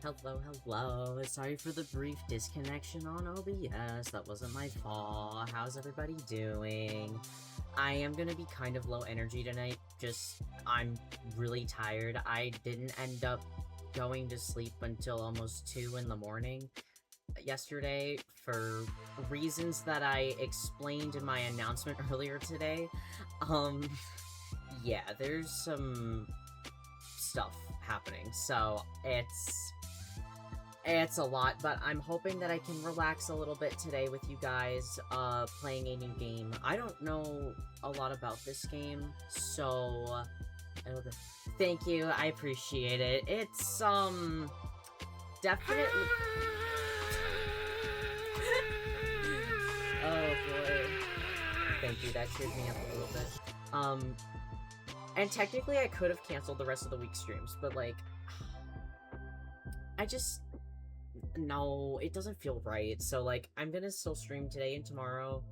Hello, hello. Sorry for the brief disconnection on OBS. That wasn't my fault. How's everybody doing? I am gonna be kind of low energy tonight. I'm really tired. I didn't end up going to sleep until almost 2 in the morning yesterday for reasons that I explained in my announcement earlier today. Yeah, there's some stuff happening, so it's a lot, but I'm hoping that I can relax a little bit today with you guys, playing a new game. I don't know a lot about this game, so thank you, I appreciate it. It's, definitely... Oh boy. Thank you, that cheered me up a little bit. And technically I could have canceled the rest of the week's streams, but like, no, it doesn't feel right. So like, I'm gonna still stream today and tomorrow.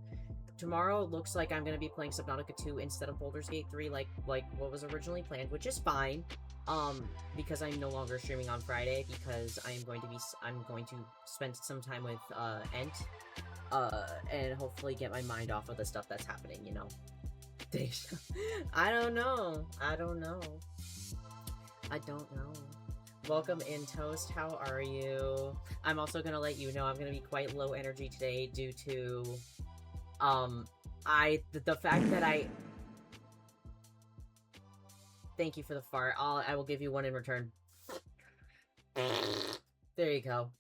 Tomorrow looks like I'm gonna be playing Subnautica 2 instead of Baldur's Gate 3, like what was originally planned, which is fine. Because I'm no longer streaming on Friday, because I'm going to spend some time with, Ent, and hopefully get my mind off of the stuff that's happening, you know? I don't know. Welcome in, Toast. How are you? I'm also gonna let you know I'm gonna be quite low energy today due to, the fact that I... Thank you for the fart. I will give you one in return. There you go.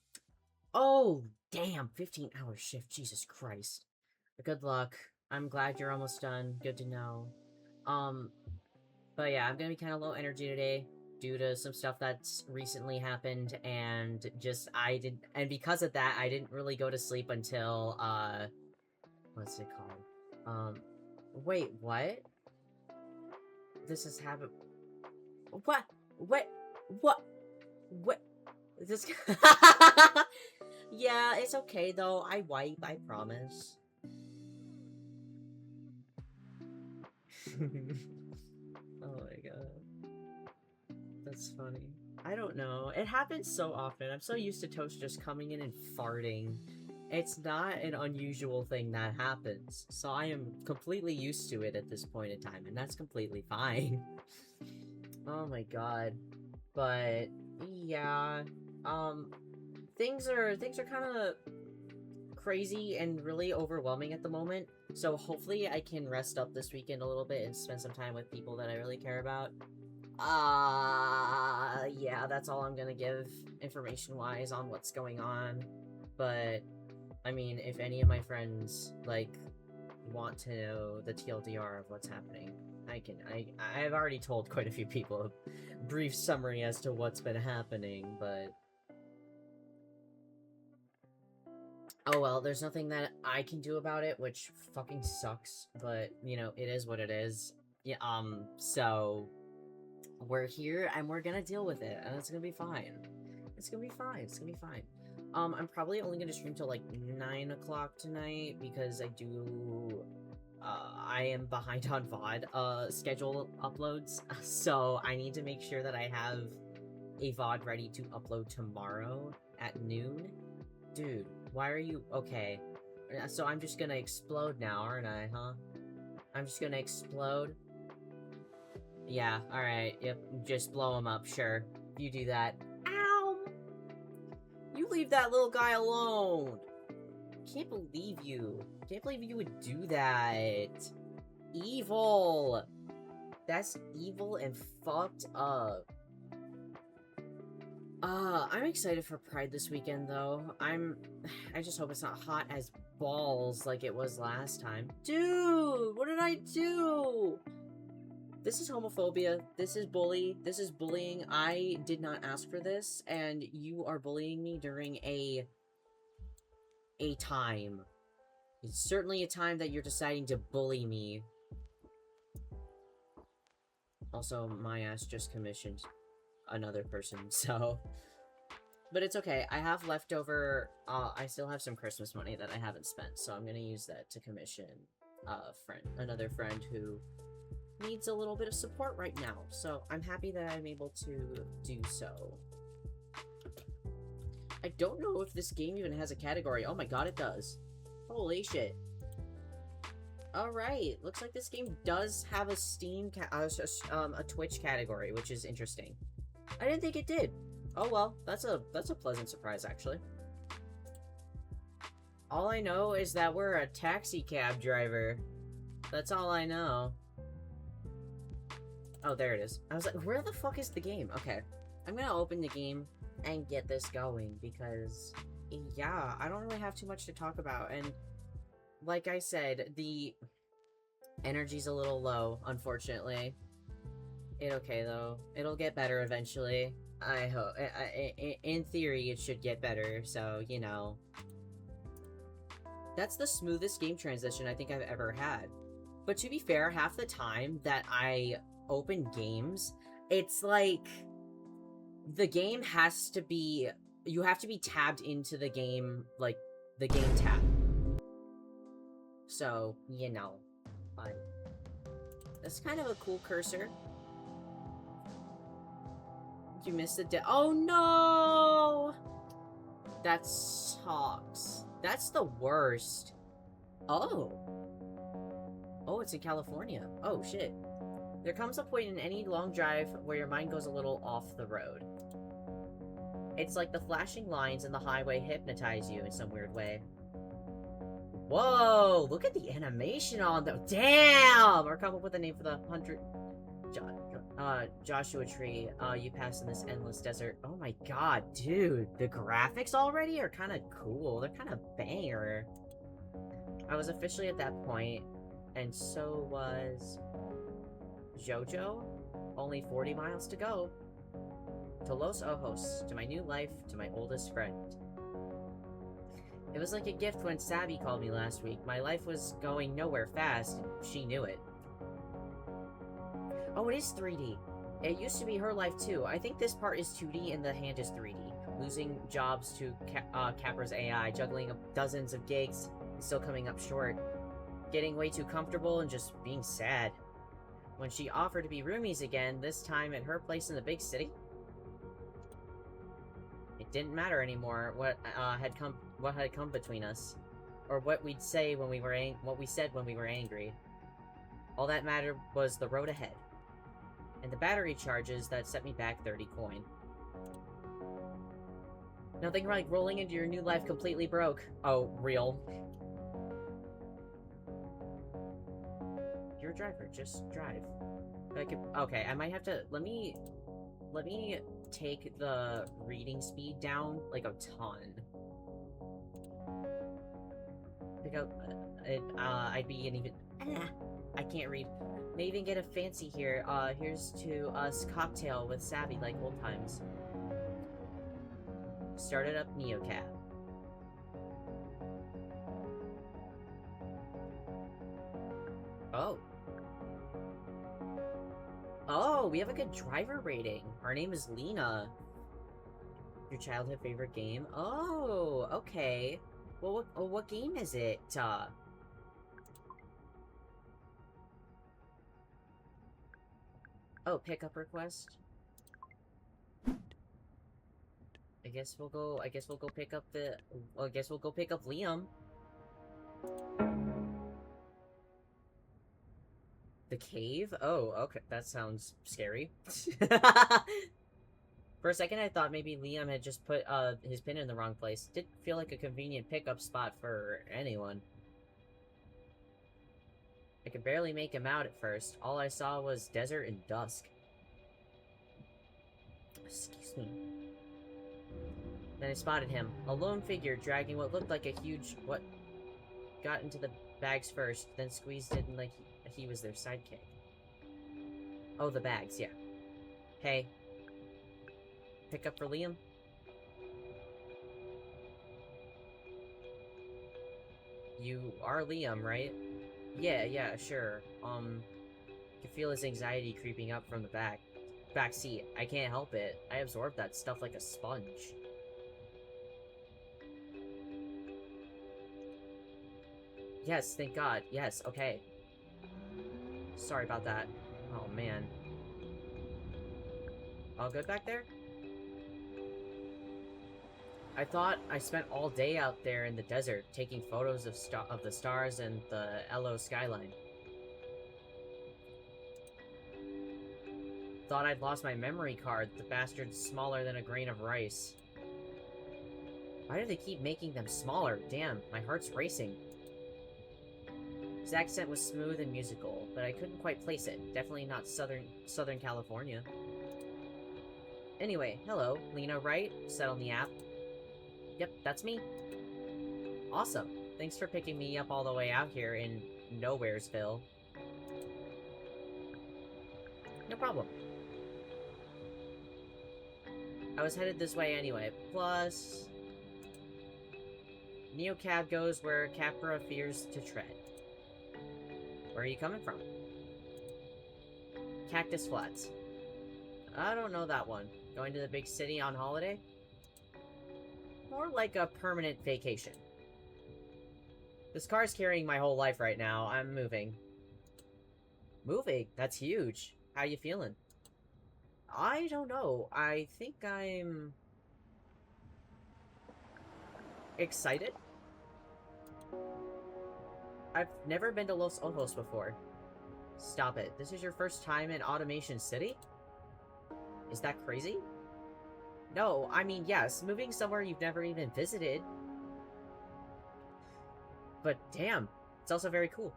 Oh, damn. 15-hour shift. Jesus Christ. Good luck. I'm glad you're almost done. Good to know. But yeah, I'm gonna be kind of low energy today due to some stuff that's recently happened, and and because of that, I didn't really go to sleep until, what's it called? Wait, what? This is happening. What? This... Yeah, it's okay though. I wipe, I promise. Oh my god. That's funny. I don't know. It happens so often. I'm so used to Toast just coming in and farting. It's not an unusual thing that happens. So I am completely used to it at this point in time, and that's completely fine. Oh my god. But yeah, things are kind of crazy and really overwhelming at the moment. So hopefully I can rest up this weekend a little bit and spend some time with people that I really care about. Yeah, that's all I'm gonna give information-wise on what's going on. But, I mean, if any of my friends, like, want to know the TLDR of what's happening, I've already told quite a few people a brief summary as to what's been happening, but... Oh well, there's nothing that I can do about it, which fucking sucks, but, you know, it is what it is. Yeah, so... We're here, and we're gonna deal with it, and it's gonna be fine. It's gonna be fine. I'm probably only gonna stream till, like, 9 o'clock tonight, because I am behind on VOD, schedule uploads, so I need to make sure that I have a VOD ready to upload tomorrow at noon. Dude, why are you... Okay. So I'm just gonna explode now, aren't I, huh? I'm just gonna explode? Yeah, alright, yep, just blow him up, sure. You do that. Ow! You leave that little guy alone! Can't believe you. Can't believe you would do that. Evil! That's evil and fucked up. I'm excited for Pride this weekend, though. I just hope it's not hot as balls like it was last time. Dude, what did I do? This is homophobia. This is bullying. I did not ask for this, and you are bullying me during a time. It's certainly a time that you're deciding to bully me. Also, my ass just commissioned another person, so... But it's okay. I have leftover... I still have some Christmas money that I haven't spent, so I'm gonna use that to commission another friend who needs a little bit of support right now. So I'm happy that I'm able to do so. I don't know if this game even has a category. Oh my god, it does. Holy shit. Alright, looks like this game does have a Steam, a Twitch category, which is interesting. I didn't think it did. Oh well, that's a pleasant surprise, actually. All I know is that we're a taxi cab driver. That's all I know. Oh, there it is. I was like, where the fuck is the game? Okay. I'm gonna open the game and get this going, because, yeah, I don't really have too much to talk about, and like I said, the energy's a little low, unfortunately. Okay, though. It'll get better eventually. I hope. In theory, it should get better, so, you know. That's the smoothest game transition I think I've ever had. But to be fair, half the time that I open games, it's like the game has to be, you have to be tabbed into the game, like the game tab. So, you know, but that's kind of a cool cursor. You missed the oh no! That sucks. That's the worst. Oh, it's in California. Oh shit. There comes a point in any long drive where your mind goes a little off the road. It's like the flashing lines in the highway hypnotize you in some weird way. Whoa! Look at the animation on the— damn! Or come up with a name for the 100... Joshua Tree. You pass in this endless desert. Oh my god, dude. The graphics already are kind of cool. They're kind of banger. I was officially at that point, and so was Jojo. Only 40 miles to go. To Los Ojos, to my new life, to my oldest friend. It was like a gift when Sabby called me last week. My life was going nowhere fast, and she knew it. Oh, it is 3D. It used to be her life too. I think this part is 2D and the hand is 3D. Losing jobs to Capra's AI, juggling dozens of gigs, and still coming up short. Getting way too comfortable and just being sad. When she offered to be roomies again, this time at her place in the big city, it didn't matter anymore what had come between us, or what we'd say when we were what we said when we were angry. All that mattered was the road ahead, and the battery charges that set me back 30 coin. Nothing like rolling into your new life completely broke. Oh, real. You're a driver, just drive. Okay, I might have to, let me take the reading speed down, like, a ton. Pick up, I'd be an even, I can't read. May even get a fancy here. Here's to us cocktail with Savvy like old times. Started up Neocab. Oh. Oh, we have a good driver rating. Our name is Lena. Your childhood favorite game? Oh, okay. Well, what game is it? Oh, pickup request. I guess we'll go pick up the... Well, I guess we'll go pick up Liam. The cave? Oh, okay. That sounds scary. For a second, I thought maybe Liam had just put his pin in the wrong place. Didn't feel like a convenient pickup spot for anyone. I could barely make him out at first. All I saw was desert and dusk. Excuse me. Then I spotted him. A lone figure dragging what looked like a huge... What? Got into the bags first, then squeezed in like he was their sidekick. Oh, the bags, yeah. Hey. Pick up for Liam? You are Liam, right? Yeah, sure. I can feel his anxiety creeping up from the back seat. I can't help it. I absorb that stuff like a sponge. Yes, thank God. Yes, okay. Sorry about that. Oh, man. All good back there? I thought I spent all day out there in the desert taking photos of the stars and the LO skyline. Thought I'd lost my memory card, the bastard's smaller than a grain of rice. Why do they keep making them smaller? Damn, my heart's racing. His accent was smooth and musical, but I couldn't quite place it. Definitely not Southern California. Anyway, hello, Lena, right? Said on the app. Yep, that's me. Awesome. Thanks for picking me up all the way out here in Nowheresville. No problem. I was headed this way anyway. Plus, Neocab goes where Capra fears to tread. Where are you coming from? Cactus Flats. I don't know that one. Going to the big city on holiday? More like a permanent vacation. This car's carrying my whole life right now. I'm moving. Moving? That's huge. How you feeling? I don't know. I think I'm... excited? I've never been to Los Ojos before. Stop it. This is your first time in Automation City? Is that crazy? No, I mean, yes, moving somewhere you've never even visited. But damn, it's also very cool.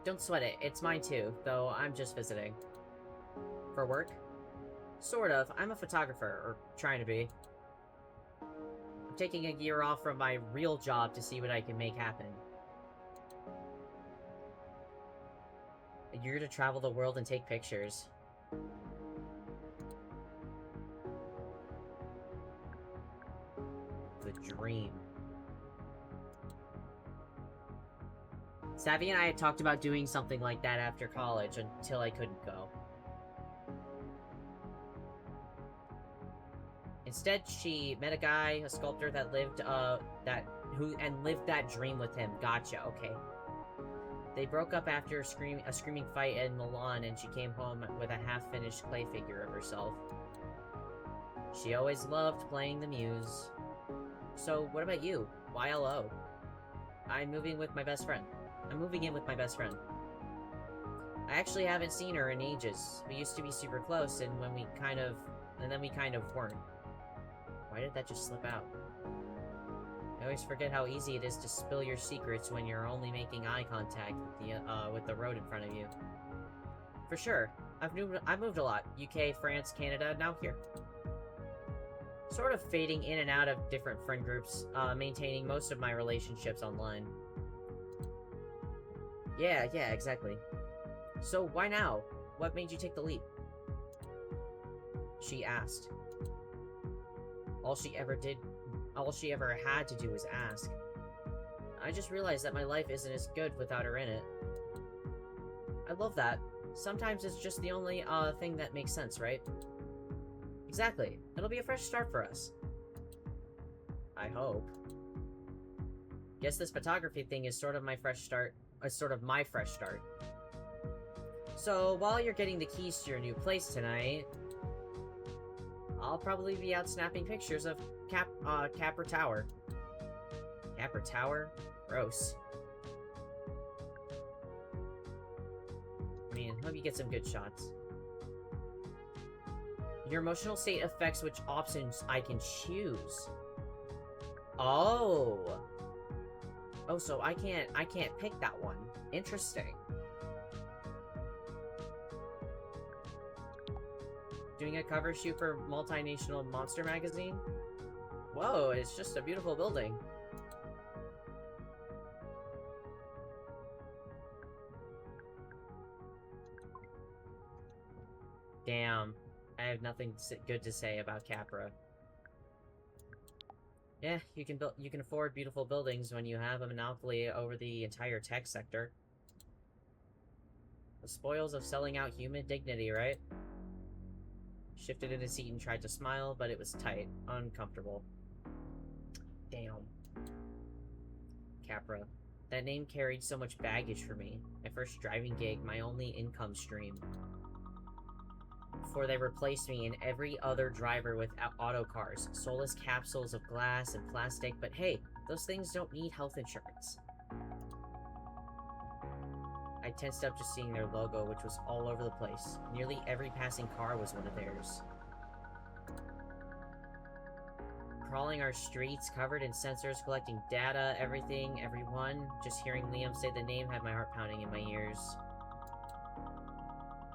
Don't sweat it, it's mine too, though I'm just visiting. For work? Sort of, I'm a photographer, or trying to be. I'm taking a year off from my real job to see what I can make happen. A year to travel the world and take pictures. The dream. Savvy and I had talked about doing something like that after college until I couldn't go. Instead, she met a guy, a sculptor that lived lived that dream with him. Gotcha, okay. They broke up after a screaming fight in Milan, and she came home with a half-finished clay figure of herself. She always loved playing the muse. So, what about you? Why LO? I'm moving in with my best friend. I actually haven't seen her in ages. We used to be super close, and then we kind of weren't. Why did that just slip out? I always forget how easy it is to spill your secrets when you're only making eye contact with the road in front of you. For sure. I've moved a lot. UK, France, Canada, now here. Sort of fading in and out of different friend groups, maintaining most of my relationships online. Yeah, exactly. So why now? What made you take the leap? She asked. All she ever had to do was ask. I just realized that my life isn't as good without her in it. I love that. Sometimes it's just the only thing that makes sense, right? Exactly. It'll be a fresh start for us. I hope. Guess this photography thing is sort of my fresh start. So, while you're getting the keys to your new place tonight, I'll probably be out snapping pictures of Capra Tower. Capra Tower? Gross. I mean, hope you get some good shots. Your emotional state affects which options I can choose. Oh. Oh, so I can't pick that one. Interesting. Doing a cover shoot for multinational monster magazine? Whoa, it's just a beautiful building. Damn. I have nothing good to say about Capra. Yeah, you can afford beautiful buildings when you have a monopoly over the entire tech sector. The spoils of selling out human dignity, right? Shifted in his seat and tried to smile, but it was tight, uncomfortable. Damn. Capra. That name carried so much baggage for me. My first driving gig, my only income stream. before they replaced me and every other driver with auto cars. Soulless capsules of glass and plastic, but hey, those things don't need health insurance. I tensed up just seeing their logo, which was all over the place. Nearly every passing car was one of theirs. Crawling our streets, covered in sensors, collecting data, everything, everyone. Just hearing Liam say the name had my heart pounding in my ears.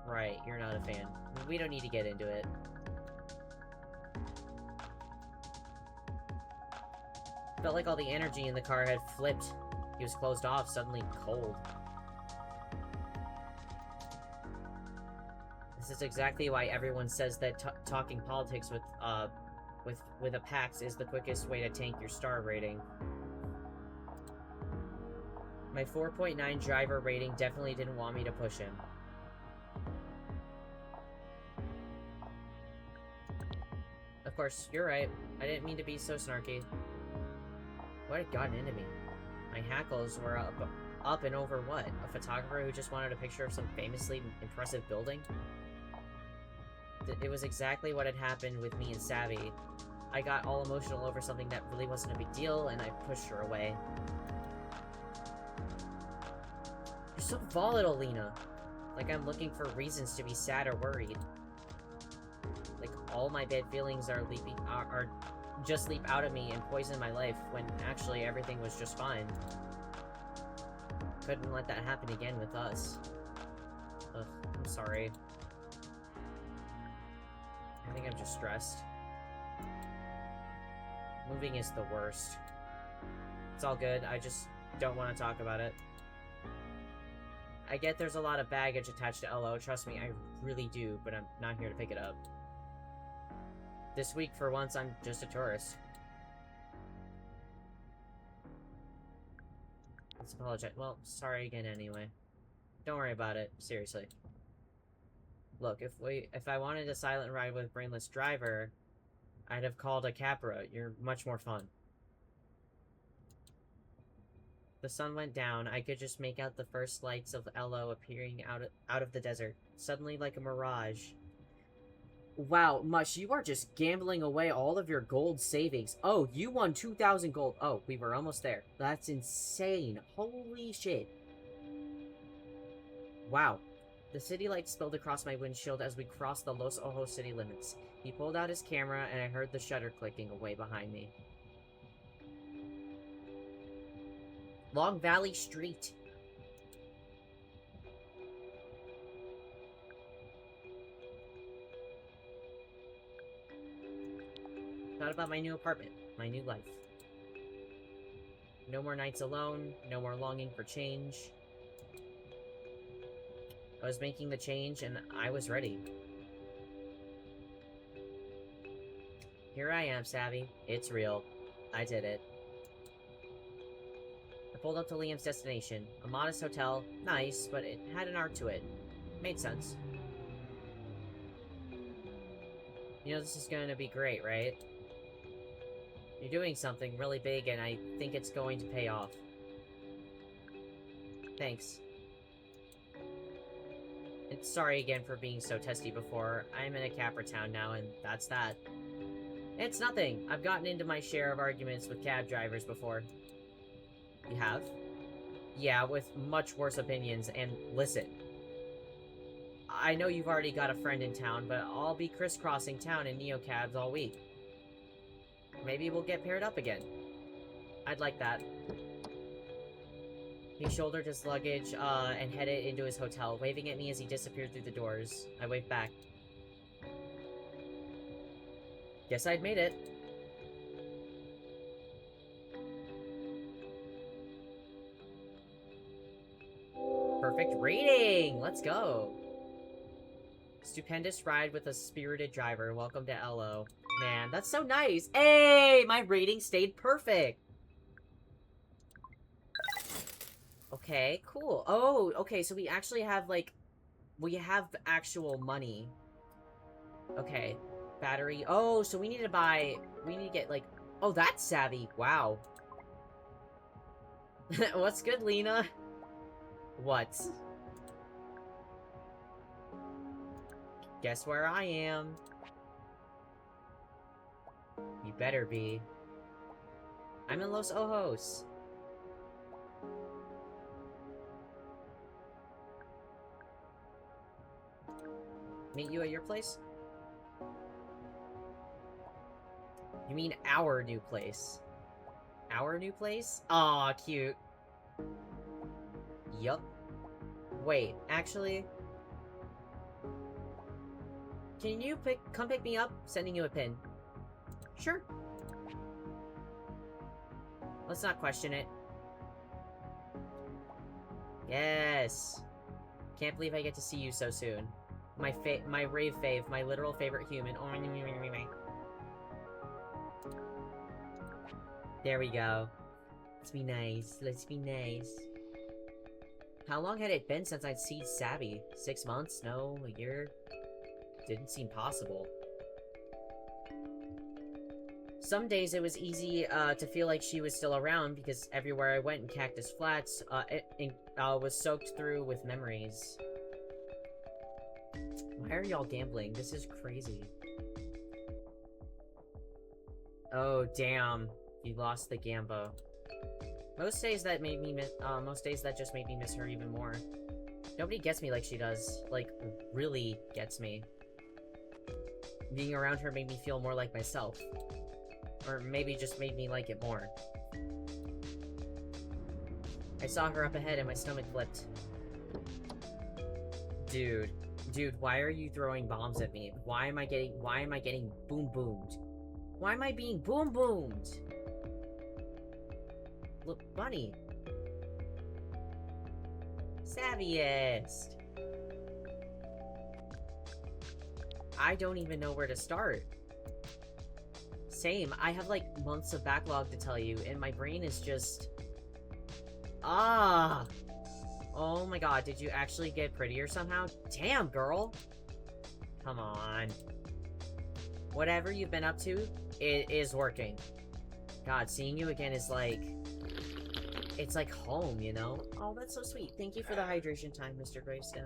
Right, you're not a fan. We don't need to get into it. Felt like all the energy in the car had flipped. He was closed off, suddenly cold. This is exactly why everyone says that talking politics with a PAX is the quickest way to tank your star rating. My 4.9 driver rating definitely didn't want me to push him. Of course, you're right. I didn't mean to be so snarky. What had gotten into me? My hackles were up and over what? A photographer who just wanted a picture of some famously impressive building? It was exactly what had happened with me and Savvy. I got all emotional over something that really wasn't a big deal, and I pushed her away. You're so volatile, Lena. Like I'm looking for reasons to be sad or worried. Like all my bad feelings are just leap out of me and poison my life, when actually everything was just fine. Couldn't let that happen again with us. Ugh, I'm sorry. I think I'm just stressed. Moving is the worst. It's all good, I just don't want to talk about it. I get there's a lot of baggage attached to LO, trust me, I really do, but I'm not here to pick it up. This week, for once, I'm just a tourist. Let's apologize. Well, sorry again anyway. Don't worry about it, seriously. Look, if I wanted a silent ride with a brainless driver, I'd have called a Capra. You're much more fun. The sun went down. I could just make out the first lights of LO appearing out of the desert, suddenly like a mirage. Wow, Mush, you are just gambling away all of your gold savings. Oh, you won 2,000 gold. Oh, we were almost there. That's insane. Holy shit. Wow. The city lights spilled across my windshield as we crossed the Los Ojos city limits. He pulled out his camera, and I heard the shutter clicking away behind me. Long Valley Street. Thought about my new apartment, my new life. No more nights alone, no more longing for change. I was making the change, and I was ready. Here I am, Savvy. It's real. I did it. I pulled up to Liam's destination. A modest hotel. Nice, but it had an art to it. Made sense. You know this is going to be great, right? You're doing something really big, and I think it's going to pay off. Thanks. And sorry again for being so testy before. I'm in a Capra town now, and that's that. It's nothing. I've gotten into my share of arguments with cab drivers before. You have? Yeah, with much worse opinions, and listen. I know you've already got a friend in town, but I'll be crisscrossing town in neocabs all week. Maybe we'll get paired up again. I'd like that. He shouldered his luggage, and headed into his hotel, waving at me as he disappeared through the doors. I waved back. Guess I'd made it. Perfect rating! Let's go! Stupendous ride with a spirited driver. Welcome to LO. Man, that's so nice! Hey! My rating stayed perfect! Okay, cool. Oh, okay, so we actually have, like... We have actual money. Okay. Battery. Oh, so we need to buy... We need to get, like... Oh, that's savvy. Wow. What's good, Lena? What? Guess where I am? You better be. I'm in Los Ojos. Meet you at your place? You mean our new place? Our new place? Aw, cute. Yup. Wait, actually... Can you come pick me up? Sending you a pin. Sure. Let's not question it. Yes. Can't believe I get to see you so soon. My rave fave, my literal favorite human. There we go. Let's be nice. Let's be nice. How long had it been since I'd seen Sabby? 6 months? No? A year? Didn't seem possible. Some days it was easy to feel like she was still around because everywhere I went in Cactus Flats was soaked through with memories. Why are y'all gambling? This is crazy. Oh, damn. You lost the Gambo. Most days that just made me miss her even more. Nobody gets me like she does. Like, really gets me. Being around her made me feel more like myself. Or maybe just made me like it more. I saw her up ahead and my stomach flipped. Dude, why are you throwing bombs at me? Why am I getting boom boomed? Why am I being boom boomed? Look, bunny. Savviest. I don't even know where to start. Same, I have like months of backlog to tell you, and my brain is just... Ah! Oh my god, did you actually get prettier somehow? Damn, girl! Come on. Whatever you've been up to, it is working. God, seeing you again is like... It's like home, you know? Oh, that's so sweet. Thank you for the hydration time, Mr. Greystone.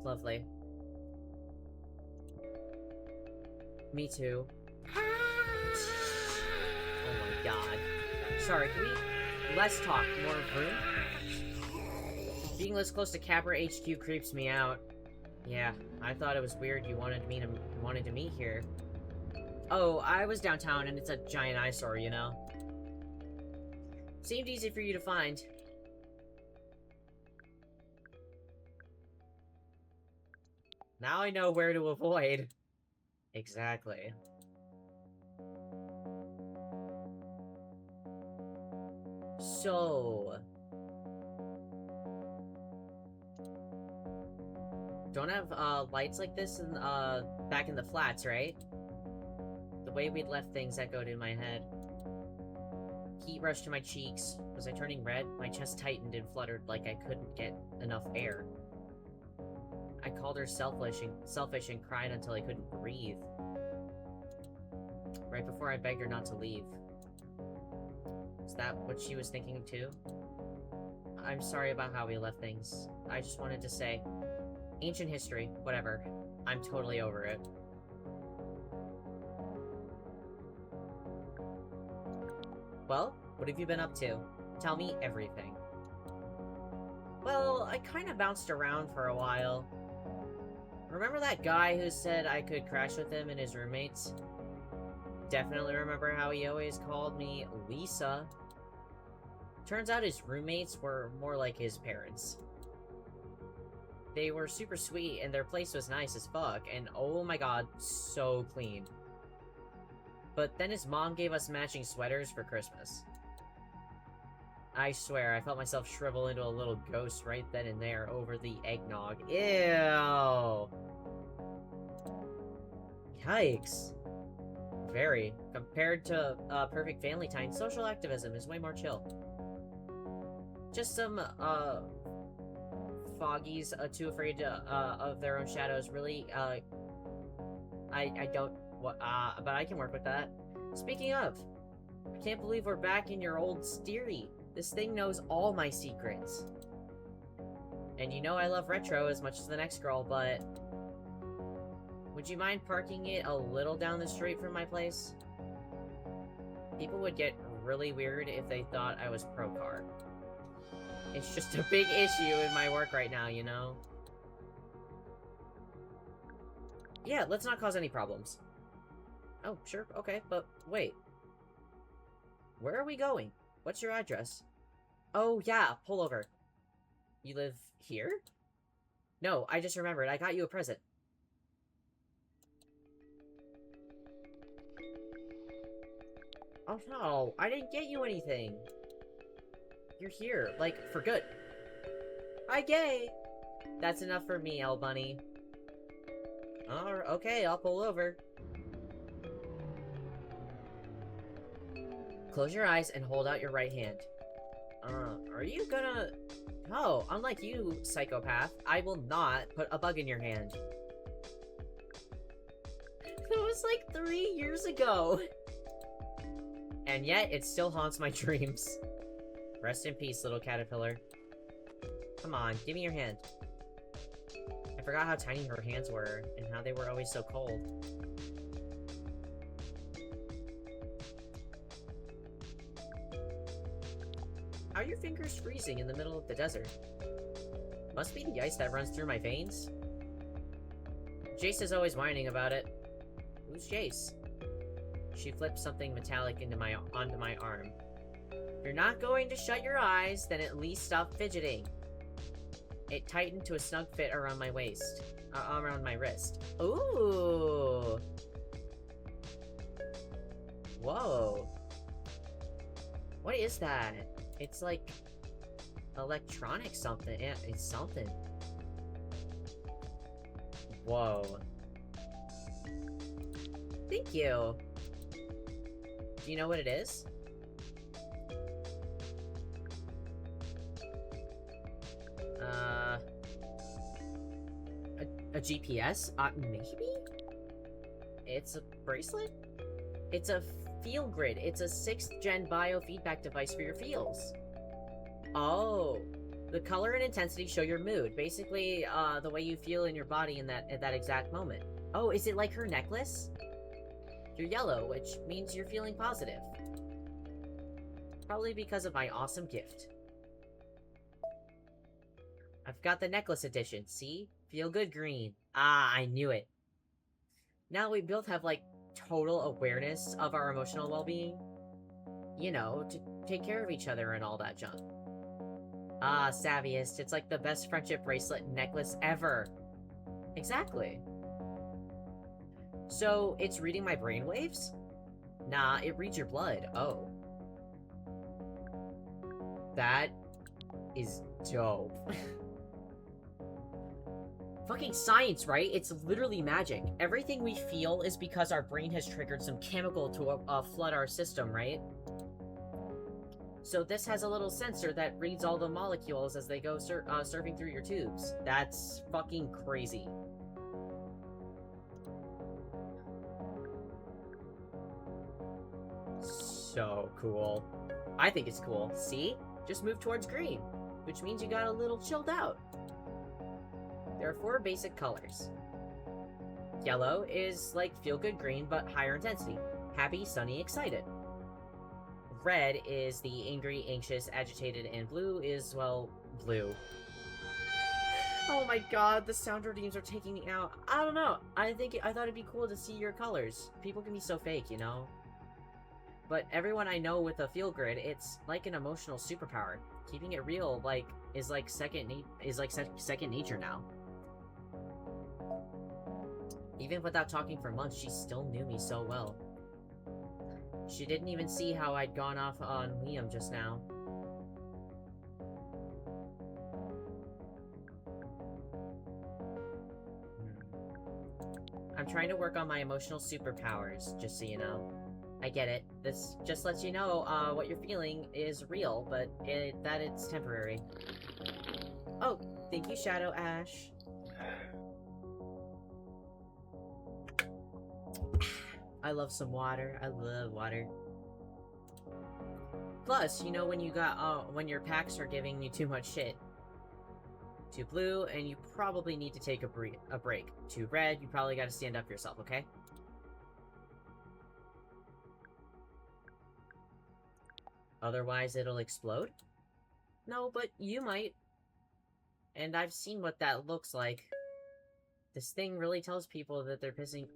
Lovely. Me too. Oh my god. Sorry, can we... Less talk, more room? Being this close to Capra HQ creeps me out. Yeah, I thought it was weird you wanted to meet here. Oh, I was downtown and it's a giant eyesore, you know? Seemed easy for you to find. Now I know where to avoid. Exactly. So... Don't have, lights like this in, back in the flats, right? The way we'd left things echoed in my head. Heat rushed to my cheeks. Was I turning red? My chest tightened and fluttered like I couldn't get enough air. I called her selfish and cried until I couldn't breathe. Right before I begged her not to leave. Is that what she was thinking too? I'm sorry about how we left things. I just wanted to say, ancient history, whatever. I'm totally over it. Well, what have you been up to? Tell me everything. Well, I kind of bounced around for a while. Remember that guy who said I could crash with him and his roommates? Definitely remember how he always called me Lisa. Turns out his roommates were more like his parents. They were super sweet and their place was nice as fuck, and oh my god, so clean. But then his mom gave us matching sweaters for Christmas. I swear, I felt myself shrivel into a little ghost right then and there over the eggnog. Ew! Yikes. Very. Compared to Perfect Family Time, social activism is way more chill. Just some, foggies too afraid of their own shadows. Really, I don't... but I can work with that. Speaking of, I can't believe we're back in your old steery. This thing knows all my secrets. And you know I love retro as much as the next girl, but... would you mind parking it a little down the street from my place? People would get really weird if they thought I was pro-car. It's just a big issue in my work right now, you know? Yeah, let's not cause any problems. Oh, sure, okay, but wait. Where are we going? What's your address? Oh, yeah, pull over. You live here? No, I just remembered. I got you a present. Oh no, I didn't get you anything. You're here, like, for good. Hi, gay! That's enough for me, El Bunny. Okay, I'll pull over. Close your eyes and hold out your right hand. Are you gonna... Oh, unlike you, psychopath, I will not put a bug in your hand. That was like 3 years ago! And yet, it still haunts my dreams. Rest in peace, little caterpillar. Come on, give me your hand. I forgot how tiny her hands were, and how they were always so cold. How are your fingers freezing in the middle of the desert? Must be the ice that runs through my veins. Jace is always whining about it. Who's Jace? She flipped something metallic onto my arm. If you're not going to shut your eyes, then at least stop fidgeting. It tightened to a snug fit around my waist. Around my wrist. Ooh! Whoa. What is that? It's like... electronic something. Yeah, it's something. Whoa. Thank you. Do you know what it is? A GPS? Maybe? It's a bracelet? It's a feel grid. It's a 6th gen biofeedback device for your feels. Oh. The color and intensity show your mood. Basically, the way you feel in your body in that exact moment. Oh, is it like her necklace? You're yellow, which means you're feeling positive. Probably because of my awesome gift. I've got the necklace edition, see? Feel good green. Ah, I knew it. Now we both have, like, total awareness of our emotional well-being. You know, to take care of each other and all that junk. Ah, savviest. It's like the best friendship bracelet necklace ever. Exactly. So, it's reading my brainwaves? Nah, it reads your blood. Oh. That is dope. Fucking science, right? It's literally magic. Everything we feel is because our brain has triggered some chemical to flood our system, right? So this has a little sensor that reads all the molecules as they go surfing through your tubes. That's fucking crazy. So cool. I think it's cool. See? Just move towards green, which means you got a little chilled out. There are 4 basic colors. Yellow is like feel-good green, but higher intensity. Happy, sunny, excited. Red is the angry, anxious, agitated, and blue is, well, blue. Oh my god, the sound redeems are taking me out. I don't know. I thought it'd be cool to see your colors. People can be so fake, you know? But everyone I know with a feel grid, it's like an emotional superpower. Keeping it real, is like second nature now. Even without talking for months, she still knew me so well. She didn't even see how I'd gone off on Liam just now. I'm trying to work on my emotional superpowers, just so you know. I get it. This just lets you know what you're feeling is real, but that it's temporary. Oh, thank you, Shadow Ash. I love some water. I love water. Plus, you know when you got when your packs are giving you too much shit. 2 blue, and you probably need to take a break. 2 red, you probably gotta stand up yourself, okay? Otherwise, it'll explode? No, but you might. And I've seen what that looks like. This thing really tells people that they're pissing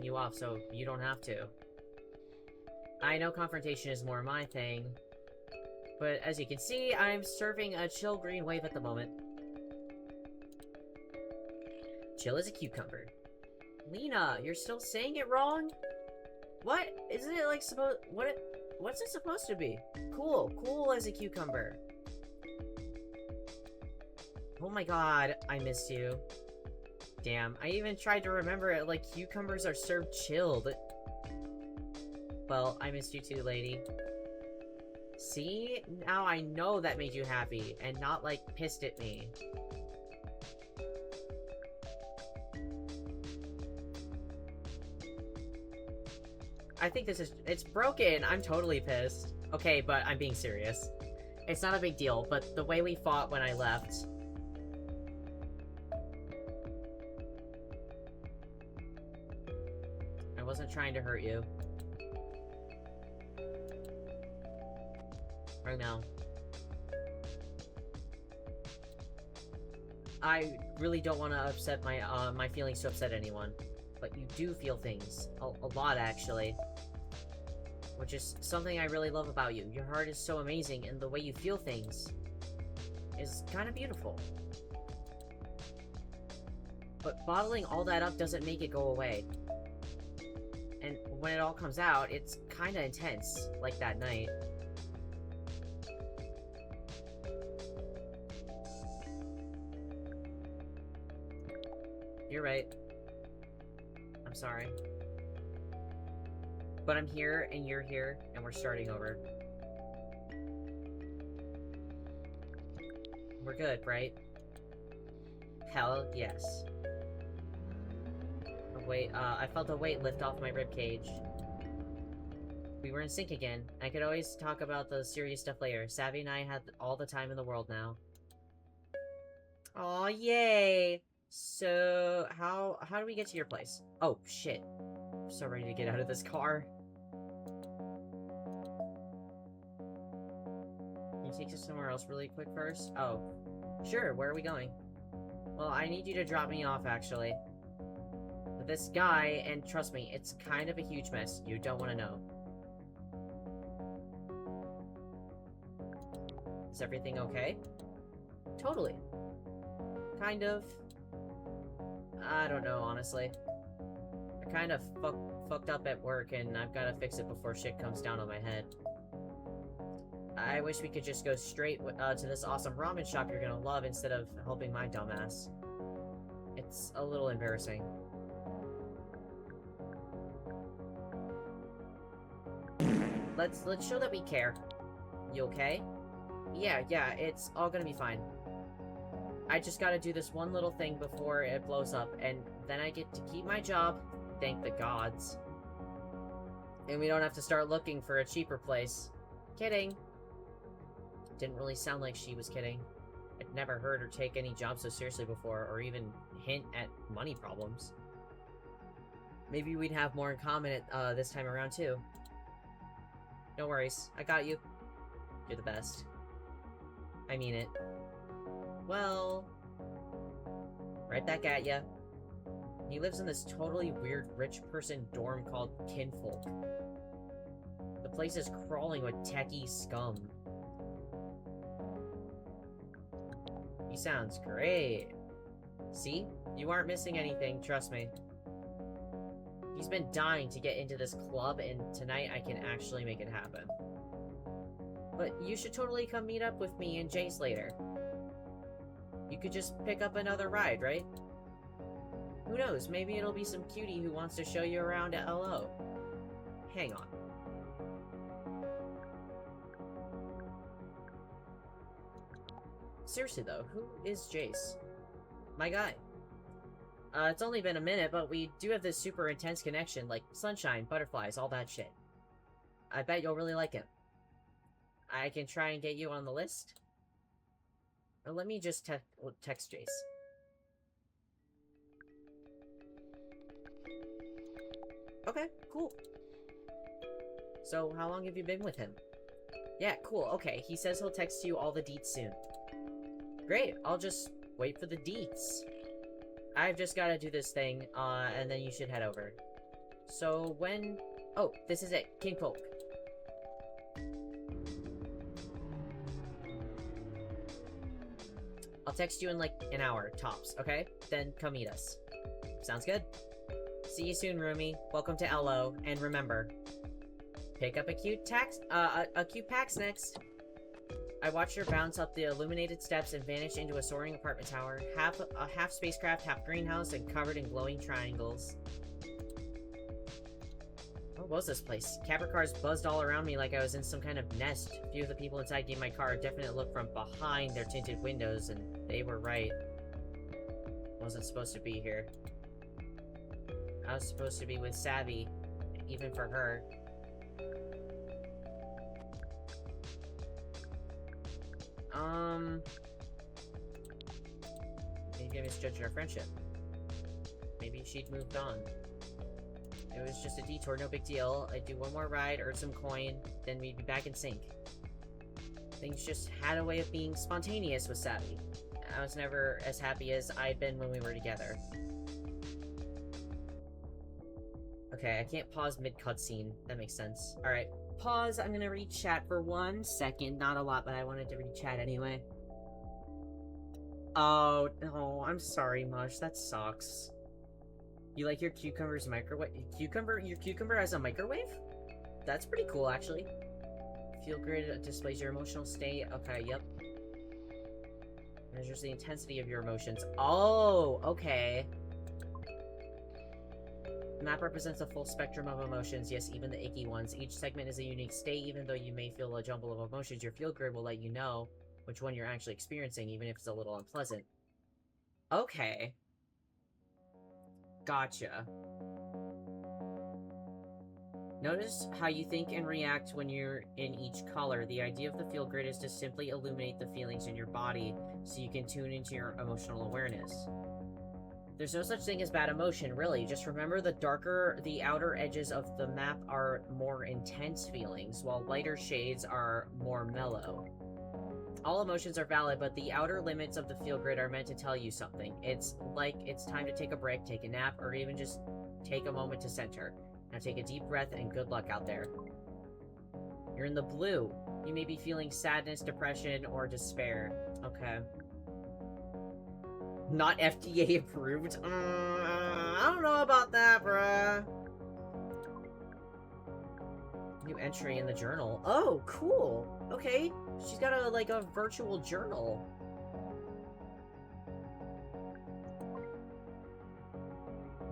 you off, so you don't have to. I know confrontation is more my thing, but as you can see, I'm surfing a chill green wave at the moment. Chill as a cucumber. Lena, you're still saying it wrong? What? Isn't it like what's it supposed to be? Cool as a cucumber. Oh my god, I missed you. Damn, I even tried to remember it like cucumbers are served chilled. Well, I missed you too, lady. See? Now I know that made you happy, and not, like, pissed at me. I think it's broken! I'm totally pissed. Okay, but I'm being serious. It's not a big deal, but the way we fought when I left... I wasn't trying to hurt you. Right now. I really don't want to upset my feelings to upset anyone, but you do feel things. A lot, actually. Which is something I really love about you. Your heart is so amazing, and the way you feel things is kind of beautiful. But bottling all that up doesn't make it go away. And when it all comes out, it's kind of intense, like that night. You're right. I'm sorry. But I'm here, and you're here, and we're starting over. We're good, right? Hell yes. I felt a weight lift off my ribcage. We were in sync again. I could always talk about the serious stuff later. Savvy and I had all the time in the world now. Aw, yay! So, how do we get to your place? Oh, shit. I'm so ready to get out of this car. Can you take us somewhere else really quick first? Oh, sure, where are we going? Well, I need you to drop me off, actually. With this guy, and trust me, it's kind of a huge mess. You don't want to know. Is everything okay? Totally. Kind of. I don't know, honestly. I kind of fucked up at work, and I've got to fix it before shit comes down on my head. I wish we could just go straight to this awesome ramen shop you're gonna love instead of helping my dumbass. It's a little embarrassing. Let's show that we care. You okay? Yeah, it's all gonna be fine. I just gotta do this one little thing before it blows up, and then I get to keep my job, thank the gods. And we don't have to start looking for a cheaper place. Kidding. Didn't really sound like she was kidding. I'd never heard her take any job so seriously before, or even hint at money problems. Maybe we'd have more in common this time around, too. No worries, I got you. You're the best. I mean it. Well... right back at ya. He lives in this totally weird rich person dorm called Kinfolk. The place is crawling with techie scum. He sounds great. See? You aren't missing anything, trust me. He's been dying to get into this club, and tonight I can actually make it happen. But you should totally come meet up with me and Jace later. You could just pick up another ride, right? Who knows, maybe it'll be some cutie who wants to show you around at LO. Hang on. Seriously though, who is Jace? My guy. It's only been a minute, but we do have this super intense connection, like sunshine, butterflies, all that shit. I bet you'll really like him. I can try and get you on the list? Or let me just text Jace. Okay, cool. So, how long have you been with him? Yeah, cool, okay. He says he'll text you all the deets soon. Great, I'll just wait for the deets. I've just gotta do this thing, and then you should head over. So, when... Oh, this is it. King Polk. I'll text you in, like, an hour, tops, okay? Then come meet us. Sounds good? See you soon, roomie. Welcome to LO, and remember... Pick up a cute pax next. I watched her bounce up the illuminated steps and vanish into a soaring apartment tower, half spacecraft, half greenhouse, and covered in glowing triangles. What was this place? Capper cars buzzed all around me like I was in some kind of nest. A few of the people inside gave my car a definite look from behind their tinted windows, and they were right. Wasn't supposed to be here. I was supposed to be with Savvy, even for her. Maybe I misjudged our friendship. Maybe she'd moved on. It was just a detour, no big deal. I'd do one more ride, earn some coin, then we'd be back in sync. Things just had a way of being spontaneous with Savvy. I was never as happy as I'd been when we were together. Okay, I can't pause mid-cutscene. That makes sense. Alright, pause. I'm gonna read chat for 1 second. Not a lot, but I wanted to read chat anyway. Oh, no, I'm sorry, Mush. That sucks. You like your cucumber's microwave? Your cucumber has a microwave? That's pretty cool, actually. Feel grid displays your emotional state. Okay, yep. Measures the intensity of your emotions. Oh, okay. The map represents a full spectrum of emotions, yes, even the icky ones. Each segment is a unique state, even though you may feel a jumble of emotions. Your field grid will let you know which one you're actually experiencing, even if it's a little unpleasant. Okay. Gotcha. Notice how you think and react when you're in each color. The idea of the field grid is to simply illuminate the feelings in your body so you can tune into your emotional awareness. There's no such thing as bad emotion, really. Just remember the darker the outer edges of the map are more intense feelings, while lighter shades are more mellow. All emotions are valid, but the outer limits of the field grid are meant to tell you something. It's like it's time to take a break, take a nap, or even just take a moment to center. Now take a deep breath and good luck out there. You're in the blue. You may be feeling sadness, depression, or despair. Okay. Not FDA approved? I don't know about that, bruh. New entry in the journal. Oh, cool. Okay. She's got a virtual journal.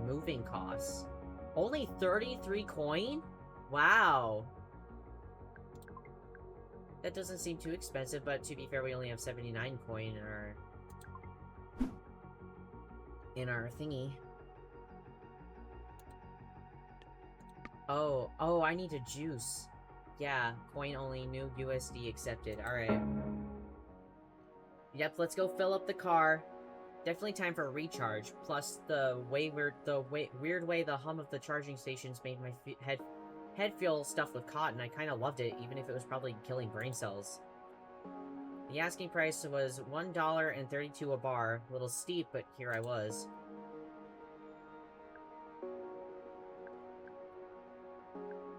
Moving costs. Only 33 coin? Wow. That doesn't seem too expensive, but to be fair, we only have 79 coin in our thingy. Oh, I need to juice. Yeah, coin only, new USD accepted. Alright. Yep, let's go fill up the car. Definitely time for a recharge. Plus, the weird way the hum of the charging stations made my head feel stuffed with cotton. I kind of loved it, even if it was probably killing brain cells. The asking price was $1.32 a bar. A little steep, but here I was.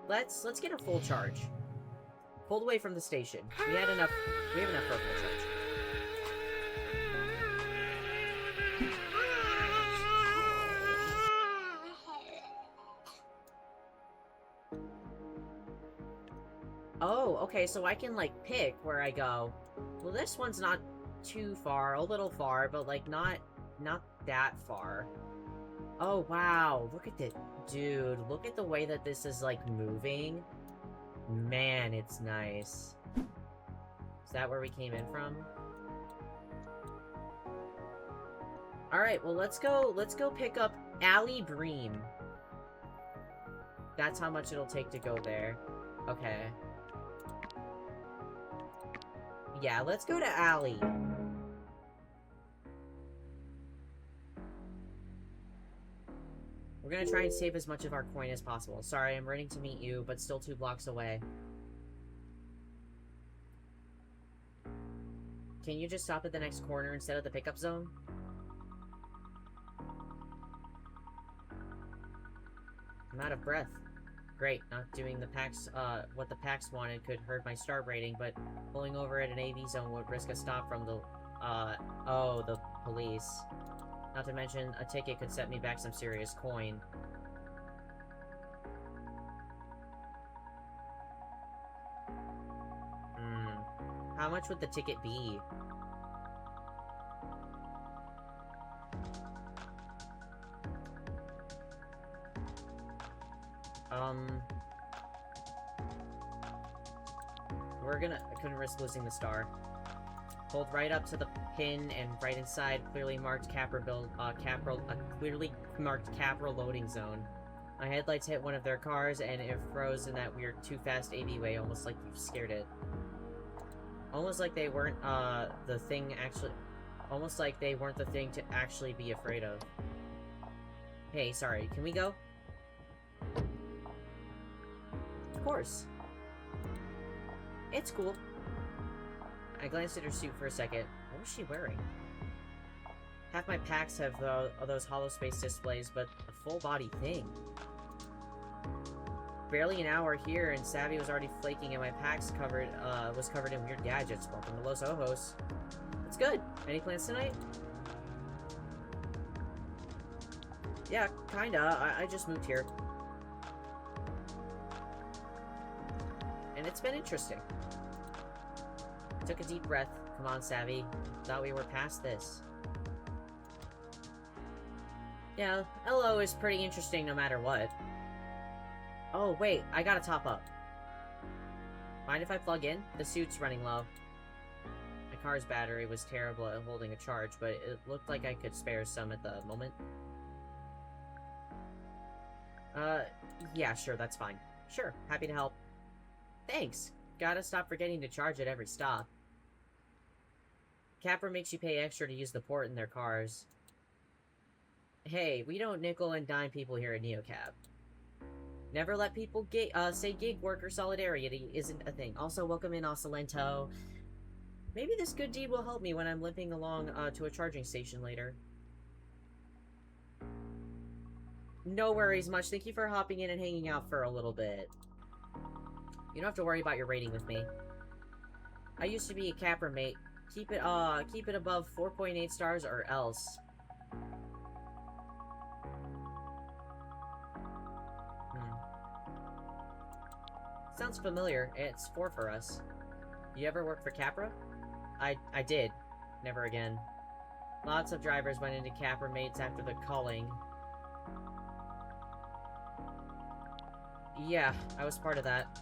Let's get a full charge. Pulled away from the station. We have enough for a full charge. Oh, okay, so I can, like, pick where I go. Well, this one's not too far, a little far, but, like, not that far. Oh, wow, look at this. Dude, look at the way that this is, like, moving. Man, it's nice. Is that where we came in from? Alright, well, let's go pick up Allie Bream. That's how much it'll take to go there. Okay. Yeah, let's go to Allie. We're gonna try and save as much of our coin as possible. Sorry, I'm running to meet you, but still 2 blocks away. Can you just stop at the next corner instead of the pickup zone? I'm out of breath. Great, not doing the packs, what the packs wanted could hurt my start rating, but pulling over at an AV zone would risk a stop from the, the police. Not to mention, a ticket could set me back some serious coin. How much would the ticket be? I couldn't risk losing the star. Hold right up to the pin and right inside clearly marked clearly marked Capra loading zone. My headlights hit one of their cars and it froze in that weird too fast AV way, almost like you scared it. Almost like they weren't the thing to actually be afraid of. Hey, sorry, can we go? Of course. It's cool. I glanced at her suit for a second. What was she wearing? Half my packs have those hollow space displays, but a full body thing. Barely an hour here, and Savvy was already flaking, and my packs was covered in weird gadgets. Welcome to Los Ojos. It's good. Any plans tonight? Yeah, kinda. I just moved here. And it's been interesting. Took a deep breath. Come on, Savvy. Thought we were past this. Yeah, LO is pretty interesting no matter what. Oh, wait. I gotta top up. Mind if I plug in? The suit's running low. My car's battery was terrible at holding a charge, but it looked like I could spare some at the moment. Yeah, sure, that's fine. Sure, happy to help. Thanks. Gotta stop forgetting to charge at every stop. Capra makes you pay extra to use the port in their cars. Hey, we don't nickel and dime people here at NeoCab. Never let people say gig worker solidarity isn't a thing. Also, welcome in Osalento. Maybe this good deed will help me when I'm limping along to a charging station later. No worries much. Thank you for hopping in and hanging out for a little bit. You don't have to worry about your rating with me. I used to be a Capra mate. Keep it above 4.8 stars or else. Sounds familiar. It's 4 for us. You ever work for Capra? I did. Never again. Lots of drivers went into Capra mates after the culling. Yeah, I was part of that.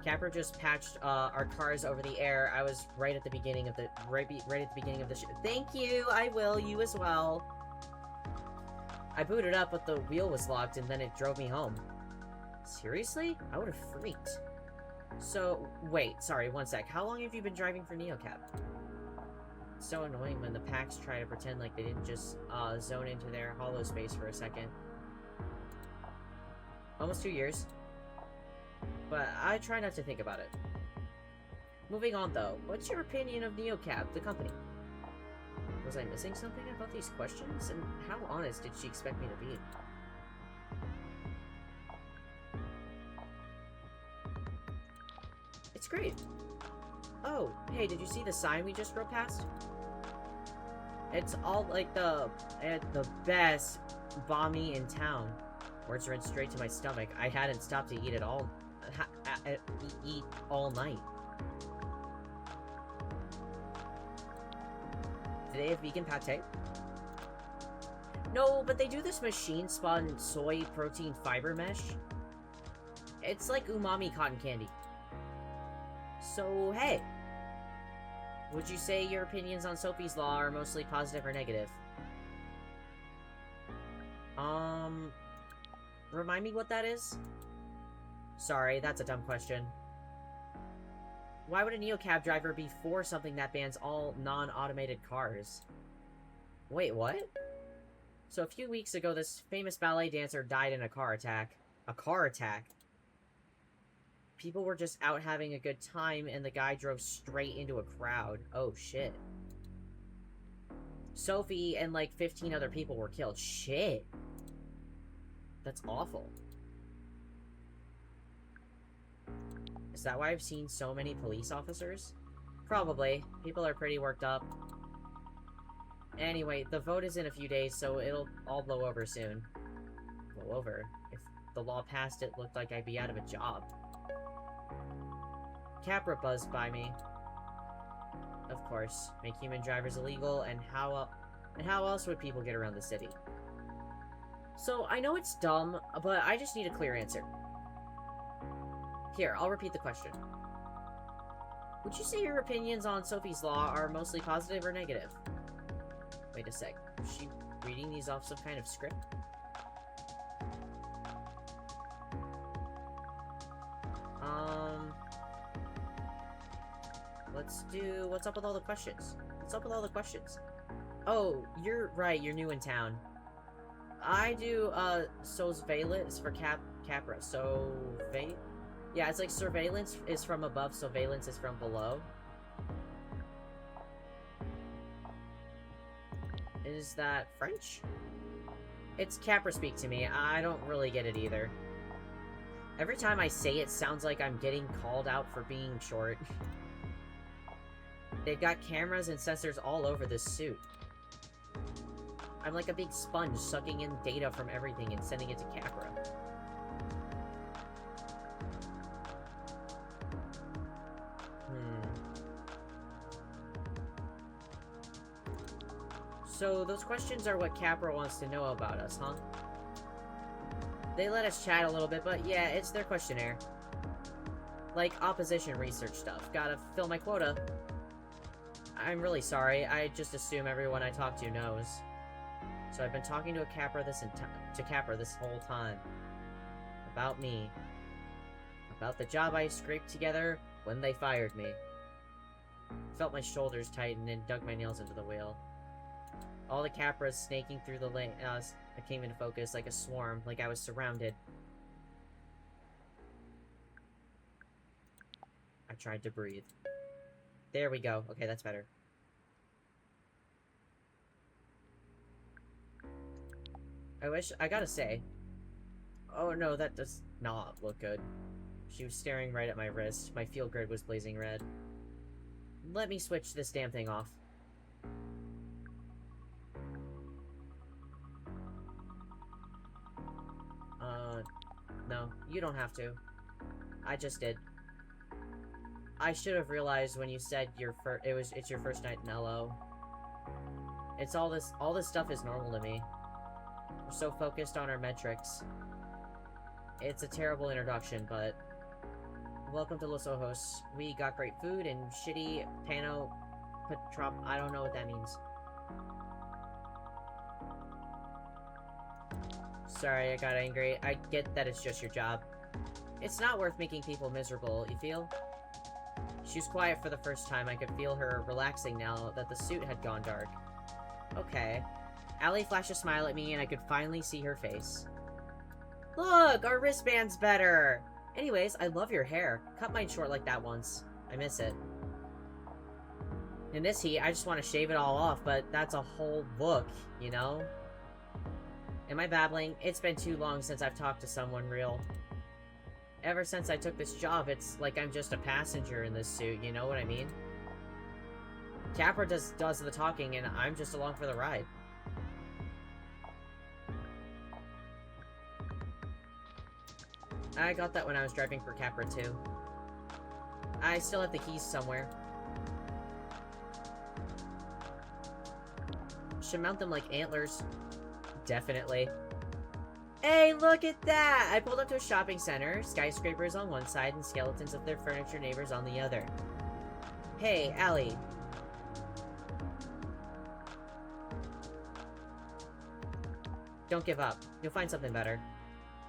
Capra just patched our cars over the air. I was right at the beginning of the Thank you. I will. You as well. I booted up, but the wheel was locked, and then it drove me home. Seriously? I would have freaked. So, wait. Sorry, one sec. How long have you been driving for NeoCab? It's so annoying when the packs try to pretend like they didn't just zone into their hollow space for a second. Almost 2 years. But I try not to think about it. Moving on, though. What's your opinion of NeoCab, the company? Was I missing something about these questions? And how honest did she expect me to be? It's great. Oh, hey, did you see the sign we just rode past? It's all like the best banh in town. Words ran straight to my stomach. I hadn't stopped to eat at all. Eat all night. Do they have vegan pate? No, but they do this machine-spun soy protein fiber mesh. It's like umami cotton candy. So, hey. Would you say your opinions on Sophie's Law are mostly positive or negative? Remind me what that is? Sorry, that's a dumb question. Why would a NeoCab driver be for something that bans all non-automated cars? Wait, what? So a few weeks ago, this famous ballet dancer died in a car attack. A car attack? People were just out having a good time, and the guy drove straight into a crowd. Oh, shit. Sophie and, like, 15 other people were killed. Shit. That's awful. Is that why I've seen so many police officers? Probably. People are pretty worked up. Anyway, the vote is in a few days, so it'll all blow over soon. Blow over? If the law passed, it looked like I'd be out of a job. Capra buzzed by me. Of course. Make human drivers illegal, and how else would people get around the city? So, I know it's dumb, but I just need a clear answer. Here, I'll repeat the question. Would you say your opinions on Sophie's Law are mostly positive or negative? Wait a sec. Is she reading these off some kind of script? Let's do... What's up with all the questions? What's up with all the questions? Oh, you're right. You're new in town. I do, surveillance for Capra. Yeah, it's like surveillance is from above, surveillance is from below. Is that French? It's Capra speak to me. I don't really get it either. Every time I say it, sounds like I'm getting called out for being short. They've got cameras and sensors all over this suit. I'm like a big sponge sucking in data from everything and sending it to Capra. So those questions are what Capra wants to know about us, huh? They let us chat a little bit, but yeah, it's their questionnaire. Like opposition research stuff. Gotta fill my quota. I'm really sorry. I just assume everyone I talk to knows. So I've been talking to Capra this whole time. About me. About the job I scraped together when they fired me. Felt my shoulders tighten and dug my nails into the wheel. All the Capras snaking through the lane. I came into focus like a swarm, like I was surrounded. I tried to breathe. There we go. Okay, that's better. I gotta say. Oh no, that does not look good. She was staring right at my wrist. My field grid was blazing red. Let me switch this damn thing off. No, you don't have to. I just did. I should have realized when you said it's your first night in LO. It's all this stuff is normal to me. We're so focused on our metrics. It's a terrible introduction, but welcome to Los Ojos. We got great food and shitty I don't know what that means. Sorry, I got angry. I get that it's just your job. It's not worth making people miserable, you feel? She was quiet for the first time. I could feel her relaxing now that the suit had gone dark. Okay. Allie flashed a smile at me and I could finally see her face. Look! Our wristband's better! Anyways, I love your hair. Cut mine short like that once. I miss it. In this heat, I just want to shave it all off, but that's a whole look, you know? Am I babbling? It's been too long since I've talked to someone real. Ever since I took this job, it's like I'm just a passenger in this suit, you know what I mean? Capra does the talking, and I'm just along for the ride. I got that when I was driving for Capra, too. I still have the keys somewhere. Should mount them like antlers. Definitely. Hey, look at that! I pulled up to a shopping center, skyscrapers on one side and skeletons of their furniture neighbors on the other. Hey, Allie. Don't give up. You'll find something better.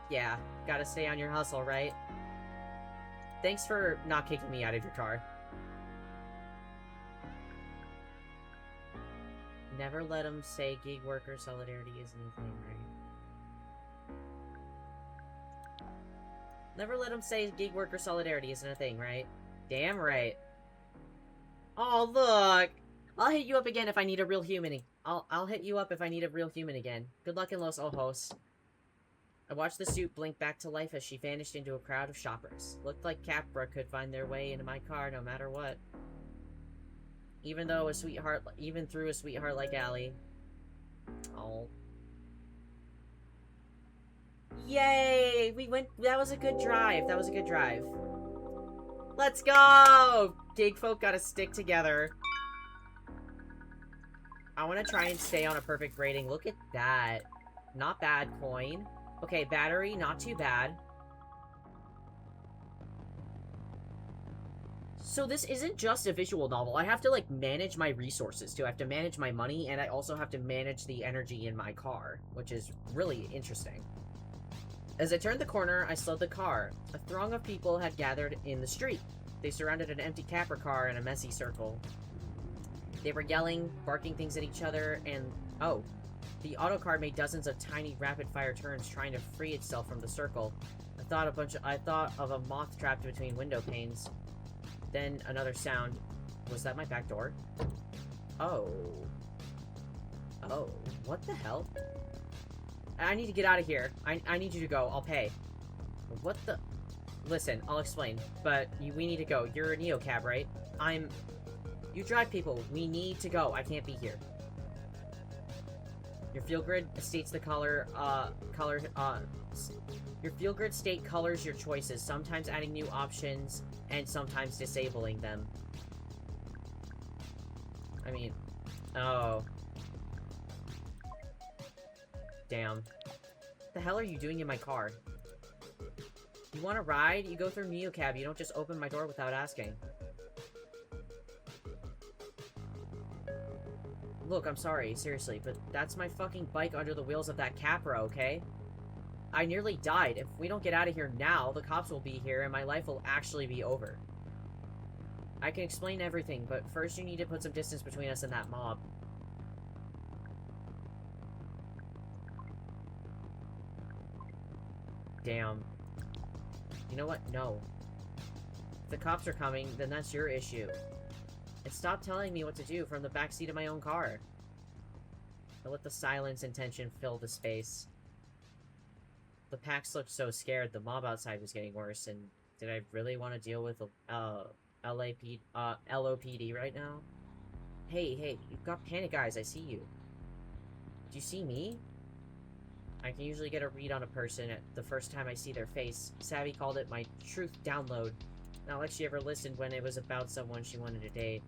Yeah, gotta stay on your hustle, right? Thanks for not kicking me out of your car. Never let them say gig worker solidarity is anything, right? Never let them say gig worker solidarity isn't a thing, right? Damn right. Oh, look! I'll hit you up again if I need a real human. I'll hit you up if I need a real human again. Good luck in Los Ojos. I watched the suit blink back to life as she vanished into a crowd of shoppers. Looked like Capra could find their way into my car no matter what. Even through a sweetheart like Allie. Oh. Yay! We went. That was a good drive. That was a good drive. Let's go! Gig folk gotta stick together. I want to try and stay on a perfect rating. Look at that. Not bad, coin. Okay, battery, not too bad. So this isn't just a visual novel. I have to, like, manage my resources, too. I have to manage my money, and I also have to manage the energy in my car, which is really interesting. As I turned the corner, I slowed the car. A throng of people had gathered in the street. They surrounded an empty Capra car in a messy circle. They were yelling, barking things at each other, and... oh. The autocar made dozens of tiny, rapid-fire turns trying to free itself from the circle. I thought of a moth trapped between window panes. Then another sound. Was that my back door? Oh. Oh. What the hell? I need to get out of here. I need you to go. I'll pay. What the... Listen, I'll explain. But we need to go. You're a neocab, right? You drive people. We need to go. I can't be here. Your field grid states the your field grid state colors your choices, sometimes adding new options and sometimes disabling them. I mean, oh. Damn. What the hell are you doing in my car? You want a ride? You go through neocab. You don't just open my door without asking. Look, I'm sorry, seriously, but that's my fucking bike under the wheels of that Capra, okay? I nearly died. If we don't get out of here now, the cops will be here and my life will actually be over. I can explain everything, but first you need to put some distance between us and that mob. Damn. You know what? No. If the cops are coming, then that's your issue. And stop telling me what to do from the backseat of my own car. I let the silence and tension fill the space. The packs looked so scared, the mob outside was getting worse, and did I really want to deal with LOPD right now? Hey, you've got panic eyes, I see you. Do you see me? I can usually get a read on a person at the first time I see their face. Savvy called it my truth download. Not like she ever listened when it was about someone she wanted to date.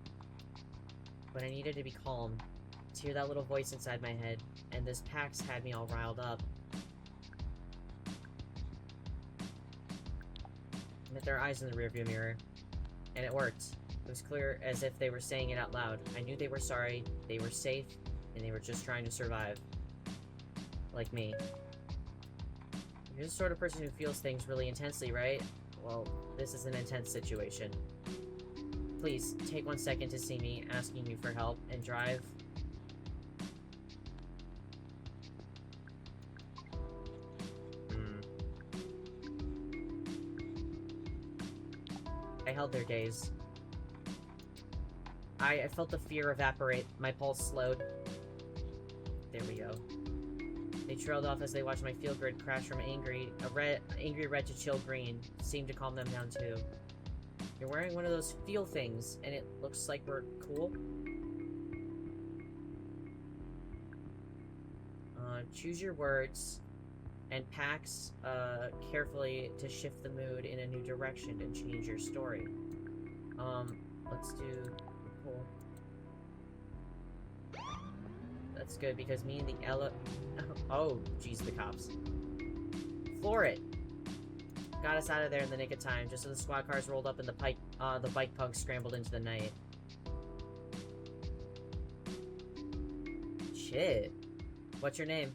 But I needed to be calm, to hear that little voice inside my head, and this PAX had me all riled up. I met their eyes in the rearview mirror, and it worked. It was clear as if they were saying it out loud. I knew they were sorry, they were safe, and they were just trying to survive. Like me. You're the sort of person who feels things really intensely, right? Well, this is an intense situation. Please, take 1 second to see me asking you for help and drive. I held their gaze. I felt the fear evaporate. My pulse slowed. There we go. They trailed off as they watched my field grid crash from angry red to chill green. Seemed to calm them down too. You're wearing one of those feel things, and it looks like we're cool. Choose your words, and PAX carefully to shift the mood in a new direction and change your story. Let's do cool. That's good, because me and the oh, jeez, the cops. Floor it! Got us out of there in the nick of time, just as the squad cars rolled up and the bike punks scrambled into the night. Shit. What's your name?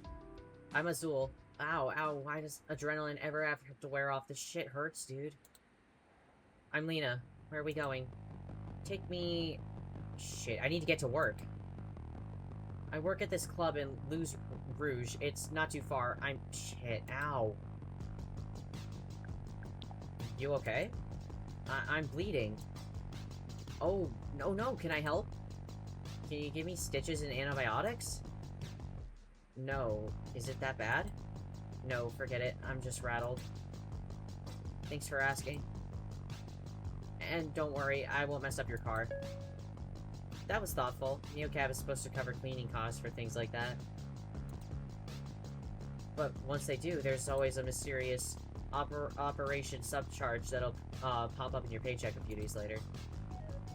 I'm Azul. Ow, why does adrenaline ever have to wear off? This shit hurts, dude. I'm Lena. Where are we going? Take me... Shit, I need to get to work. I work at this club in Rouge. It's not too far. Shit, ow. You okay? I'm bleeding. Oh, no, can I help? Can you give me stitches and antibiotics? No. Is it that bad? No, forget it. I'm just rattled. Thanks for asking. And don't worry, I won't mess up your car. That was thoughtful. NeoCab is supposed to cover cleaning costs for things like that. But once they do, there's always a mysterious operation subcharge that'll pop up in your paycheck a few days later.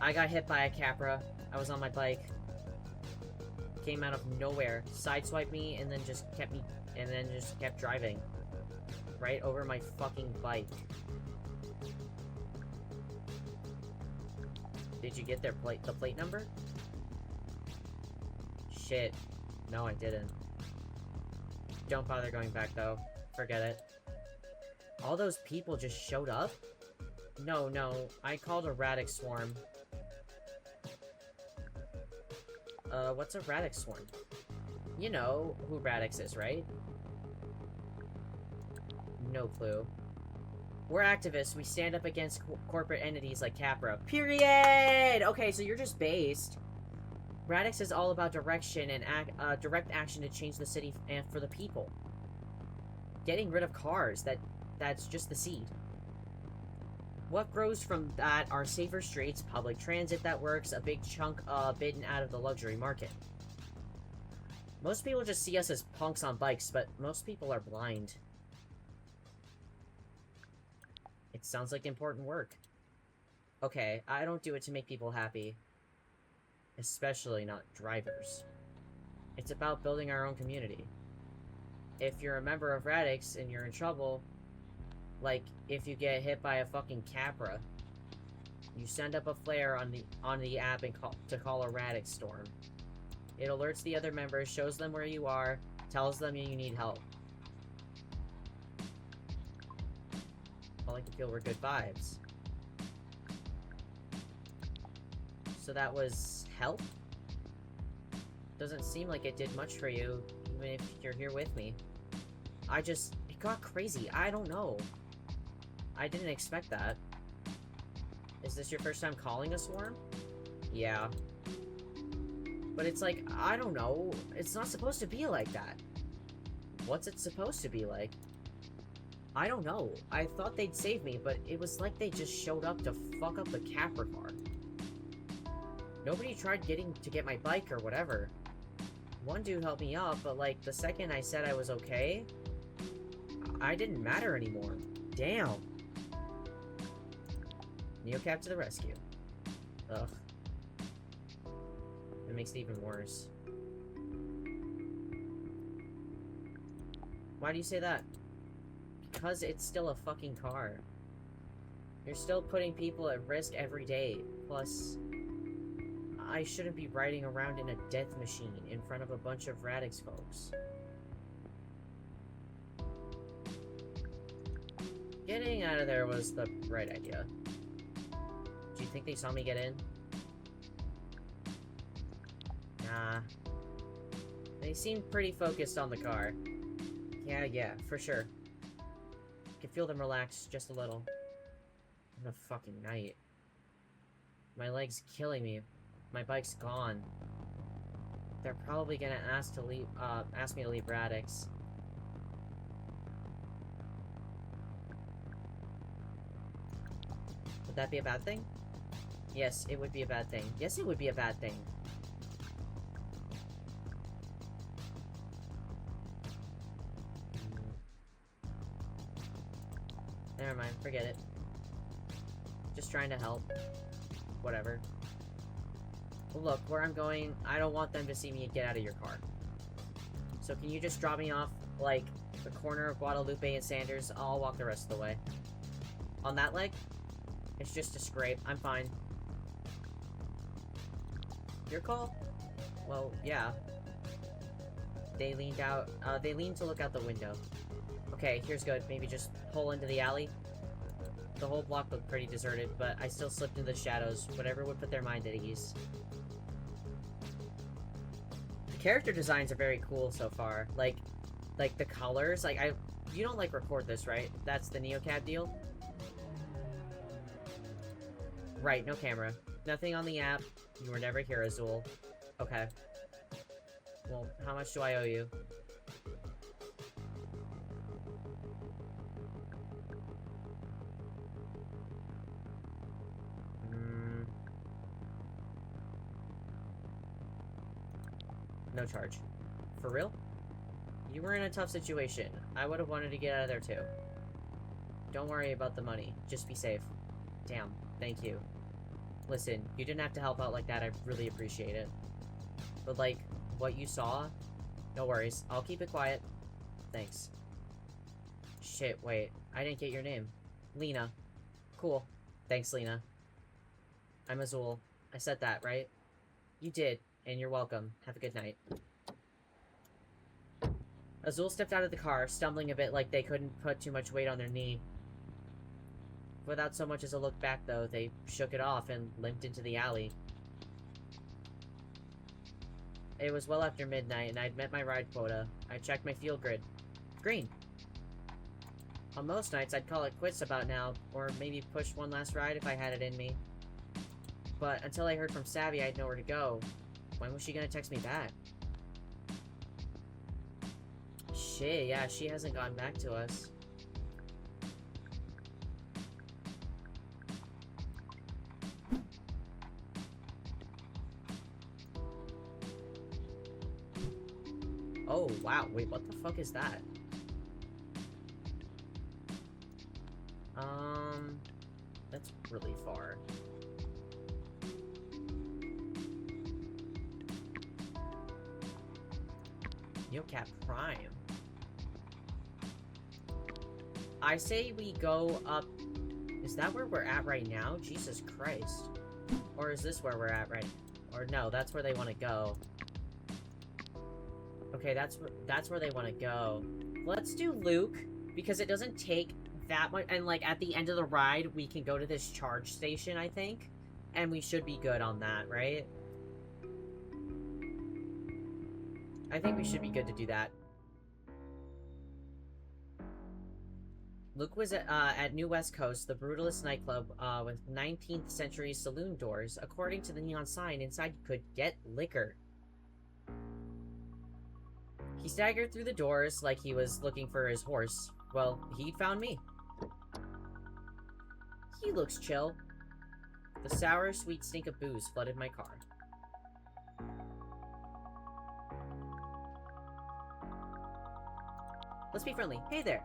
I got hit by a Capra. I was on my bike. Came out of nowhere, sideswiped me, and then just kept driving. Right over my fucking bike. Did you get the plate number? Shit. No, I didn't. Don't bother going back, though. Forget it. All those people just showed up? No, I called a Radix swarm. What's a Radix swarm? You know who Radix is, right? No clue. We're activists. We stand up against corporate entities like Capra. Period! Okay, so you're just based. Radix is all about direction and direct action to change the city and for the people. Getting rid of cars, that's just the seed. What grows from that are safer streets, public transit that works, a big chunk bitten out of the luxury market. Most people just see us as punks on bikes, but most people are blind. It sounds like important work. Okay, I don't do it to make people happy. Especially not drivers. It's about building our own community. If you're a member of Radix and you're in trouble, like if you get hit by a fucking Capra, you send up a flare on the app and call a Radix storm. It alerts the other members, shows them where you are, tells them you need help. All I can feel were good vibes. So that was help? Doesn't seem like it did much for you, even if you're here with me. It got crazy. I don't know. I didn't expect that. Is this your first time calling a swarm? Yeah. But it's like, I don't know. It's not supposed to be like that. What's it supposed to be like? I don't know. I thought they'd save me, but it was like they just showed up to fuck up the Capra car. Nobody tried to get my bike or whatever. One dude helped me out, but like the second I said I was okay, I didn't matter anymore. Damn. NeoCab to the rescue. Ugh. It makes it even worse. Why do you say that? Because it's still a fucking car. You're still putting people at risk every day. Plus, I shouldn't be riding around in a death machine in front of a bunch of Radix folks. Getting out of there was the right idea. Do you think they saw me get in? Nah. They seemed pretty focused on the car. Yeah, for sure. I can feel them relax just a little. What a fucking night. My leg's killing me. My bike's gone. They're probably gonna ask me to leave Radix. Would that be a bad thing? Yes, it would be a bad thing. Yes, it would be a bad thing. Never mind, forget it. Just trying to help. Whatever. Well, look, where I'm going, I don't want them to see me get out of your car. So can you just drop me off, like, the corner of Guadalupe and Sanders? I'll walk the rest of the way. On that leg? It's just a scrape. I'm fine. Your call? Well, yeah. They leaned to look out the window. Okay, here's good. Maybe just pull into the alley. The whole block looked pretty deserted, but I still slipped into the shadows. Whatever would put their mind at ease. The character designs are very cool so far. Like the colors. Like, you don't, like, record this, right? That's the NeoCab deal? Right, no camera. Nothing on the app. You were never here, Azul. Okay. Well, how much do I owe you? No charge. For real? You were in a tough situation. I would have wanted to get out of there too. Don't worry about the money. Just be safe. Damn. Thank you. Listen, you didn't have to help out like that. I really appreciate it. But, like, what you saw? No worries. I'll keep it quiet. Thanks. Shit, wait. I didn't get your name. Lena. Cool. Thanks, Lena. I'm Azul. I said that, right? You did, and you're welcome. Have a good night. Azul stepped out of the car, stumbling a bit like they couldn't put too much weight on their knee. Without so much as a look back, though, they shook it off and limped into the alley. It was well after midnight, and I'd met my ride quota. I checked my field grid. Green. On most nights, I'd call it quits about now, or maybe push one last ride if I had it in me. But until I heard from Savvy, I had nowhere to go. When was she gonna text me back? Shit, yeah, she hasn't gotten back to us. Oh, wow. Wait, what the fuck is that? That's really far. NeoCap Prime. I say we go up... Is that where we're at right now? Jesus Christ. Or is this where we're at right... Or no, that's where they want to go. Okay, that's where they want to go. Let's do Luke, because it doesn't take that much, and, like, at the end of the ride, we can go to this charge station, I think, and we should be good on that, right? I think we should be good to do that. Luke was at New West Coast, the brutalist nightclub with 19th century saloon doors. According to the neon sign, inside you could get liquor. He staggered through the doors like he was looking for his horse. Well, he'd found me. He looks chill. The sour, sweet stink of booze flooded my car. Let's be friendly. Hey there.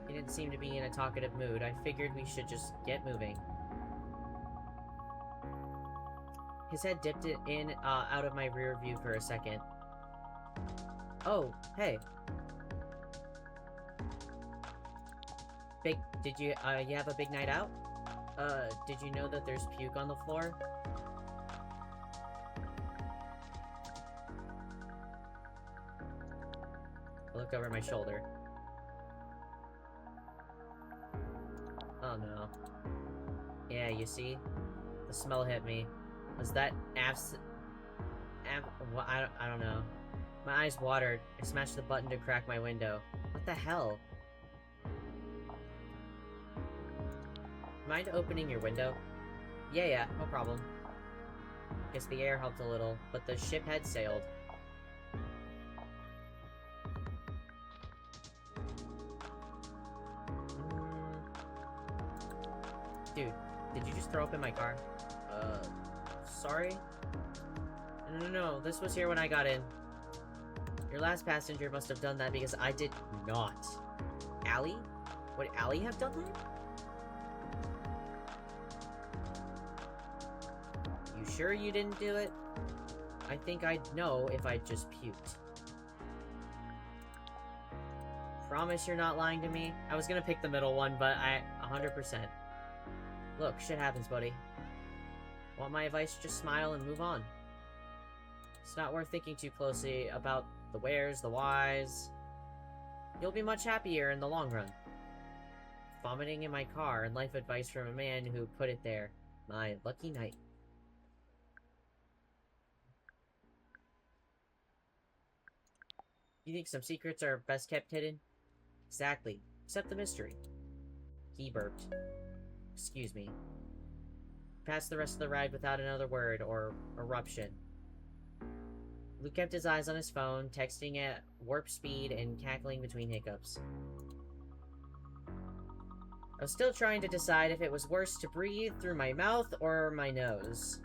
He didn't seem to be in a talkative mood. I figured we should just get moving. His head dipped it in out of my rear view for a second. Oh, hey. Did you have a big night out? Did you know that there's puke on the floor? I looked over my shoulder. Oh no. Yeah, you see? The smell hit me. Was that well, I don't know. My eyes watered. I smashed the button to crack my window. What the hell? Mind opening your window? Yeah, no problem. Guess the air helped a little, but the ship had sailed. Dude, did you just throw up in my car? Sorry? No, this was here when I got in. Your last passenger must have done that because I did not. Allie? Would Allie have done that? You sure you didn't do it? I think I'd know if I just puked. Promise you're not lying to me? I was gonna pick the middle one, but 100%. Look, shit happens, buddy. Want my advice? Just smile and move on. It's not worth thinking too closely about the wheres, the whys. You'll be much happier in the long run. Vomiting in my car and life advice from a man who put it there. My lucky night. You think some secrets are best kept hidden? Exactly. Except the mystery. He burped. Excuse me. Passed the rest of the ride without another word or eruption. Luke kept his eyes on his phone, texting at warp speed and cackling between hiccups. I was still trying to decide if it was worse to breathe through my mouth or my nose.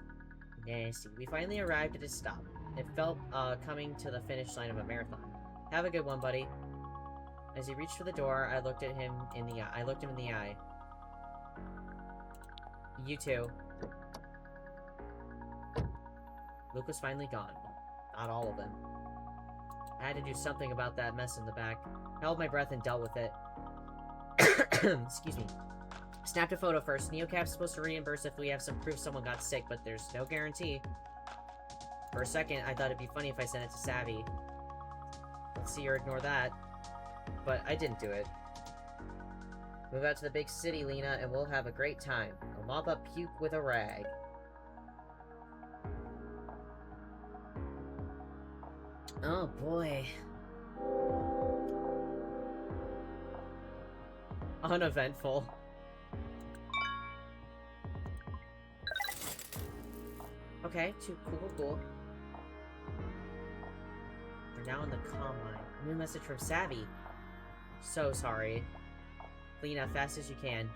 Nasty. We finally arrived at his stop. It felt coming to the finish line of a marathon. Have a good one, buddy. As he reached for the door, I looked him in the eye. You too. Luke was finally gone. Not all of him. I had to do something about that mess in the back. I held my breath and dealt with it. Excuse me. Snapped a photo first. Neocap's supposed to reimburse if we have some proof someone got sick, but there's no guarantee. For a second, I thought it'd be funny if I sent it to Savvy. Let's see or ignore that. But I didn't do it. Move out to the big city, Lena, and we'll have a great time. I'll mop up puke with a rag. Oh boy. Uneventful. Okay, cool. We're now in the comm line. New message from Savvy. So sorry. Lena, fast as you can.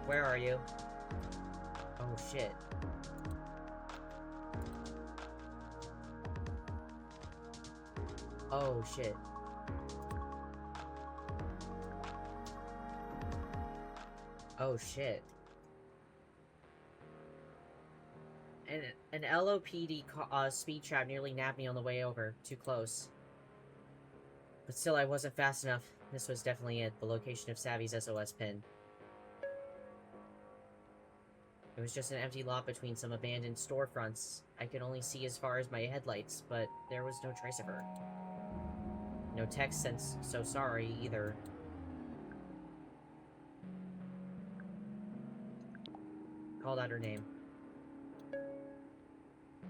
Where are you? Oh shit. Oh shit. Oh shit. An LOPD speed trap nearly nabbed me on the way over. Too close. But still, I wasn't fast enough. This was definitely it. The location of Savvy's SOS pin. It was just an empty lot between some abandoned storefronts. I could only see as far as my headlights, but there was no trace of her. No text since so sorry either. Called out her name.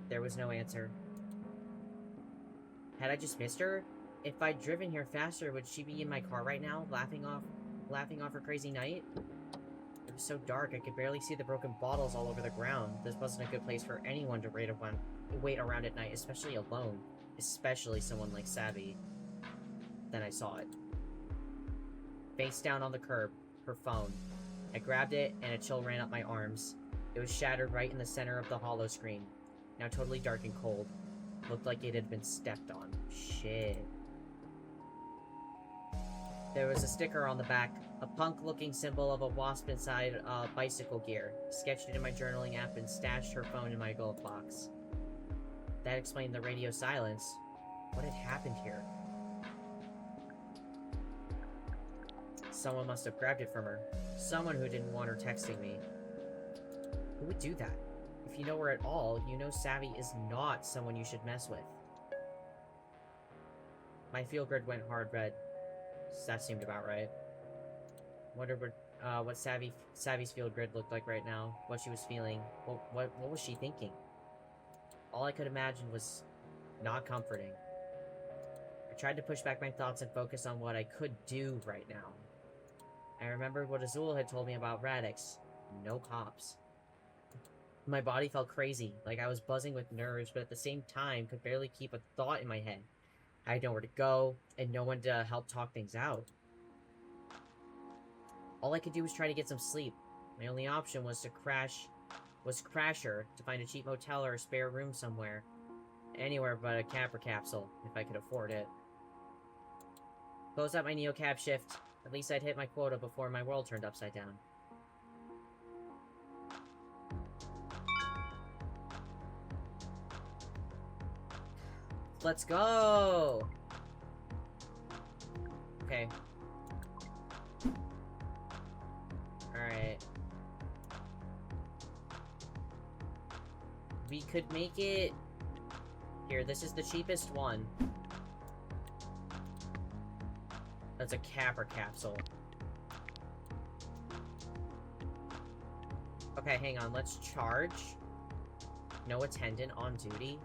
There was no answer. Had I just missed her? If I'd driven here faster, would she be in my car right now, laughing off her crazy night? It was so dark, I could barely see the broken bottles all over the ground. This wasn't a good place for anyone to wait around at night, especially alone. Especially someone like Savvy. Then I saw it. Face down on the curb, her phone. I grabbed it, and a chill ran up my arms. It was shattered right in the center of the hollow screen. Now totally dark and cold. Looked like it had been stepped on. Shit. There was a sticker on the back. A punk-looking symbol of a wasp inside bicycle gear. Sketched it in my journaling app and stashed her phone in my glove box. That explained the radio silence. What had happened here? Someone must have grabbed it from her. Someone who didn't want her texting me. Who would do that? If you know her at all, you know Savvy is not someone you should mess with. My field grid went hard red. That seemed about right. Wondered what Savvy's field grid looked like right now. What she was feeling. What was she thinking? All I could imagine was not comforting. I tried to push back my thoughts and focus on what I could do right now. I remembered what Azul had told me about Radix. No cops. My body felt crazy, like I was buzzing with nerves, but at the same time could barely keep a thought in my head. I had nowhere to go, and no one to help talk things out. All I could do was try to get some sleep. My only option was to crash her, to find a cheap motel or a spare room somewhere. Anywhere but a camper capsule, if I could afford it. Closed out my neocab shift. At least I'd hit my quota before my world turned upside down. Let's go! Okay. Alright. We could make it... Here, this is the cheapest one. That's a capper capsule. Okay, hang on. Let's charge. No attendant on duty.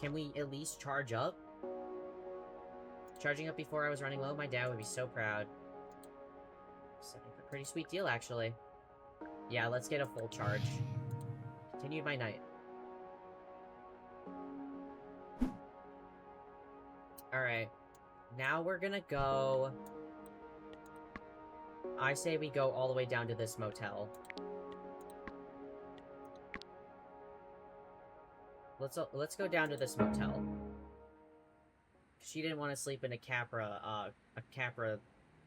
Can we at least charge up? Charging up before I was running low, my dad would be so proud. It's like a pretty sweet deal, actually. Yeah, let's get a full charge. Continued my night. Alright. Now we're gonna go... I say we go all the way down to this motel. Let's go down to this motel. She didn't want to sleep in a Capra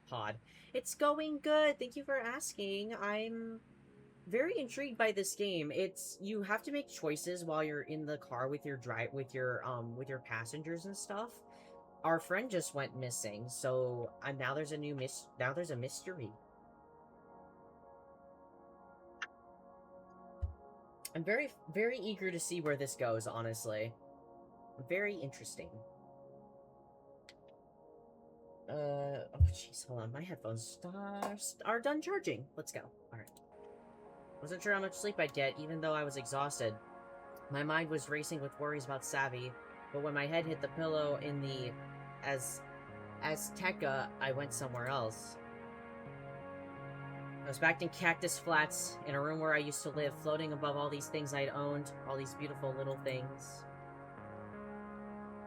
pod. It's going good. Thank you for asking. I'm very intrigued by this game. You have to make choices while you're in the car with your passengers and stuff. Our friend just went missing, so now there's a mystery. I'm very, very eager to see where this goes, honestly. Very interesting. Oh jeez, hold on. My headphones are done charging. Let's go. Alright. Wasn't sure how much sleep I'd get, even though I was exhausted. My mind was racing with worries about Savvy, but when my head hit the pillow in the Azteca, I went somewhere else. I was back in Cactus Flats, in a room where I used to live, floating above all these things I'd owned, all these beautiful little things.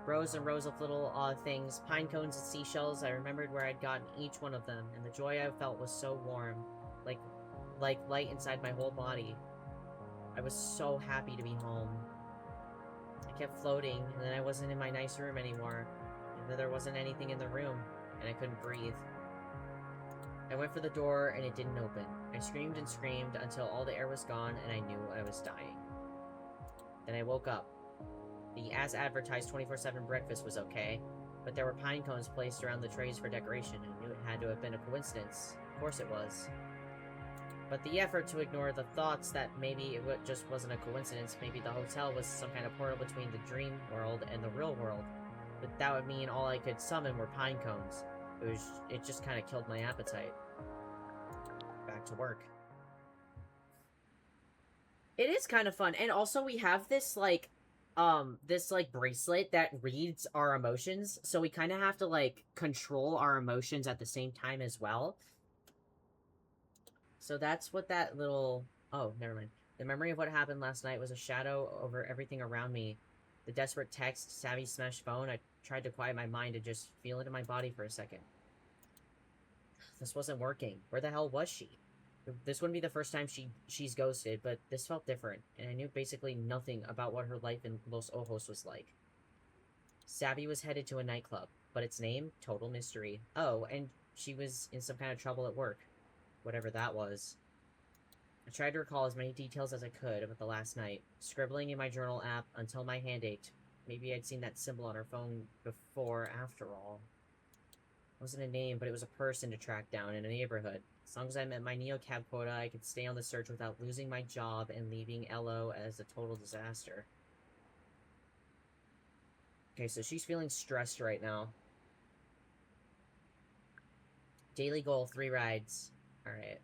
Rows and rows of little things, pine cones and seashells. I remembered where I'd gotten each one of them, and the joy I felt was so warm, like light inside my whole body. I was so happy to be home. I kept floating, and then I wasn't in my nice room anymore, and then there wasn't anything in the room, and I couldn't breathe. I went for the door, and it didn't open. I screamed and screamed until all the air was gone, and I knew I was dying. Then I woke up. The as-advertised 24/7 breakfast was okay, but there were pine cones placed around the trays for decoration. I knew it had to have been a coincidence. Of course it was. But the effort to ignore the thoughts that maybe it just wasn't a coincidence, maybe the hotel was some kind of portal between the dream world and the real world. But that would mean all I could summon were pine cones. It just kind of killed my appetite. Back to work. It is kind of fun, and also we have this bracelet that reads our emotions, so we kind of have to like control our emotions at the same time as well. So that's what that little... Oh, never mind. The memory of what happened last night was a shadow over everything around me. The desperate text, Savvy smashed phone. I tried to quiet my mind and just feel it in my body for a second. This wasn't working. Where the hell was she? This wouldn't be the first time she's ghosted, but this felt different, and I knew basically nothing about what her life in Los Ojos was like. Savvy was headed to a nightclub, but its name? Total mystery. Oh, and she was in some kind of trouble at work. Whatever that was. I tried to recall as many details as I could about the last night, scribbling in my journal app until my hand ached. Maybe I'd seen that symbol on her phone before, after all. It wasn't a name, but it was a person to track down in a neighborhood. As long as I met my neocab quota, I could stay on the search without losing my job and leaving LO as a total disaster. Okay, so she's feeling stressed right now. Daily goal, 3 rides. Alright.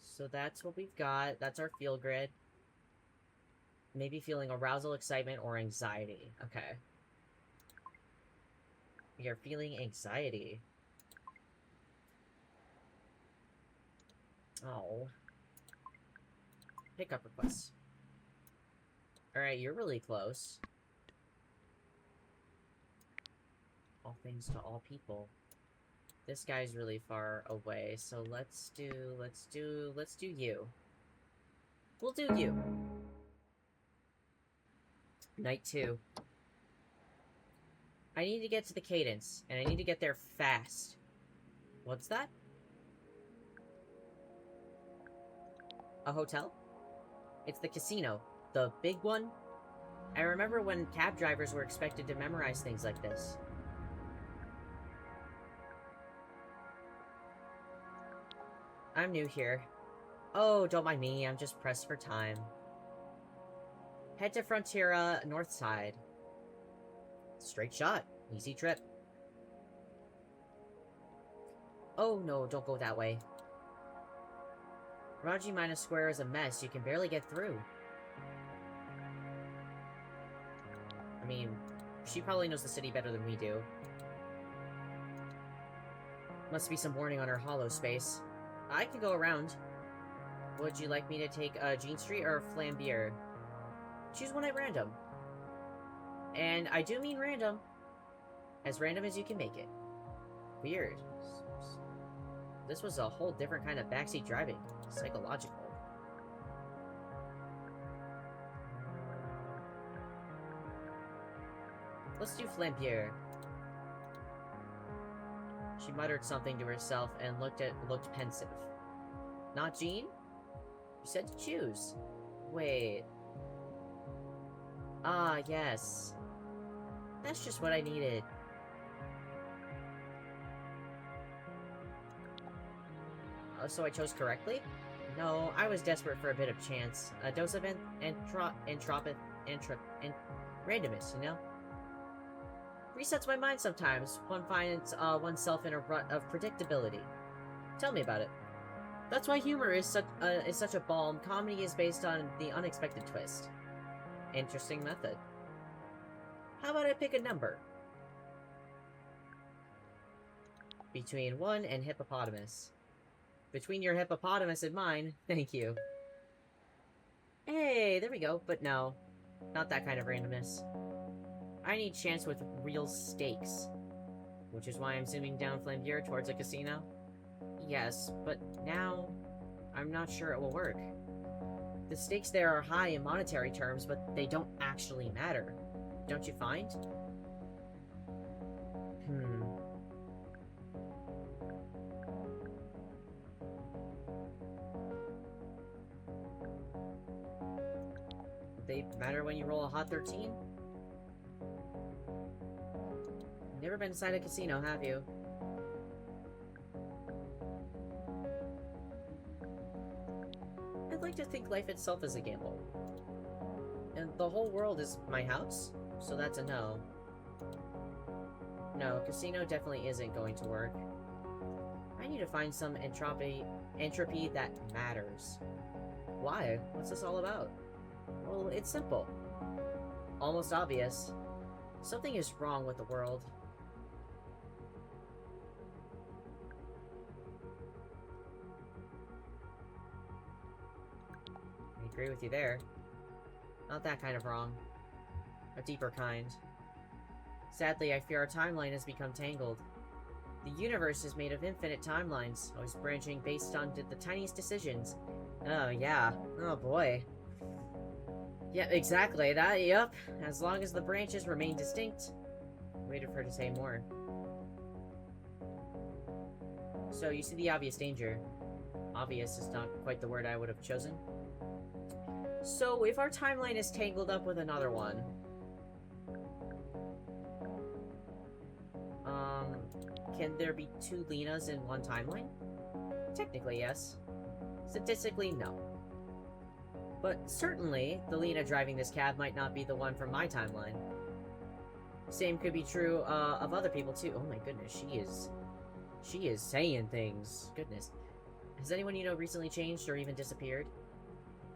So that's what we've got. That's our feel grid. Maybe feeling arousal, excitement, or anxiety. Okay. We are feeling anxiety. Oh. Pickup requests. Alright, you're really close. All things to all people. This guy's really far away, so let's do you. We'll do you. Night 2. I need to get to the Cadence, and I need to get there fast. What's that? A hotel? It's the casino. The big one? I remember when cab drivers were expected to memorize things like this. I'm new here. Oh, don't mind me, I'm just pressed for time. Head to Frontiera, north side. Straight shot. Easy trip. Oh no, don't go that way. Raji Minus Square is a mess. You can barely get through. I mean, she probably knows the city better than we do. Must be some warning on her hollow space. I can go around. Would you like me to take Jean Street or Flambier? Choose one at random. And I do mean random. As random as you can make it. Weird. This was a whole different kind of backseat driving. Psychological. Let's do Flambier. She muttered something to herself and looked pensive. Not Jean? You said to choose. Wait. Ah, yes. That's just what I needed. So I chose correctly? No, I was desperate for a bit of chance. A dose of randomness, you know? Resets my mind sometimes. One finds oneself in a rut of predictability. Tell me about it. That's why humor is such a balm. Comedy is based on the unexpected twist. Interesting method. How about I pick a number? Between 1 and hippopotamus. Between your hippopotamus and mine, thank you. Hey, there we go, but no. Not that kind of randomness. I need chance with real stakes. Which is why I'm zooming down Flambier towards a casino. Yes, but now I'm not sure it will work. The stakes there are high in monetary terms, but they don't actually matter. Don't you find? They matter when you roll a hot 13? Never been inside a casino, have you? I'd like to think life itself is a gamble. And the whole world is my house? So that's a no. No, casino definitely isn't going to work. I need to find some entropy that matters. Why? What's this all about? Well, it's simple. Almost obvious. Something is wrong with the world. I agree with you there. Not that kind of wrong. A deeper kind. Sadly, I fear our timeline has become tangled. The universe is made of infinite timelines, always branching based on the tiniest decisions. Oh, yeah. Oh, boy. Yeah, exactly. Yep. As long as the branches remain distinct. I waited for her to say more. So, you see the obvious danger. Obvious is not quite the word I would have chosen. So, if our timeline is tangled up with another one... can there be 2 Lenas in one timeline? Technically, yes. Statistically, no. But certainly, the Lena driving this cab might not be the one from my timeline. Same could be true of other people too. Oh my goodness, she is saying things. Goodness. Has anyone you know recently changed or even disappeared?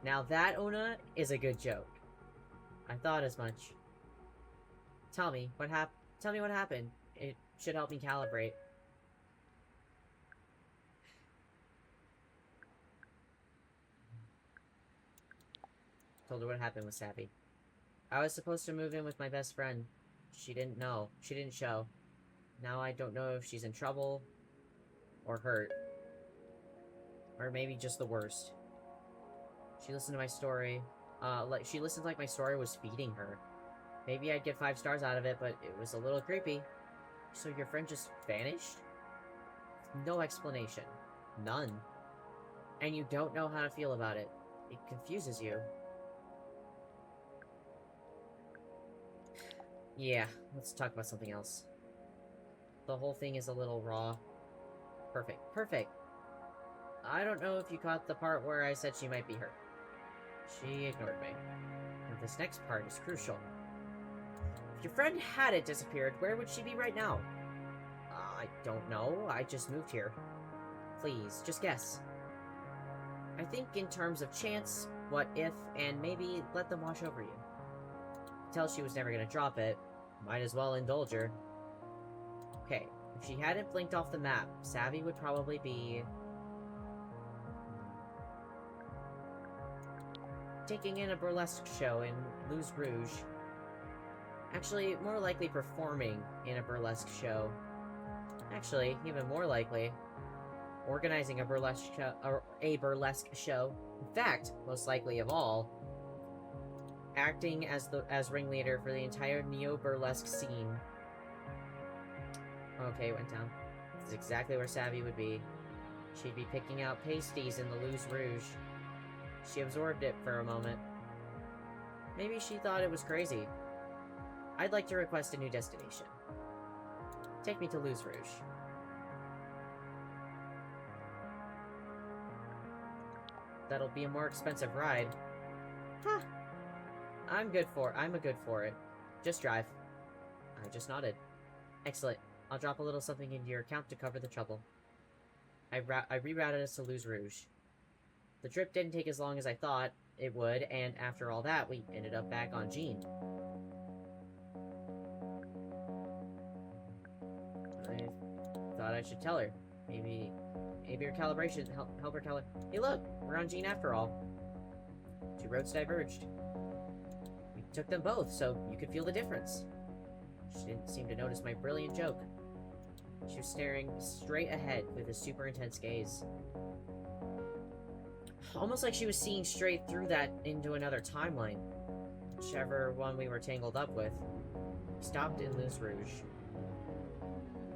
Now that, Ona, is a good joke. I thought as much. Tell me what happened. It should help me calibrate. Told her what happened with Savvy. I was supposed to move in with my best friend. She didn't know. She didn't show. Now I don't know if she's in trouble or hurt. Or maybe just the worst. She listened to my story. She listened like my story was feeding her. Maybe I'd get 5 stars out of it, but it was a little creepy. So your friend just vanished? No explanation. None. And you don't know how to feel about it. It confuses you. Yeah, let's talk about something else. The whole thing is a little raw. Perfect. Perfect. I don't know if you caught the part where I said she might be hurt. She ignored me. And this next part is crucial. If your friend hadn't disappeared, where would she be right now? I don't know. I just moved here. Please, just guess. I think in terms of chance, what if, and maybe let them wash over you. Tell she was never gonna drop it. Might as well indulge her. Okay, if she hadn't blinked off the map, Savvy would probably be... taking in a burlesque show in Luz Rouge. Actually, more likely performing in a burlesque show. Actually, even more likely, organizing a burlesque show. In fact, most likely of all, acting as ringleader for the entire neo-burlesque scene. Okay, it went down. This is exactly where Savvy would be. She'd be picking out pasties in the Luz Rouge. She absorbed it for a moment. Maybe she thought it was crazy. I'd like to request a new destination. Take me to Luz Rouge. That'll be a more expensive ride. Huh. I'm good for it. Just drive. I just nodded. Excellent. I'll drop a little something into your account to cover the trouble. I rerouted us to Luz Rouge. The trip didn't take as long as I thought it would, and after all that, we ended up back on Jean. I thought I should tell her. Maybe her calibration help her tell her. Hey, look, we're on Jean after all. Two roads diverged. We took them both, so you could feel the difference. She didn't seem to notice my brilliant joke. She was staring straight ahead with a super intense gaze. Almost like she was seeing straight through that into another timeline. Whichever one we were tangled up with. We stopped in Luz Rouge.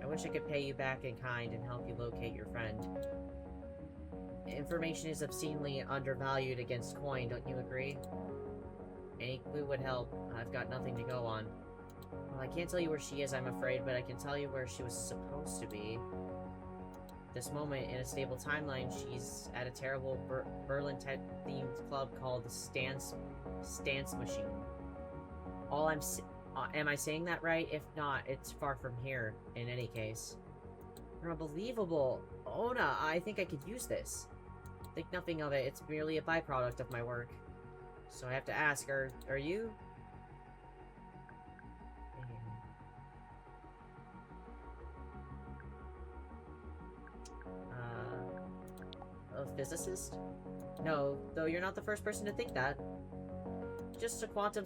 I wish I could pay you back in kind and help you locate your friend. Information is obscenely undervalued against coin, don't you agree? Any clue would help. I've got nothing to go on. Well, I can't tell you where she is, I'm afraid, but I can tell you where she was supposed to be. This moment, in a stable timeline, she's at a terrible Berlin-themed club called the Stance Machine. Am I saying that right? If not, it's far from here, in any case. You're unbelievable. Ona, I think I could use this. Think nothing of it, it's merely a byproduct of my work. So I have to ask, are you? A physicist? No, though you're not the first person to think that. Just a quantum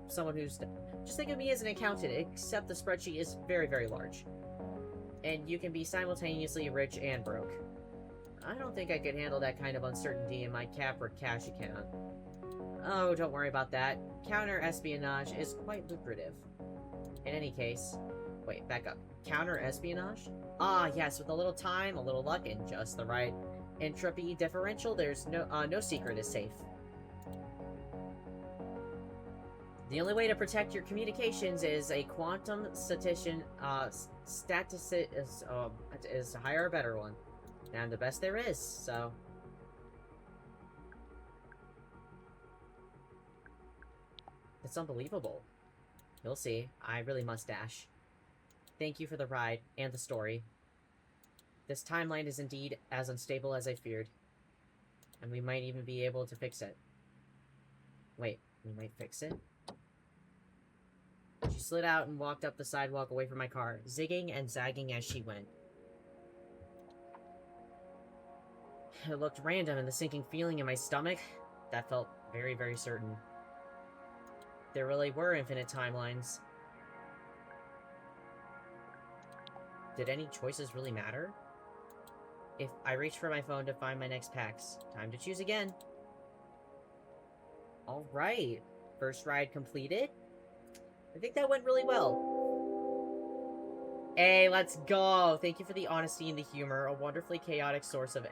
someone who's... Just think of me as an accountant, except the spreadsheet is very, very large. And you can be simultaneously rich and broke. I don't think I could handle that kind of uncertainty in my cap or cash account. Oh, don't worry about that. Counter-espionage is quite lucrative. In any case... Wait, back up. Counter-espionage? Ah, yes, with a little time, a little luck, and just the right entropy differential, there's no secret is safe. The only way to protect your communications is a quantum statistician, is to hire a better one. And I'm the best there is, so... It's unbelievable. You'll see. I really must dash. Thank you for the ride, and the story. This timeline is indeed as unstable as I feared. And we might even be able to fix it. Wait, we might fix it? She slid out and walked up the sidewalk away from my car, zigging and zagging as she went. It looked random, and the sinking feeling in my stomach, that felt very, very certain. There really were infinite timelines. Did any choices really matter? If I reached for my phone to find my next packs, time to choose again. Alright, first ride completed. I think that went really well. Hey, let's go! Thank you for the honesty and the humor, a wonderfully chaotic source of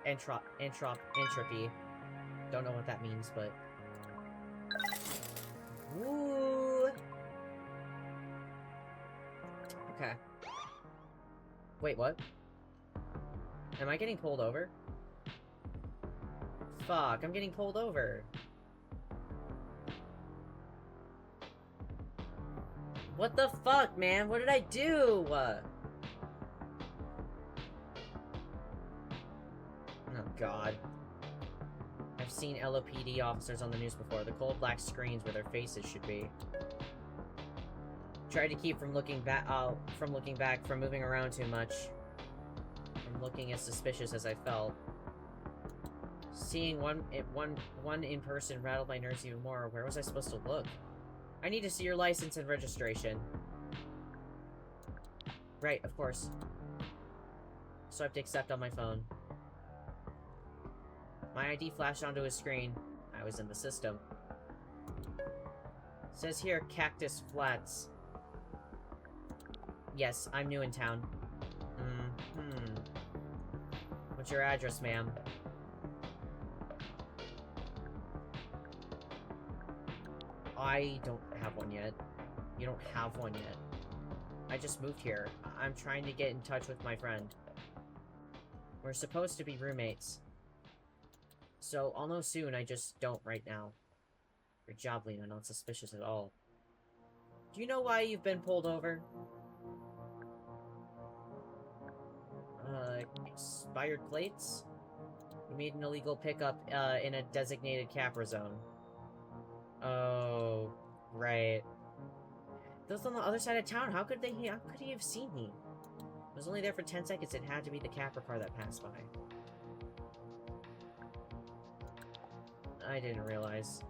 entropy. Don't know what that means, but... Woo! Okay. Wait, what? Am I getting pulled over? Fuck, I'm getting pulled over. What the fuck, man? What did I do? Oh, God. I've seen LOPD officers on the news before. The cold black screens where their faces should be. Tried to keep from looking back, from moving around too much. From looking as suspicious as I felt. Seeing one in person rattled my nerves even more. Where was I supposed to look? I need to see your license and registration. Right, of course. Swiped accept on my phone. My ID flashed onto his screen. I was in the system. Says here, Cactus Flats. Yes, I'm new in town. What's your address, ma'am? I don't have one yet. You don't have one yet. I just moved here. I'm trying to get in touch with my friend. We're supposed to be roommates. So, I'll know soon, I just don't right now. Your job, Lena, not suspicious at all. Do you know why you've been pulled over? Expired plates? You made an illegal pickup, in a designated Capra zone. Oh, right. Those on the other side of town, how could he have seen me? I was only there for 10 seconds, it had to be the Capra car that passed by. I didn't realize.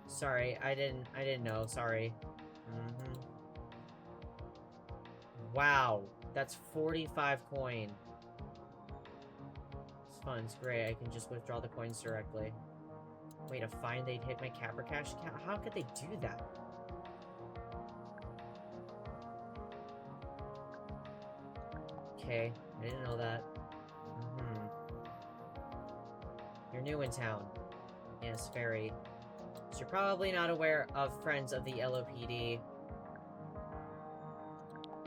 Sorry, I didn't know, sorry. Wow, that's 45 coin. This fun's great, I can just withdraw the coins directly. Wait, a fine they'd hit my Capra Cash account? How could they do that? Okay, I didn't know that. You're new in town. Yes, very. So you're probably not aware of Friends of the LOPD.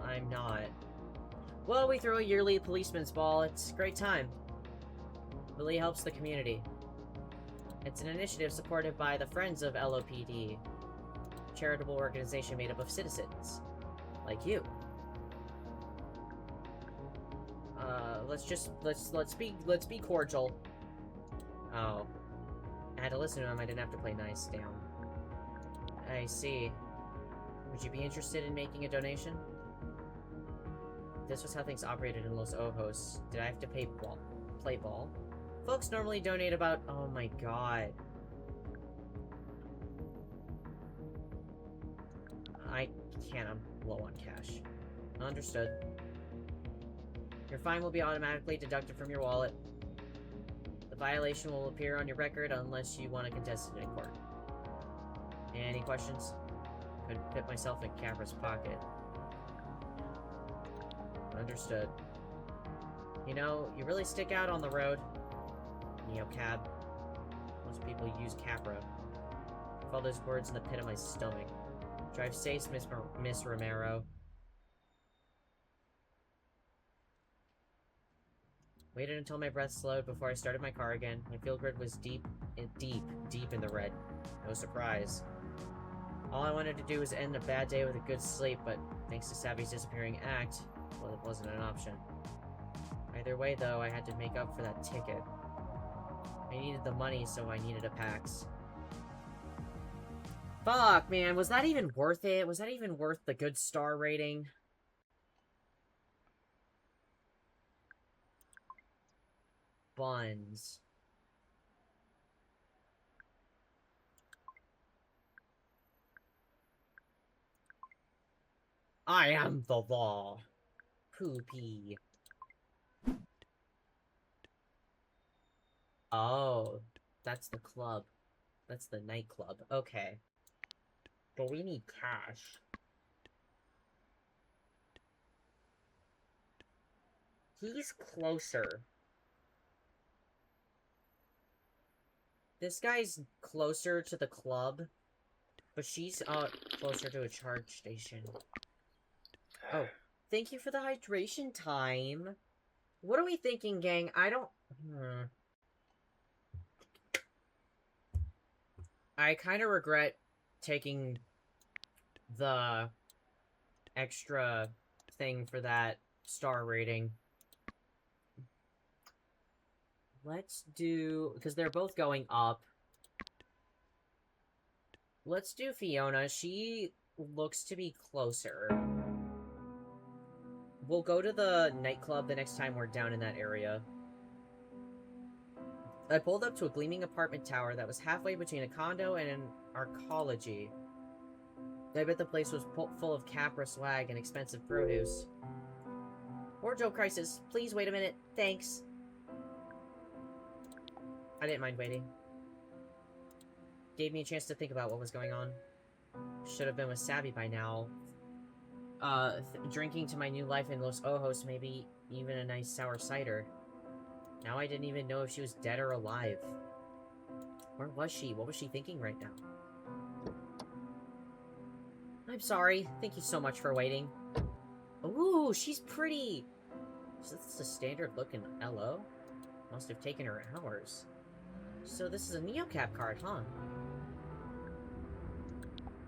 I'm not. Well, we throw a yearly policeman's ball. It's a great time. It really helps the community. It's an initiative supported by the Friends of LOPD, a charitable organization made up of citizens, like you. Let's be cordial. Oh. I had to listen to him, I didn't have to play nice, damn. I see. Would you be interested in making a donation? This was how things operated in Los Ojos. Did I have to play ball? Folks normally donate about... Oh my god. I can't, I'm low on cash. Understood. Your fine will be automatically deducted from your wallet. The violation will appear on your record unless you want to contest it in court. Any questions? Couldn't fit myself in Capra's pocket. Understood. You know, you really stick out on the road. Neocab. Most people use Capra. I felt those words in the pit of my stomach. Drive safe, Miss Romero. Waited until my breath slowed before I started my car again. My field grid was deep in the red. No surprise. All I wanted to do was end a bad day with a good sleep, but thanks to Savvy's disappearing act, well, it wasn't an option. Either way, though, I had to make up for that ticket. I needed the money, so I needed a PAX. Fuck, man, was that even worth it? Was that even worth the good star rating? Buns. I am the law. Poopy. Oh, that's the club. That's the nightclub. Okay. But we need cash. He's closer. This guy's closer to the club, but she's closer to a charge station. Oh, thank you for the hydration time. What are we thinking, gang? I don't... I kind of regret taking the extra thing for that star rating. Let's do... because they're both going up. Let's do Fiona. She looks to be closer. We'll go to the nightclub the next time we're down in that area. I pulled up to a gleaming apartment tower that was halfway between a condo and an arcology. I bet the place was full of Capra swag and expensive produce. Wardrobe crisis. Please wait a minute. Thanks. I didn't mind waiting. Gave me a chance to think about what was going on. Should have been with Savvy by now. Drinking to my new life in Los Ojos, maybe even a nice sour cider. Now I didn't even know if she was dead or alive. Where was she? What was she thinking right now? I'm sorry. Thank you so much for waiting. Ooh, she's pretty! So that's a standard look in LO? Must have taken her hours. So this is a NeoCap card, huh?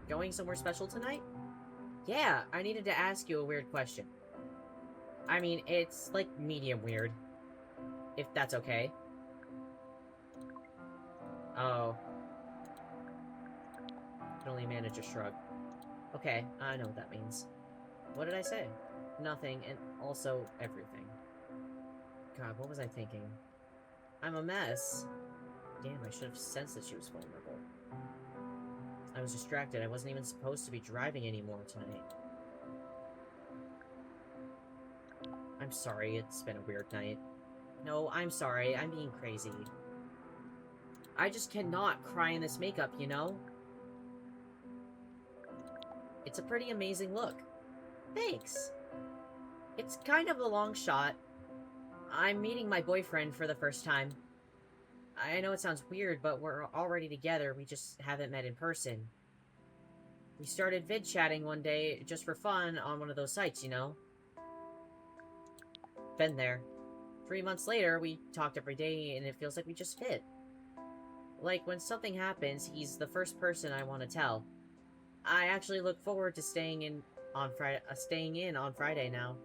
Going somewhere special tonight? Yeah, I needed to ask you a weird question. I mean, it's, like, medium weird. If that's okay. Oh. Can only manage a shrug. Okay, I know what that means. What did I say? Nothing, and also everything. God, what was I thinking? I'm a mess. Damn, I should have sensed that she was vulnerable. I was distracted. I wasn't even supposed to be driving anymore tonight. I'm sorry, it's been a weird night. No, I'm sorry, I'm being crazy. I just cannot cry in this makeup, you know? It's a pretty amazing look. Thanks! It's kind of a long shot. I'm meeting my boyfriend for the first time. I know it sounds weird, but we're already together, we just haven't met in person. We started vid-chatting one day, just for fun, on one of those sites, you know? Been there. 3 months later, we talked every day, and it feels like we just fit. Like, when something happens, he's the first person I want to tell. I actually look forward to staying in on Friday now.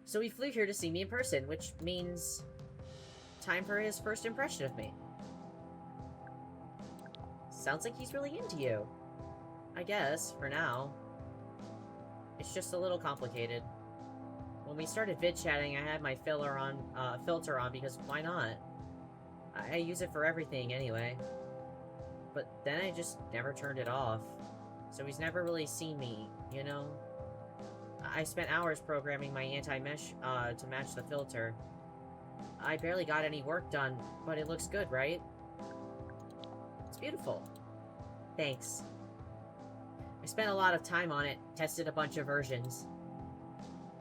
So he flew here to see me in person, which means... time for his first impression of me. Sounds like he's really into you. I guess, for now. It's just a little complicated. When we started vid-chatting, I had my filter on because why not? I use it for everything anyway. But then I just never turned it off. So he's never really seen me, you know? I spent hours programming my anti-mesh to match the filter. I barely got any work done, but it looks good, right? It's beautiful. Thanks. I spent a lot of time on it, tested a bunch of versions.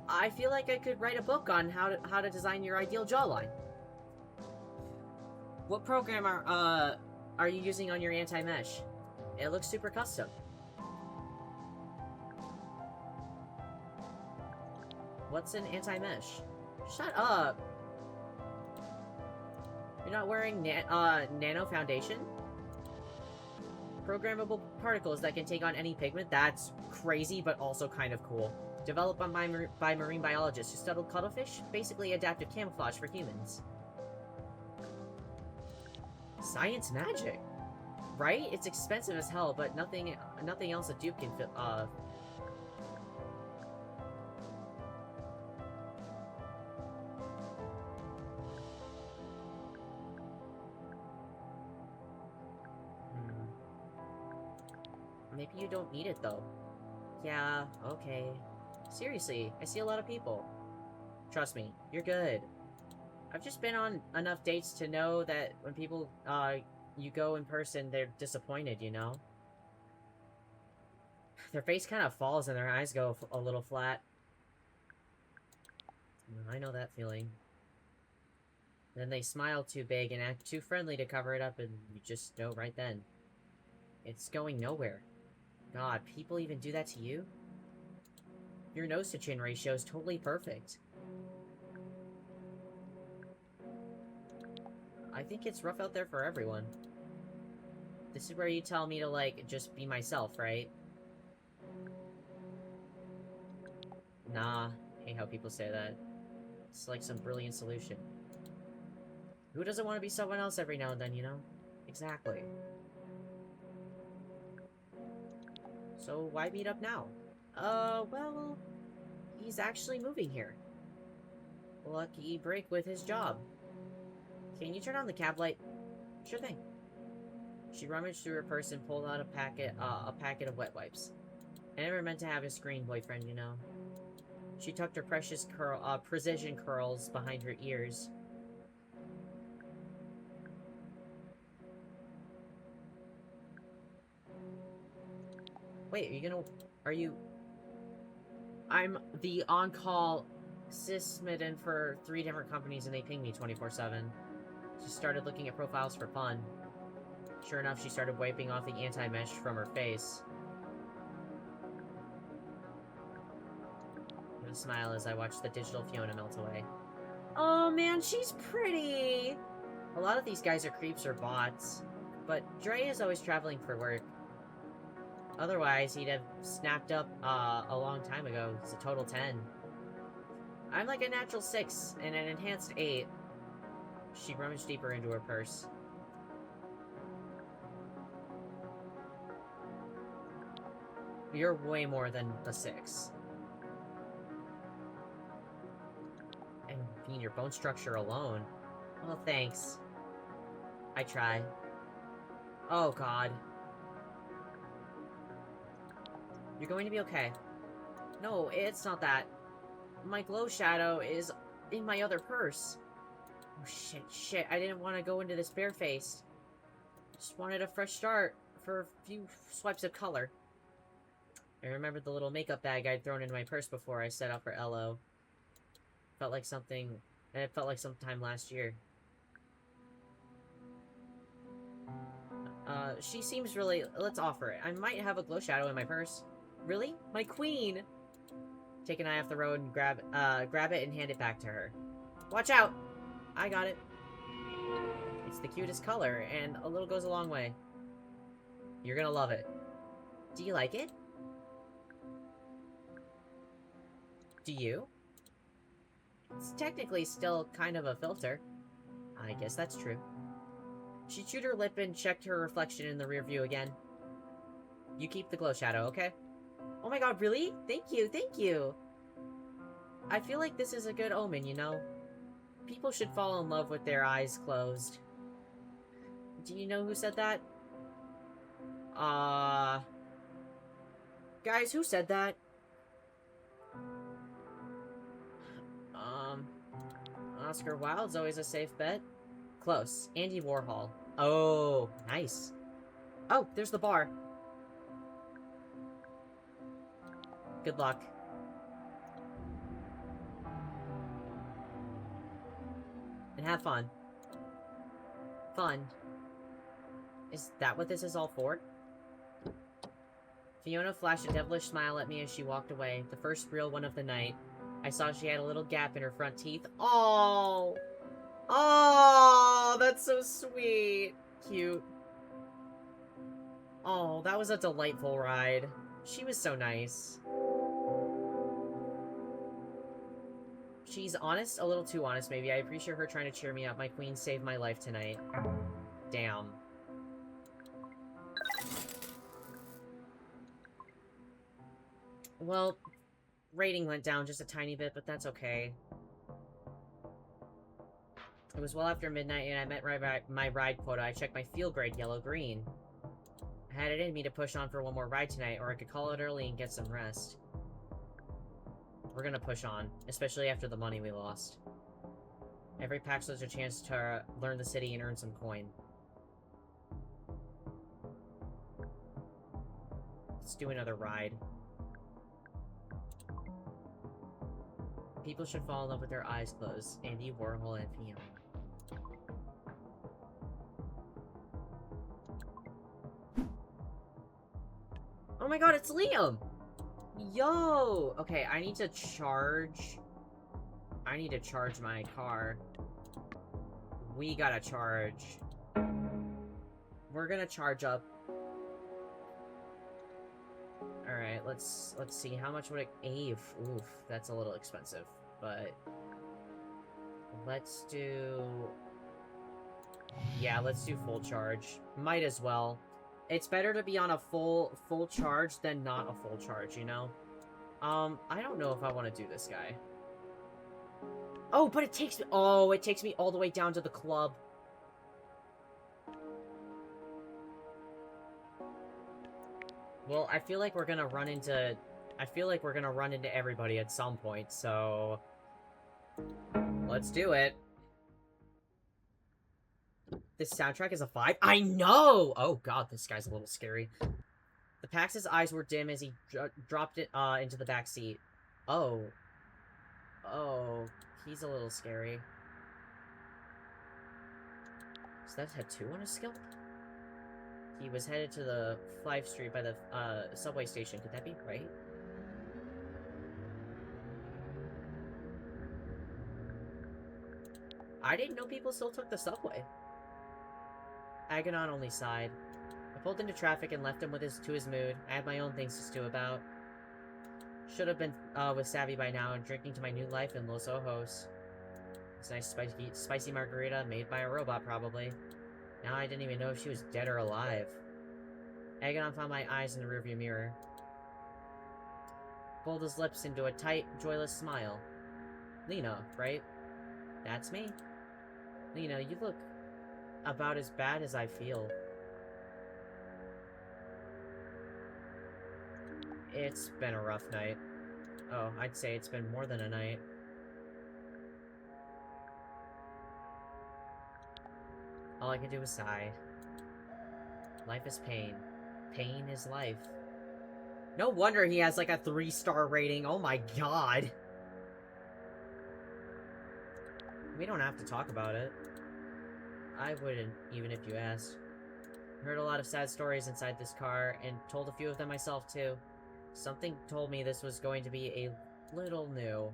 I feel like I could write a book on how to design your ideal jawline. What program are you using on your anti-mesh? It looks super custom. What's an anti-mesh? Shut up! You're not wearing nano foundation? Programmable particles that can take on any pigment? That's crazy, but also kind of cool. Developed by marine biologists who studied cuttlefish? Basically adaptive camouflage for humans. Science magic! Right? It's expensive as hell, but nothing else a dupe can fit, Maybe you don't need it, though. Yeah, okay. Seriously, I see a lot of people. Trust me, you're good. I've just been on enough dates to know that when people, you go in person, they're disappointed, you know? Their face kind of falls and their eyes go a little flat. I know that feeling. Then they smile too big and act too friendly to cover it up, and you just know right then. It's going nowhere. God, people even do that to you? Your nose-to-chin ratio is totally perfect. I think it's rough out there for everyone. This is where you tell me to, like, just be myself, right? Nah, I hate how people say that. It's like some brilliant solution. Who doesn't want to be someone else every now and then, you know? Exactly. So why meet up now? Well, he's actually moving here. Lucky break with his job. Can you turn on the cab light? Sure thing. She rummaged through her purse and pulled out a packet of wet wipes. I never meant to have a screen boyfriend, you know. She tucked her precious precision curls behind her ears. Wait, are you... I'm the on-call sysadmin for 3 different companies and they ping me 24/7. She started looking at profiles for fun. Sure enough, she started wiping off the anti-mesh from her face. With a smile as I watched the digital Fiona melt away. Oh man, she's pretty! A lot of these guys are creeps or bots, but Dre is always traveling for work. Otherwise, he'd have snapped up a long time ago. It's a total 10. I'm like a natural 6 and an enhanced 8. She rummaged deeper into her purse. You're way more than a 6. And being your bone structure alone. Well, thanks. I try. Oh, God. You're going to be okay. No, it's not that. My glow shadow is in my other purse. Oh, shit. I didn't want to go into this barefaced. Just wanted a fresh start for a few swipes of color. I remembered the little makeup bag I'd thrown into my purse before I set out for LO. It felt like sometime last year. She seems really... Let's offer it. I might have a glow shadow in my purse. Really? My queen! Take an eye off the road and grab it and hand it back to her. Watch out! I got it. It's the cutest color, and a little goes a long way. You're gonna love it. Do you like it? Do you? It's technically still kind of a filter. I guess that's true. She chewed her lip and checked her reflection in the rear view again. You keep the glow shadow, okay? Oh my god, really? Thank you! I feel like this is a good omen, you know? People should fall in love with their eyes closed. Do you know who said that? Guys, who said that? Oscar Wilde's always a safe bet. Close. Andy Warhol. Oh, nice. Oh, there's the bar. Good luck. And have fun. Fun. Is that what this is all for? Fiona flashed a devilish smile at me as she walked away, the first real one of the night. I saw she had a little gap in her front teeth. Oh! Oh, that's so sweet. Cute. Oh, that was a delightful ride. She was so nice. She's honest, a little too honest maybe. I appreciate her trying to cheer me up. My queen saved my life tonight. Damn. Well, rating went down just a tiny bit, but that's okay. It was well after midnight and I met my ride quota. I checked my field grade yellow-green. I had it in me to push on for one more ride tonight, or I could call it early and get some rest. We're gonna push on, especially after the money we lost. Every pack was a chance to learn the city and earn some coin. Let's do another ride. People should fall in love with their eyes closed. Andy Warhol and Fiona. Oh my god, it's Liam! Yo! Okay, I need to charge my car. We gotta charge. We're gonna charge up. Alright, let's see. How much would it... Ave. Oof, that's a little expensive. But... let's do... yeah, let's do full charge. Might as well. It's better to be on a full charge than not a full charge, you know? I don't know if I want to do this guy. Oh, but it takes me... oh, it takes me all the way down to the club. Well, I feel like we're gonna run into... I feel like we're gonna run into everybody at some point, so... let's do it. This soundtrack is a 5? I know! Oh god, this guy's a little scary. The Pax's eyes were dim as he dropped it into the back seat. Oh. Oh, he's a little scary. So that had 2 on his skill? He was headed to the 5th Street by the subway station. Could that be right? I didn't know people still took the subway. Aganon only sighed. I pulled into traffic and left him to his mood. I had my own things to stew about. Should have been with Savvy by now and drinking to my new life in Los Ojos. This nice spicy margarita made by a robot, probably. Now I didn't even know if she was dead or alive. Aganon found my eyes in the rearview mirror. Pulled his lips into a tight, joyless smile. Lena, right? That's me. Lena, you look about as bad as I feel. It's been a rough night. Oh, I'd say it's been more than a night. All I could do was sigh. Life is pain. Pain is life. No wonder he has like a 3-star rating. Oh my god. We don't have to talk about it. I wouldn't, even if you asked. I heard a lot of sad stories inside this car, and told a few of them myself, too. Something told me this was going to be a little new.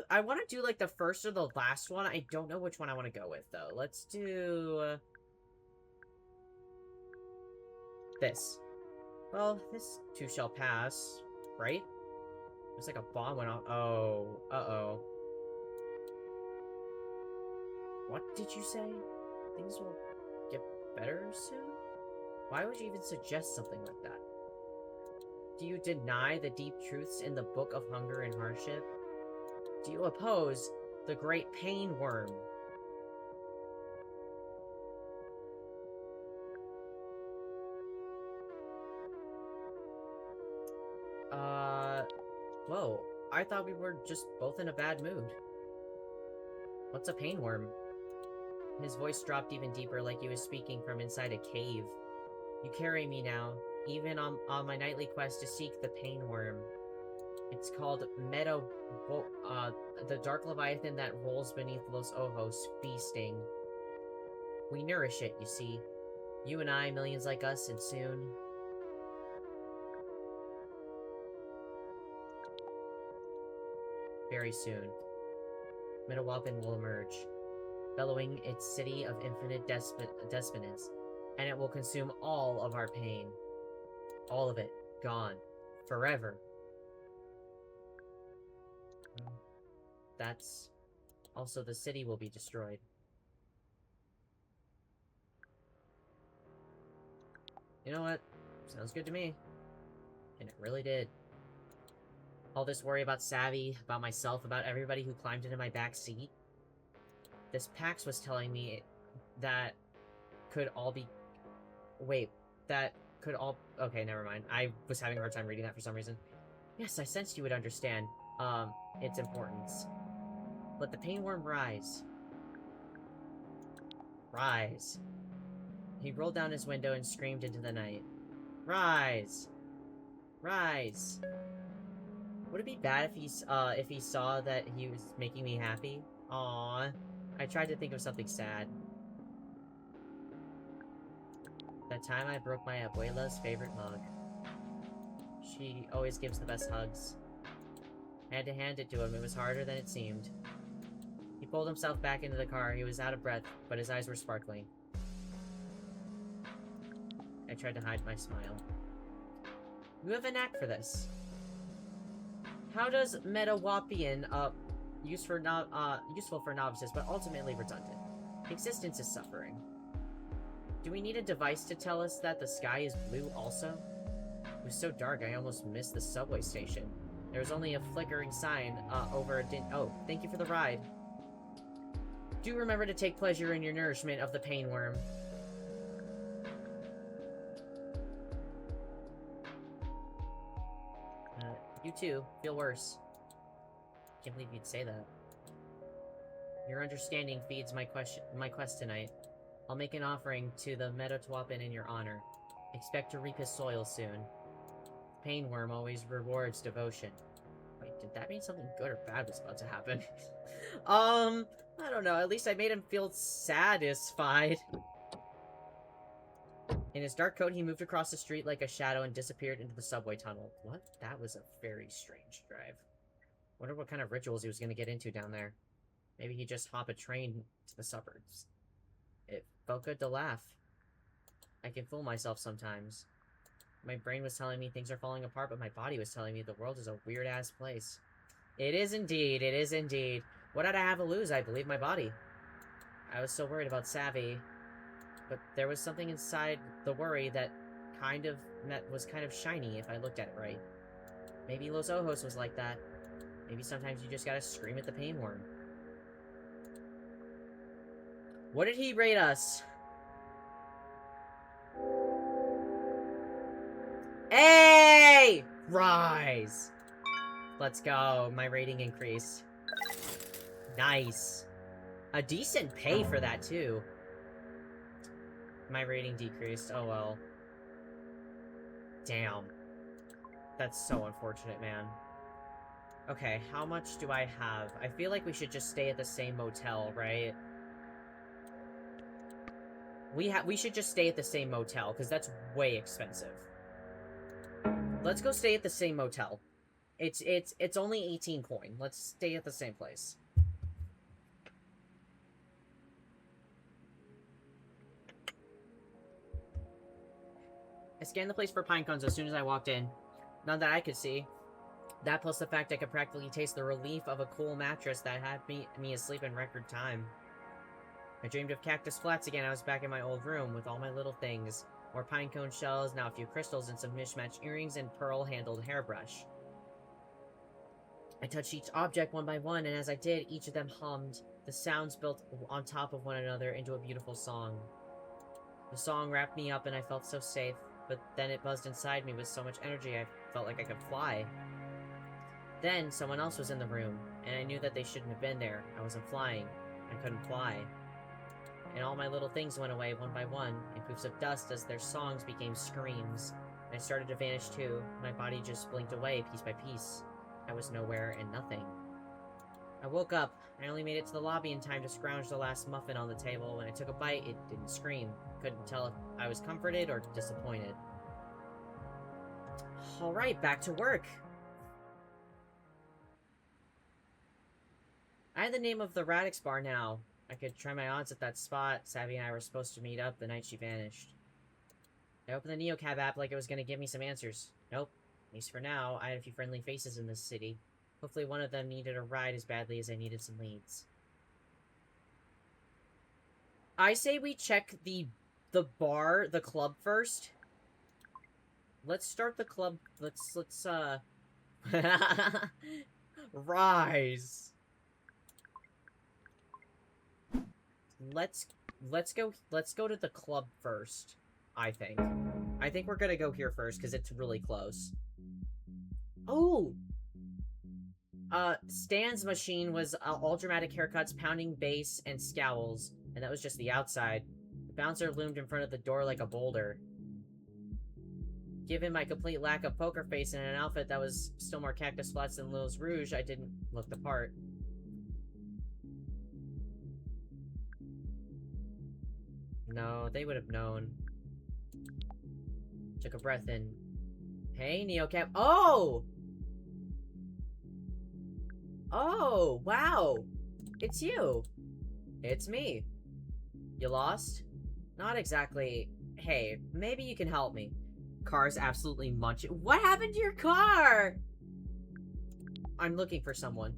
I want to do, like, the first or the last one. I don't know which one I want to go with, though. Let's do... this. Well, this too shall pass, right? There's like a bomb went off. Oh, uh-oh. What did you say? Things will get better soon? Why would you even suggest something like that? Do you deny the deep truths in the Book of Hunger and Hardship? Do you oppose the great pain worm? Whoa. I thought we were just both in a bad mood. What's a pain worm? His voice dropped even deeper, like he was speaking from inside a cave. You carry me now, even on my nightly quest to seek the pain worm. It's called the dark leviathan that rolls beneath Los Ojos, feasting. We nourish it, you see. You and I, millions like us, and soon... very soon, Metawalpin will emerge, bellowing its city of infinite desponates, and it will consume all of our pain. All of it, gone. Forever. That's... also the city will be destroyed. You know what? Sounds good to me. And it really did. All this worry about Savvy, about myself, about everybody who climbed into my back seat. This Pax was telling me that could all be... wait, that could all... okay, never mind. I was having a hard time reading that for some reason. Yes, I sensed you would understand, its importance. Let the pain worm rise. Rise. He rolled down his window and screamed into the night. Rise! Rise! Would it be bad if he saw that he was making me happy? Aww. I tried to think of something sad. That time I broke my abuela's favorite mug. She always gives the best hugs. I had to hand it to him. It was harder than it seemed. He pulled himself back into the car. He was out of breath, but his eyes were sparkling. I tried to hide my smile. You have a knack for this. How does Metawapian, useful for novices, but ultimately redundant? Existence is suffering. Do we need a device to tell us that the sky is blue also? It was so dark I almost missed the subway station. There was only a flickering sign over a oh, thank you for the ride. Do remember to take pleasure in your nourishment of the pain worm. You too. Feel worse. Can't believe you'd say that. Your understanding feeds my quest tonight. I'll make an offering to the Metatwapin in your honor. Expect to reap his soil soon. Pain worm always rewards devotion. Wait, did that mean something good or bad was about to happen? I don't know. At least I made him feel satisfied. In his dark coat, he moved across the street like a shadow and disappeared into the subway tunnel. What? That was a very strange drive. Wonder what kind of rituals he was going to get into down there. Maybe he'd just hop a train to the suburbs. It felt good to laugh. I can fool myself sometimes. My brain was telling me things are falling apart, but my body was telling me the world is a weird-ass place. It is indeed. It is indeed. What did I have to lose? I believe my body. I was so worried about Savvy. But there was something inside the worry that was kind of shiny if I looked at it right. Maybe Los Ojos was like that. Maybe sometimes you just gotta scream at the pain worm. What did he rate us? Hey! Rise! Let's go. My rating increased. Nice. A decent pay for that, too. My rating decreased. Oh, well. Damn. That's so unfortunate, man. Okay, how much do I have? I feel like we should just stay at the same motel, right? We should just stay at the same motel, because that's way expensive. Let's go stay at the same motel. It's only 18 coin. Let's stay at the same place. I scanned the place for pine cones as soon as I walked in. None that I could see. That plus the fact I could practically taste the relief of a cool mattress that had me asleep in record time. I dreamed of cactus flats again. I was back in my old room with all my little things. More pine cone shells, now a few crystals and some mismatched earrings and pearl-handled hairbrush. I touched each object one by one, and as I did, each of them hummed. The sounds built on top of one another into a beautiful song. The song wrapped me up and I felt so safe. But then it buzzed inside me with so much energy I felt like I could fly. Then someone else was in the room, and I knew that they shouldn't have been there. I wasn't flying. I couldn't fly. And all my little things went away one by one, in poofs of dust as their songs became screams. And I started to vanish too. My body just blinked away piece by piece. I was nowhere and nothing. I woke up. I only made it to the lobby in time to scrounge the last muffin on the table. When I took a bite, it didn't scream. Couldn't tell if I was comforted or disappointed. Alright, back to work. I had the name of the Radix bar now. I could try my odds at that spot. Savvy and I were supposed to meet up the night she vanished. I opened the NeoCab app like it was going to give me some answers. Nope. At least for now, I had a few friendly faces in this city. Hopefully one of them needed a ride as badly as I needed some leads. I say we check the club first. Let's start the club. Let's Rise. Let's go to the club first, I think. I think we're gonna go here first, because it's really close. Oh! Stan's machine was all dramatic haircuts, pounding bass, and scowls, and that was just the outside. The bouncer loomed in front of the door like a boulder. Given my complete lack of poker face and an outfit that was still more cactus flats than Lil's Rouge, I didn't look the part. No, they would have known. Took a breath in. Hey, NeoCab. Oh! Oh, wow! It's you! It's me. You lost? Not exactly. Hey, maybe you can help me. Car's absolutely munching. What happened to your car? I'm looking for someone.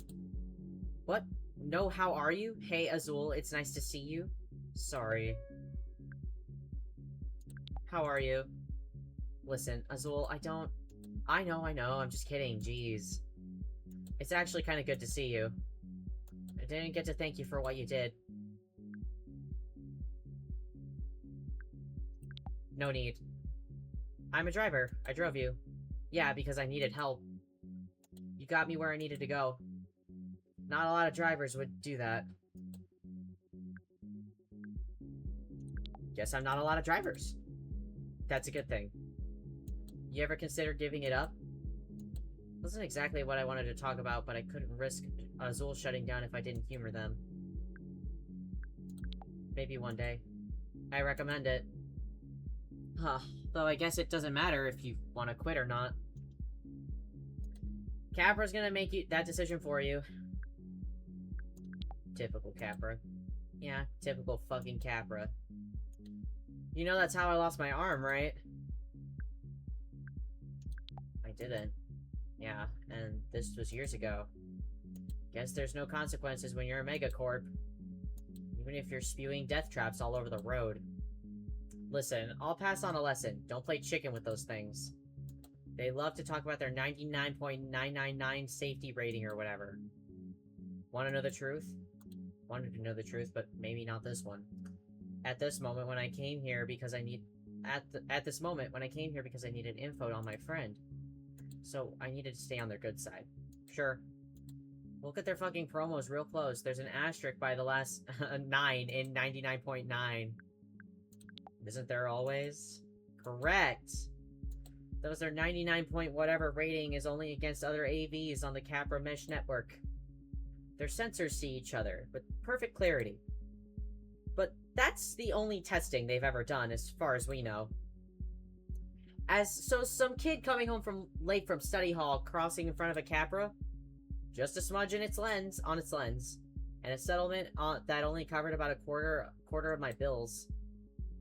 What? No, how are you? Hey, Azul, it's nice to see you. Sorry. How are you? Listen, Azul, I know, I'm just kidding, jeez. It's actually kind of good to see you. I didn't get to thank you for what you did. No need. I'm a driver. I drove you. Yeah, because I needed help. You got me where I needed to go. Not a lot of drivers would do that. Guess I'm not a lot of drivers. That's a good thing. You ever consider giving it up? Wasn't exactly what I wanted to talk about, but I couldn't risk Azul shutting down if I didn't humor them. Maybe one day. I recommend it. Huh. Though I guess it doesn't matter if you want to quit or not. Capra's gonna make that decision for you. Typical Capra. Yeah, typical fucking Capra. You know that's how I lost my arm, right? I didn't. Yeah, and this was years ago. Guess there's no consequences when you're a megacorp. Even if you're spewing death traps all over the road. Listen, I'll pass on a lesson. Don't play chicken with those things. They love to talk about their 99.999 safety rating or whatever. Want to know the truth? Wanted to know the truth, but maybe not this one. At this moment when I came here because I needed info on my friend. So I needed to stay on their good side. Sure. Look at their fucking promos real close. There's an asterisk by the last 9 in 99.9. Isn't there always? Correct! Those are 99 point whatever rating is only against other AVs on the Capra Mesh network. Their sensors see each other, with perfect clarity. But that's the only testing they've ever done, as far as we know. So some kid coming home late from study hall crossing in front of a Capra, just a smudge in its lens, and a settlement that only covered about a quarter of my bills.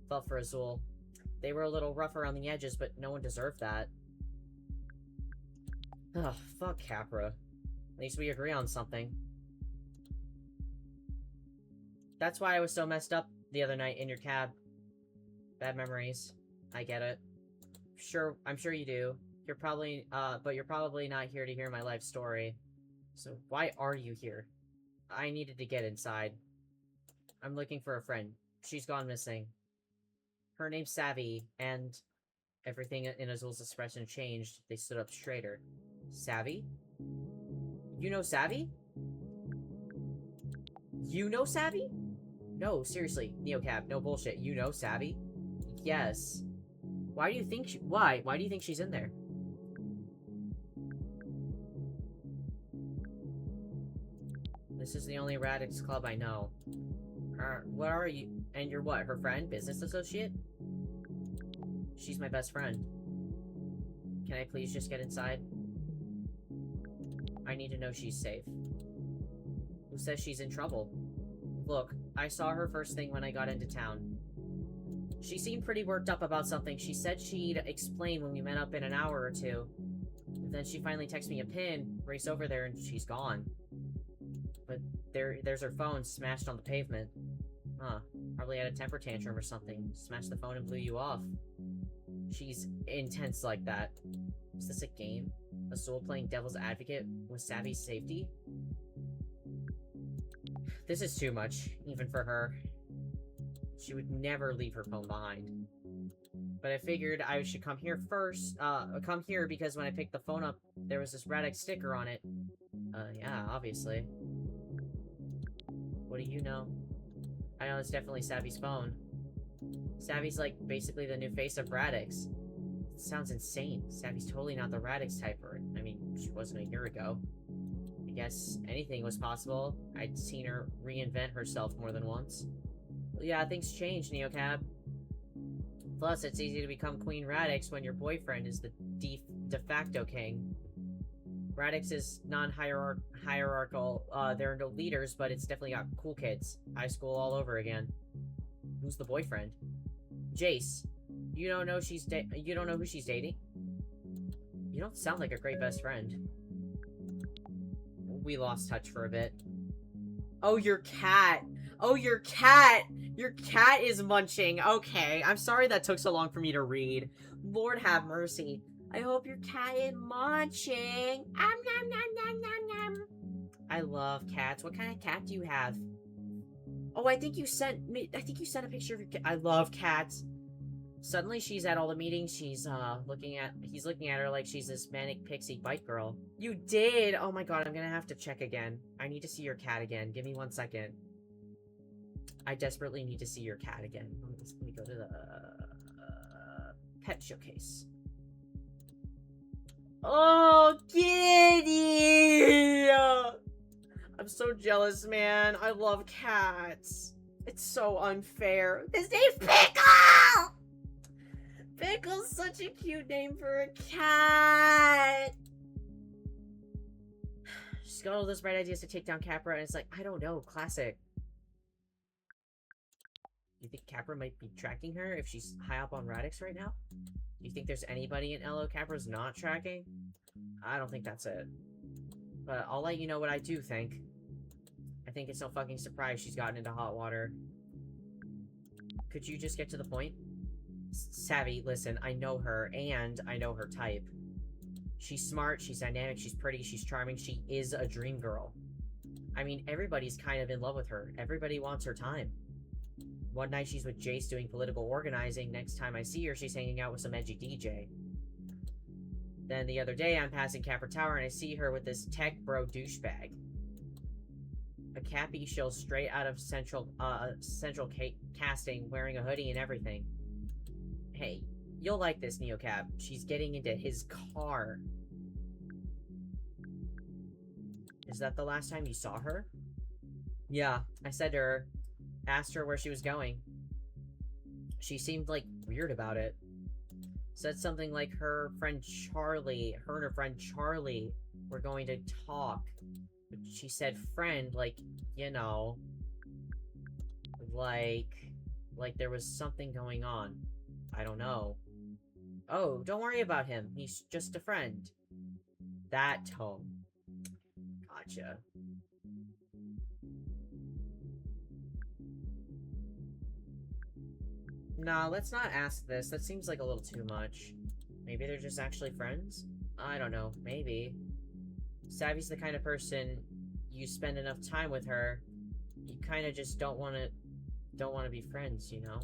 Felt for Azul. They were a little rough around the edges, but no one deserved that. Ugh, fuck Capra. At least we agree on something. That's why I was so messed up the other night in your cab. Bad memories. I get it. Sure, I'm sure you do. But you're probably not here to hear my life story. So why are you here? I needed to get inside. I'm looking for a friend. She's gone missing. Her name's Savvy, and everything in Azul's expression changed. They stood up straighter. Savvy? You know Savvy? You know Savvy? No, seriously, Neocab, no bullshit. You know Savvy? Yes. Why do you think why do you think she's in there? This is the only Radix club I know. What are you? And you're what, her friend? Business associate? She's my best friend. Can I please just get inside? I need to know she's safe. Who says she's in trouble? Look, I saw her first thing when I got into town. She seemed pretty worked up about something. She said she'd explain when we met up in an hour or two. And then she finally texted me a pin, race over there, and she's gone. But there's her phone smashed on the pavement. Huh. Probably had a temper tantrum or something. Smashed the phone and blew you off. She's intense like that. Is this a game? Azul playing devil's advocate with Savvy's safety? This is too much, even for her. She would never leave her phone behind. But I figured I should come here first. Come here because when I picked the phone up, there was this Radix sticker on it. Yeah, obviously. What do you know? I know it's definitely Savvy's phone. Savvy's like basically the new face of Radix. It sounds insane. Savvy's totally not the Radix typer. I mean, she wasn't a year ago. I guess anything was possible. I'd seen her reinvent herself more than once. Well, yeah, things change, Neocab. Plus, it's easy to become Queen Radix when your boyfriend is the de facto king. Radix is non-hierarchical. There are no leaders, but it's definitely got cool kids. High school all over again. Who's the boyfriend? Jace. You don't know you don't know who she's dating? You don't sound like a great best friend. We lost touch for a bit. Oh, your cat. Oh, your cat. Your cat is munching. Okay, I'm sorry that took so long for me to read. Lord have mercy. I hope your cat is munching. Nom, nom, nom, nom, nom. I love cats. What kind of cat do you have? Oh, I think you sent a picture of your cat. I love cats. Suddenly she's at all the meetings. He's looking at her like she's this manic pixie bite girl. You did! Oh my god, I'm gonna have to check again. I need to see your cat again. Give me 1 second. I desperately need to see your cat again. Let me go to the pet showcase. Oh, kitty! I'm so jealous, man. I love cats. It's so unfair. His name's Pickle! Pickle's such a cute name for a cat. She's got all those bright ideas to take down Capra, and it's like, I don't know, classic. You think Capra might be tracking her if she's high up on Radix right now? Do you think there's anybody in LO Capra's not tracking? I don't think that's it. But I'll let you know what I do think. I think it's no fucking surprise she's gotten into hot water. Could you just get to the point? Savvy, listen, I know her, and I know her type. She's smart, she's dynamic, she's pretty, she's charming, she is a dream girl. I mean, everybody's kind of in love with her. Everybody wants her time. One night she's with Jace doing political organizing, next time I see her, she's hanging out with some edgy DJ. Then the other day, I'm passing Capra Tower, and I see her with this tech bro douchebag. A cappy shill straight out of Central Casting, wearing a hoodie and everything. Hey, you'll like this, Neocap. She's getting into his car. Is that the last time you saw her? Yeah, I said to her, asked her where she was going. She seemed, like, weird about it. Said something like her and her friend Charlie were going to talk. But she said friend, like, you know, like there was something going on. I don't know. Oh, don't worry about him. He's just a friend. That tone. Gotcha. Nah, let's not ask this. That seems like a little too much. Maybe they're just actually friends? I don't know. Maybe. Savvy's the kind of person, you spend enough time with her, you kind of just don't want to be friends, you know?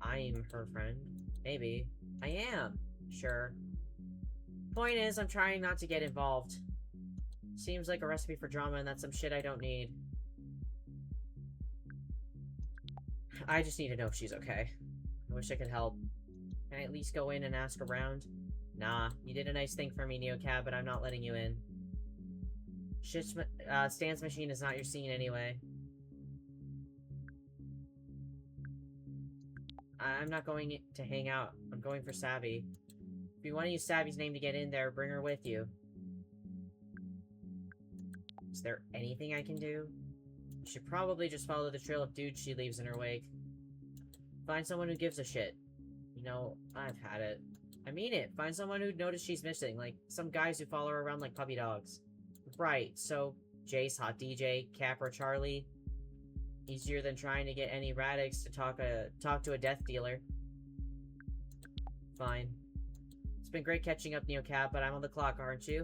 I'm her friend. Maybe. I am. Sure. Point is, I'm trying not to get involved. Seems like a recipe for drama, and that's some shit I don't need. I just need to know if she's okay. I wish I could help. Can I at least go in and ask around? Nah, you did a nice thing for me, Neocab, but I'm not letting you in. Stan's machine is not your scene anyway. I'm not going to hang out. I'm going for Savvy. If you want to use Savvy's name to get in there, bring her with you. Is there anything I can do? You should probably just follow the trail of dudes she leaves in her wake. Find someone who gives a shit. You know, I've had it. I mean it. Find someone who'd notice she's missing, like some guys who follow her around like puppy dogs. Right, so Jace, Hot DJ, Capra, Charlie. Easier than trying to get any Radix to talk to a death dealer. Fine. It's been great catching up, Neocap, but I'm on the clock, aren't you?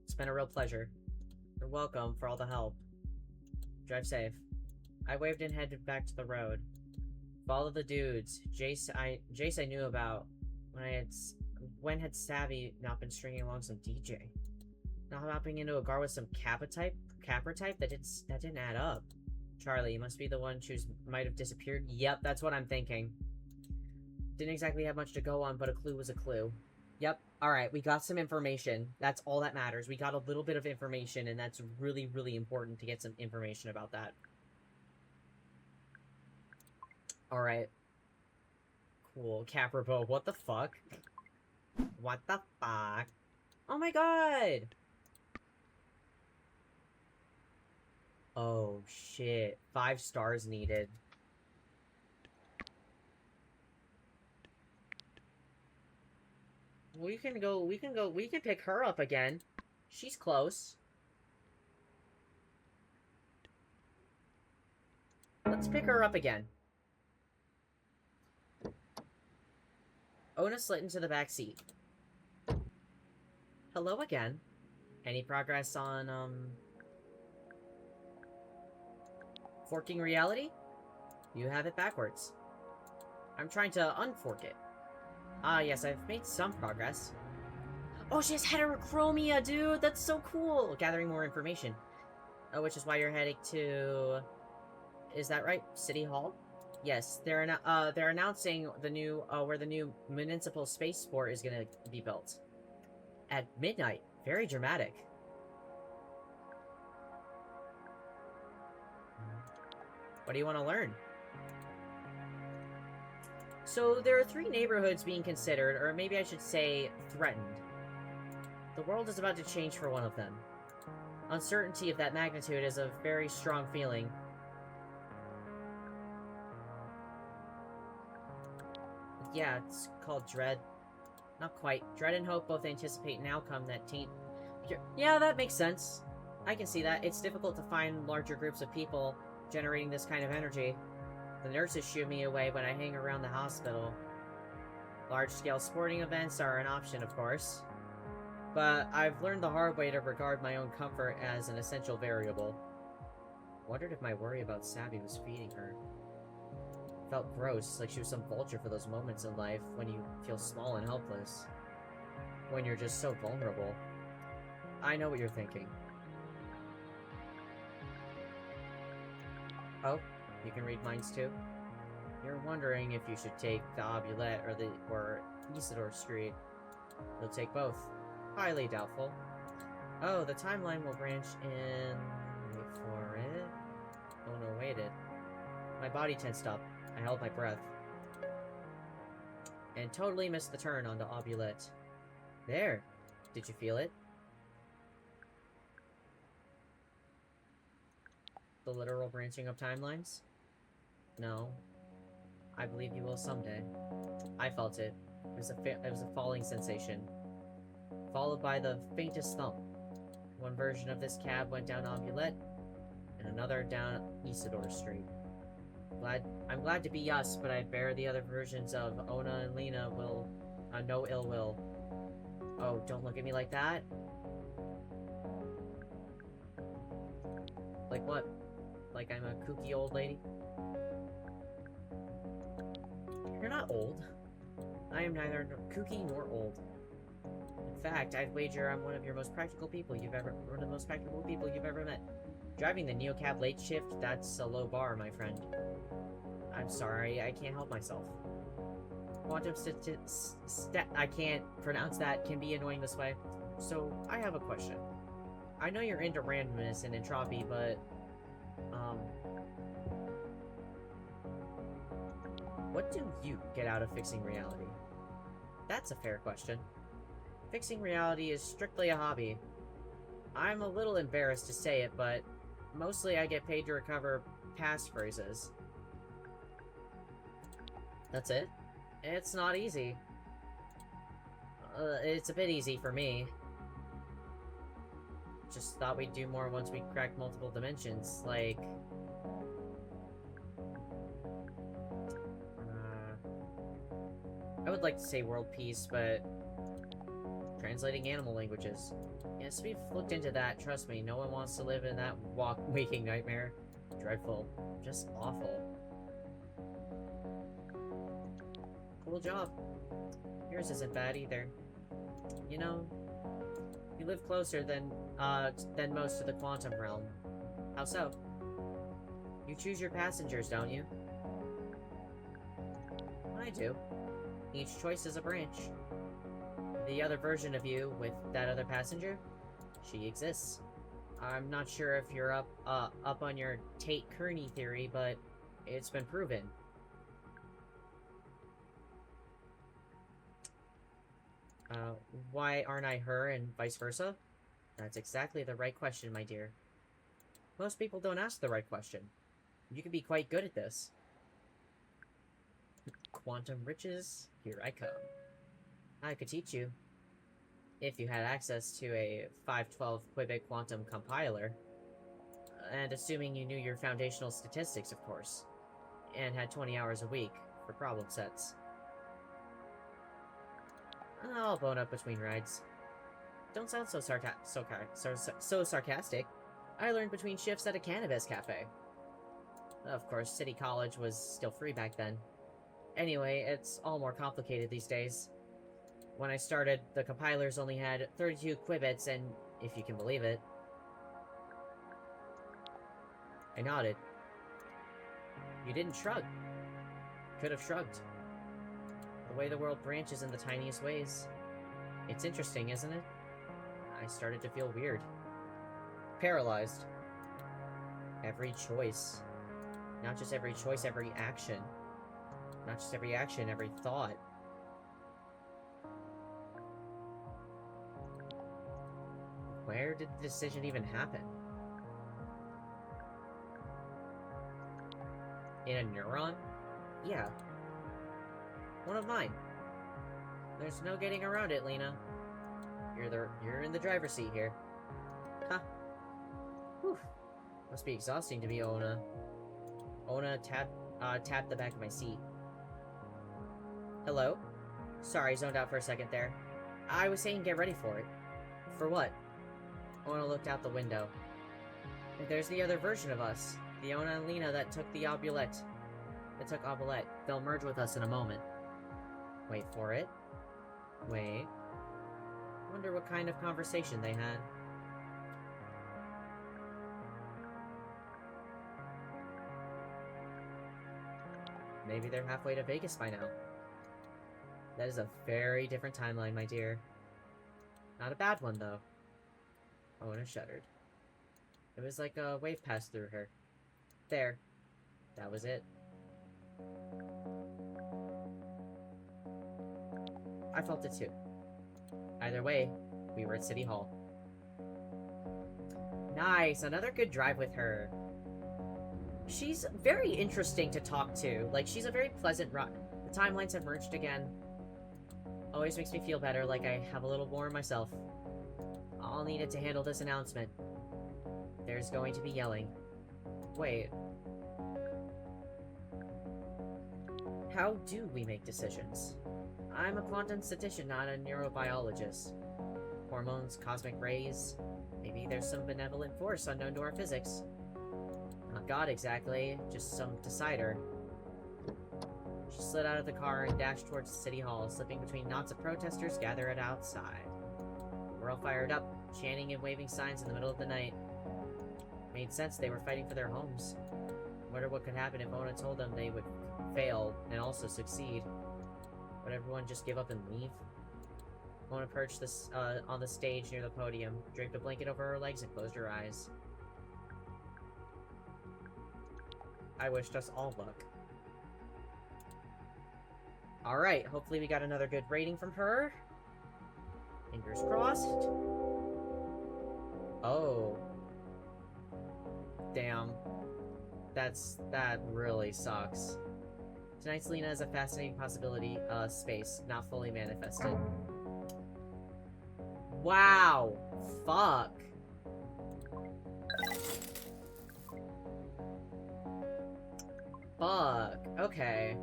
It's been a real pleasure. You're welcome for all the help. Drive safe. I waved and headed back to the road. Follow the dudes. Jace I knew about. When had Savvy not been stringing along some DJ? Not hopping into a car with some Capra type? That didn't add up. Charlie, you must be the one who might have disappeared. Yep, that's what I'm thinking. Didn't exactly have much to go on, but a clue was a clue. Yep. Alright, we got some information. That's all that matters. We got a little bit of information, and that's really, really important to get some information about that. Alright. cool. Capribo, what the fuck? What the fuck? Oh my god! Oh shit. 5 stars needed. We can pick her up again. She's close. Let's pick her up again. Ona slid into the back seat. Hello again. Any progress on, forking reality? You have it backwards. I'm trying to unfork it. Ah, yes, I've made some progress. Oh, she has heterochromia, dude! That's so cool! Gathering more information. Oh, which is why you're heading to... Is that right? City Hall? Yes, they're announcing the new, where the new municipal spaceport is gonna be built. At midnight. Very dramatic. What do you want to learn? So, there are 3 neighborhoods being considered, or maybe I should say, threatened. The world is about to change for one of them. Uncertainty of that magnitude is a very strong feeling. Yeah, it's called dread. Not quite. Dread and hope both anticipate an outcome that taint... Yeah, that makes sense. I can see that. It's difficult to find larger groups of people generating this kind of energy. The nurses shoo me away when I hang around the hospital. Large-scale sporting events are an option, of course. But I've learned the hard way to regard my own comfort as an essential variable. Wondered if my worry about Sabby was feeding her. Felt gross, like she was some vulture for those moments in life when you feel small and helpless. When you're just so vulnerable. I know what you're thinking. Oh, you can read minds too? You're wondering if you should take the Obulette or Isidore Street. You'll take both. Highly doubtful. Oh, the timeline will branch in... Wait for it. Oh no, waited. My body tensed up. I held my breath. And totally missed the turn onto Obulette. There. Did you feel it? The literal branching of timelines? No. I believe you will someday. I felt it. It was a falling sensation. Followed by the faintest thump. One version of this cab went down Obulette, and another down Isidore Street. I'm glad to be us, but I bear the other versions of Ona and Lena will... no ill will. Oh, don't look at me like that. Like what? Like I'm a kooky old lady? You're not old. I am neither kooky nor old. In fact, I'd wager I'm one of the most practical people you've ever met. Driving the Neocab late shift, that's a low bar, my friend. I'm sorry, I can't help myself. Quantum I can't pronounce that, can be annoying this way. So, I have a question. I know you're into randomness and entropy, but... what do you get out of fixing reality? That's a fair question. Fixing reality is strictly a hobby. I'm a little embarrassed to say it, but mostly I get paid to recover past phrases. That's it? It's not easy. It's a bit easy for me. Just thought we'd do more once we cracked multiple dimensions, like... I would like to say world peace, but... translating animal languages. Yes, we've looked into that, trust me. No one wants to live in that waking nightmare. Dreadful. Just awful. Cool job. Yours isn't bad either. You know, you live closer than most to the quantum realm. How so? You choose your passengers, don't you? I do. Each choice is a branch. The other version of you, with that other passenger, she exists. I'm not sure if you're up on your Tate-Kearney theory, but it's been proven. Why aren't I her and vice versa? That's exactly the right question, my dear. Most people don't ask the right question. You can be quite good at this. Quantum riches, here I come. I could teach you. If you had access to a 512 qubit quantum compiler. And assuming you knew your foundational statistics, of course. And had 20 hours a week for problem sets. I'll bone up between rides. Don't sound so sarcastic. I learned between shifts at a cannabis cafe. Of course, City College was still free back then. Anyway, it's all more complicated these days. When I started, the compilers only had 32 qubits, and if you can believe it... I nodded. You didn't shrug. Could have shrugged. The way the world branches in the tiniest ways. It's interesting, isn't it? I started to feel weird. Paralyzed. Every choice. Not just every choice, every action. Not just every action, every thought. Where did the decision even happen? In a neuron? Yeah. One of mine. There's no getting around it, Lena. You're in the driver's seat here. Huh. Whew. Must be exhausting to be Ona. Ona tapped the back of my seat. Hello? Sorry, zoned out for a second there. I was saying get ready for it. For what? Ona looked out the window. There's the other version of us. The Ona and Lena that took the Obulette. They'll merge with us in a moment. Wait for it. Wait. Wonder what kind of conversation they had. Maybe they're halfway to Vegas by now. That is a very different timeline, my dear. Not a bad one, though. Ona shuddered. It was like a wave passed through her. There. That was it. I felt it too. Either way, we were at City Hall. Nice! Another good drive with her. She's very interesting to talk to. Like, she's a very pleasant run. The timelines have merged again. Always makes me feel better, like I have a little more myself. I'll need it to handle this announcement. There's going to be yelling. Wait. How do we make decisions? I'm a quantum statistician, not a neurobiologist. Hormones, cosmic rays... Maybe there's some benevolent force unknown to our physics. Not God exactly, just some decider. She slid out of the car and dashed towards City Hall, slipping between knots of protesters gathered outside. We're all fired up, chanting and waving signs in the middle of the night. Made sense, they were fighting for their homes. Wonder what could happen if Ona told them they would fail and also succeed. Would everyone just give up and leave? Ona perched on the stage near the podium, draped a blanket over her legs and closed her eyes. I wished us all luck. Alright, hopefully we got another good rating from her. Fingers crossed. Oh. Damn. That really sucks. Tonight's Lena is a fascinating possibility, space, not fully manifested. Wow! Fuck! Fuck. Okay.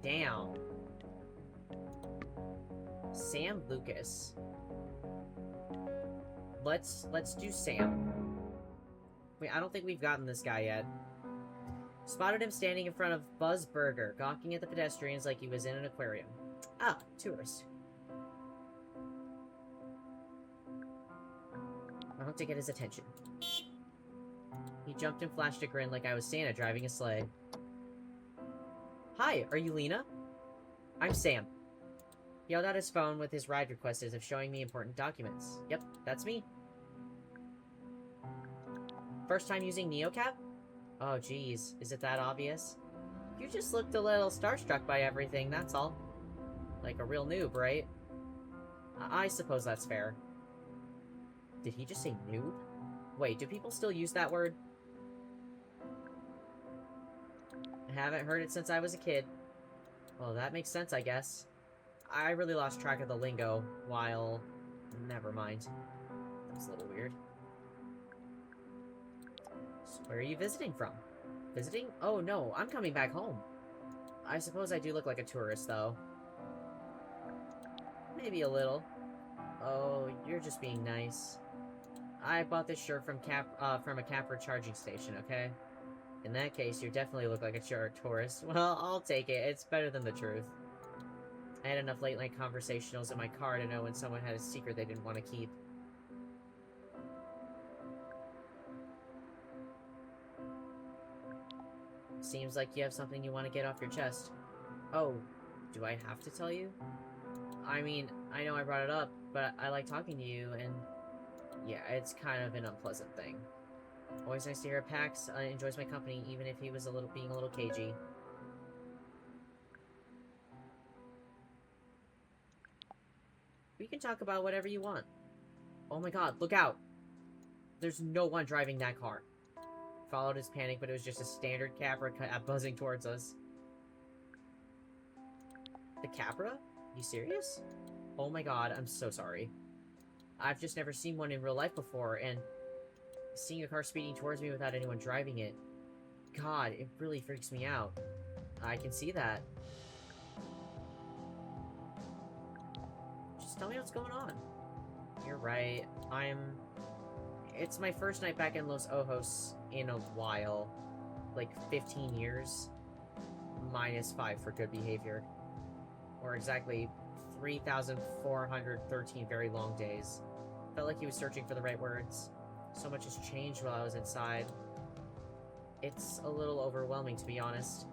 Damn. Sam Lucas. Let's do Sam. Wait, I don't think we've gotten this guy yet. Spotted him standing in front of Buzz Burger, gawking at the pedestrians like he was in an aquarium. Ah, tourist. I want to get his attention. He jumped and flashed a grin like I was Santa driving a sleigh. Hi, are you Lena? I'm Sam. He held out his phone with his ride request as if showing me important documents. Yep, that's me. First time using NeoCap? Oh, geez. Is it that obvious? You just looked a little starstruck by everything, that's all. Like a real noob, right? I suppose that's fair. Did he just say noob? Wait, do people still use that word? I haven't heard it since I was a kid. Well, that makes sense, I guess. I really lost track of the lingo while... Never mind. That was a little weird. So where are you visiting from? Visiting? Oh no, I'm coming back home. I suppose I do look like a tourist, though. Maybe a little. Oh, you're just being nice. I bought this shirt from a Capra charging station, okay? In that case, you definitely look like a tourist. Well, I'll take it. It's better than the truth. I had enough late-night conversationals in my car to know when someone had a secret they didn't want to keep. Seems like you have something you want to get off your chest. Oh, do I have to tell you? I mean, I know I brought it up, but I like talking to you, and... yeah, it's kind of an unpleasant thing. Always nice to hear Pax enjoys my company, even if he was being a little cagey. We can talk about whatever you want. Oh my god, look out! There's no one driving that car. Followed his panic, but it was just a standard Capra buzzing towards us. The Capra? You serious? Oh my god, I'm so sorry. I've just never seen one in real life before, and seeing a car speeding towards me without anyone driving it, god, it really freaks me out. I can see that. Just tell me what's going on. You're right, it's my first night back in Los Ojos in a while. Like 15 years. -5 for good behavior. Or exactly 3,413 very long days. Felt like he was searching for the right words. So much has changed while I was inside. It's a little overwhelming, to be honest.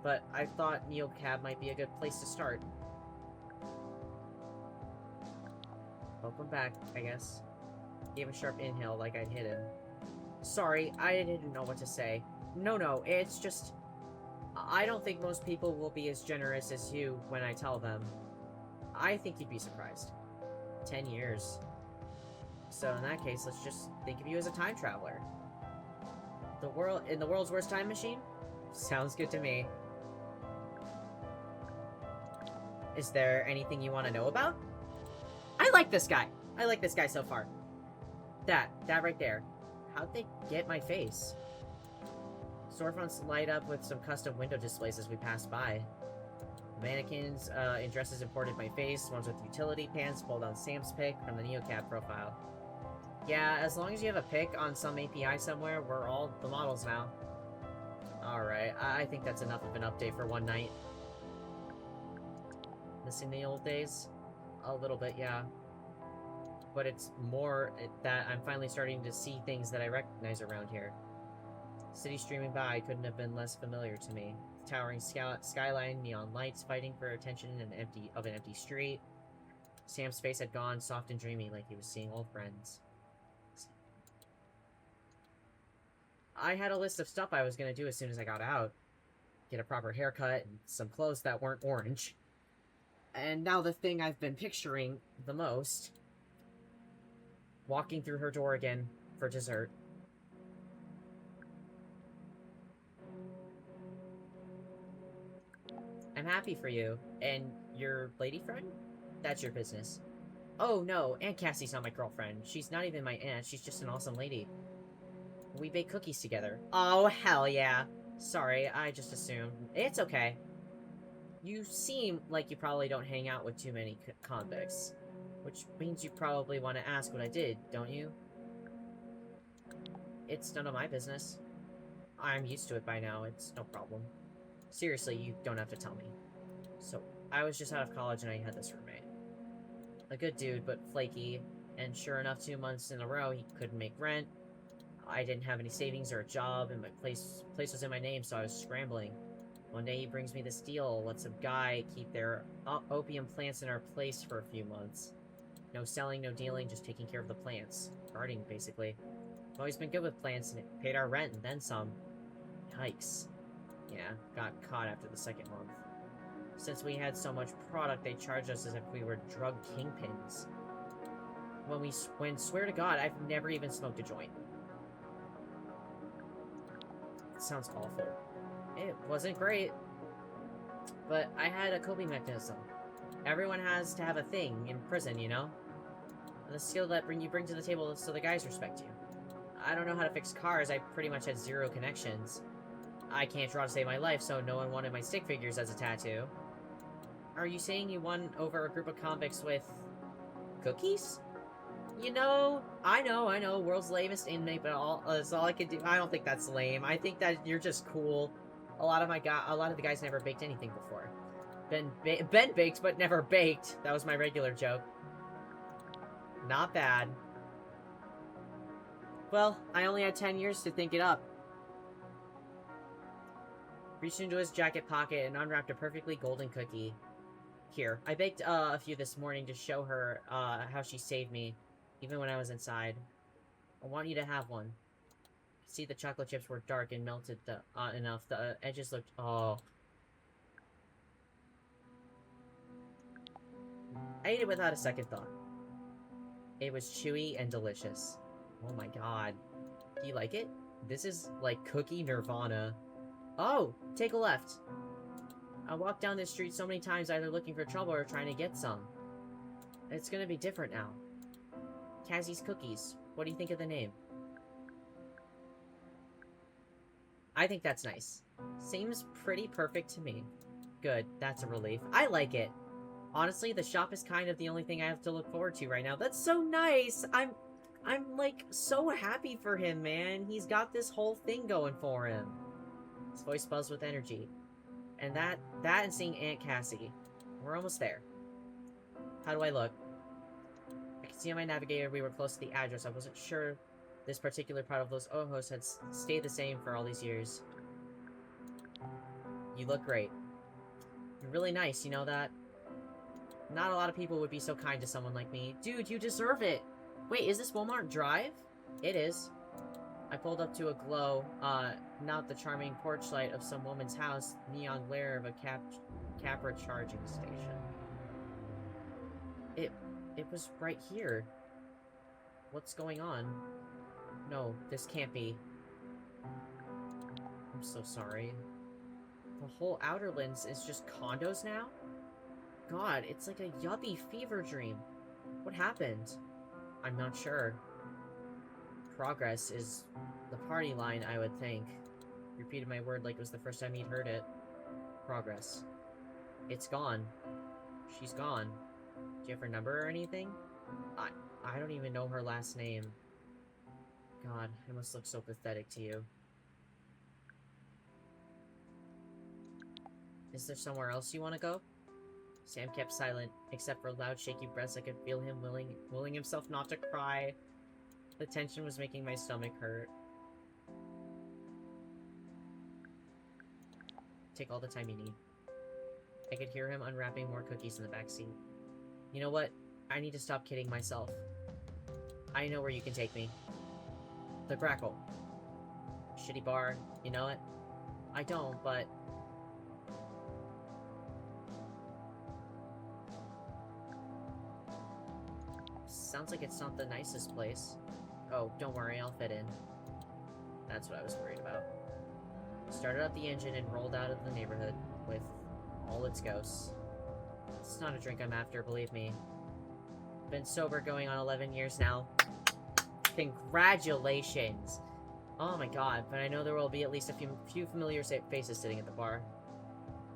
But I thought Neocab might be a good place to start. Welcome back, I guess. Gave a sharp inhale like I'd hit him. Sorry, I didn't know what to say. No, it's just... I don't think most people will be as generous as you when I tell them. I think you'd be surprised. 10 years. So in that case, let's just think of you as a time traveler. In the world's worst time machine? Sounds good to me. Is there anything you want to know about? I like this guy! I like this guy so far. That right there. How'd they get my face? Storefronts light up with some custom window displays as we pass by. Mannequins in dresses imported my face, ones with utility pants pulled on Sam's pic from the Neocab profile. Yeah, as long as you have a pic on some API somewhere, we're all the models now. Alright, I think that's enough of an update for one night. Missing the old days? A little bit, yeah. But it's more that I'm finally starting to see things that I recognize around here. City streaming by couldn't have been less familiar to me. Towering skyline, neon lights fighting for attention in an empty street. Sam's face had gone soft and dreamy like he was seeing old friends. I had a list of stuff I was gonna do as soon as I got out. Get a proper haircut and some clothes that weren't orange. And now the thing I've been picturing the most. Walking through her door again for dessert. I'm happy for you. And your lady friend? That's your business. Oh no, Aunt Cassie's not my girlfriend. She's not even my aunt, she's just an awesome lady. We bake cookies together. Oh, hell yeah. Sorry, I just assumed. It's okay. You seem like you probably don't hang out with too many convicts. Which means you probably want to ask what I did, don't you? It's none of my business. I'm used to it by now, it's no problem. Seriously, you don't have to tell me. So, I was just out of college and I had this roommate. A good dude, but flaky, and sure enough, 2 months in a row, he couldn't make rent. I didn't have any savings or a job, and my place was in my name, so I was scrambling. One day he brings me this deal, lets a guy keep their opium plants in our place for a few months. No selling, no dealing, just taking care of the plants. Guarding, basically. I've always been good with plants, and it paid our rent and then some. Yikes. Yeah, got caught after the second month. Since we had so much product, they charged us as if we were drug kingpins. When swear to God, I've never even smoked a joint. It sounds awful. It wasn't great. But I had a coping mechanism. Everyone has to have a thing in prison, you know? The skill that you bring to the table so the guys respect you. I don't know how to fix cars, I pretty much had zero connections. I can't draw to save my life, so no one wanted my stick figures as a tattoo. Are you saying you won over a group of convicts with... cookies? You know, I know, world's lamest inmate, but that's all I can do. I don't think that's lame. I think that you're just cool. A lot of the guys never baked anything before. Ben baked, but never baked. That was my regular joke. Not bad. Well, I only had 10 years to think it up. Reached into his jacket pocket and unwrapped a perfectly golden cookie. Here, I baked a few this morning to show her how she saved me, even when I was inside. I want you to have one. See, the chocolate chips were dark and melted enough. The edges looked... oh. I ate it without a second thought. It was chewy and delicious. Oh my god. Do you like it? This is like cookie nirvana. Oh! Take a left. I walked down this street so many times either looking for trouble or trying to get some. It's gonna be different now. Cassie's Cookies. What do you think of the name? I think that's nice. Seems pretty perfect to me. Good, that's a relief. I like it. Honestly, the shop is kind of the only thing I have to look forward to right now. That's so nice! I'm like, so happy for him, man. He's got this whole thing going for him. His voice buzzed with energy. And that and seeing Aunt Cassie. We're almost there. How do I look? I can see on my navigator we were close to the address. I wasn't sure this particular part of Los Ojos had stayed the same for all these years. You look great. You're really nice, you know that? Not a lot of people would be so kind to someone like me. Dude, you deserve it! Wait, is this Walmart Drive? It is. I pulled up to a glow, not the charming porch light of some woman's house, neon glare of a Capra charging station. It was right here. What's going on? No, this can't be. I'm so sorry. The whole Outerlands is just condos now? God, it's like a yuppie fever dream. What happened? I'm not sure. Progress is the party line, I would think. Repeated my word like it was the first time he'd heard it. Progress. It's gone. She's gone. Do you have her number or anything? I don't even know her last name. God, I must look so pathetic to you. Is there somewhere else you want to go? Sam kept silent, except for loud, shaky breaths. I could feel him willing himself not to cry. The tension was making my stomach hurt. Take all the time you need. I could hear him unwrapping more cookies in the backseat. You know what? I need to stop kidding myself. I know where you can take me. The Grackle. Shitty bar, you know it? I don't, but... Sounds like it's not the nicest place. Oh, don't worry, I'll fit in. That's what I was worried about. Started up the engine and rolled out of the neighborhood with all its ghosts. It's not a drink I'm after, believe me. Been sober going on 11 years now. Congratulations! Oh my god, but I know there will be at least a few familiar faces sitting at the bar.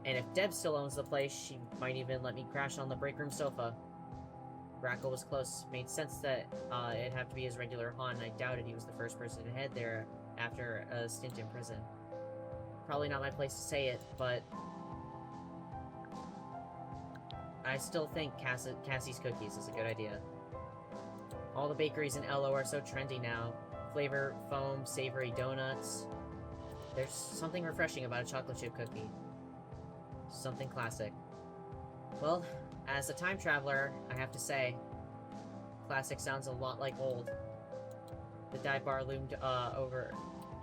And if Deb still owns the place, she might even let me crash on the break room sofa. Grackle was close. Made sense that it'd have to be his regular haunt, and I doubted he was the first person to head there after a stint in prison. Probably not my place to say it, but... I still think Cassie's Cookies is a good idea. All the bakeries in LO are so trendy now. Flavor, foam, savory donuts. There's something refreshing about a chocolate chip cookie. Something classic. Well, as a time traveler, I have to say, classic sounds a lot like old. The dive bar loomed over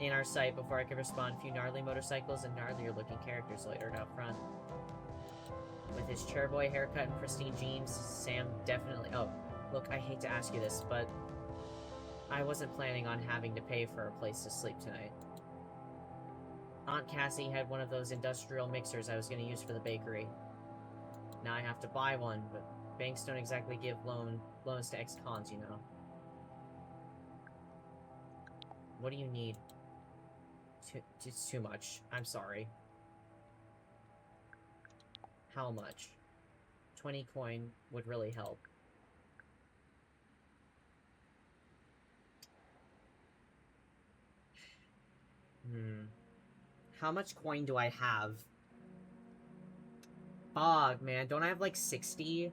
in our sight before I could respond. A few gnarly motorcycles and gnarlier looking characters loitered out front. With his chairboy haircut and pristine jeans, Sam definitely... Oh, look, I hate to ask you this, but I wasn't planning on having to pay for a place to sleep tonight. Aunt Cassie had one of those industrial mixers I was going to use for the bakery. Now I have to buy one, but banks don't exactly give loans to ex-cons, you know. What do you need? It's too much. I'm sorry. How much? 20 coin would really help. How much coin do I have? Fuck, man. Don't I have like 60?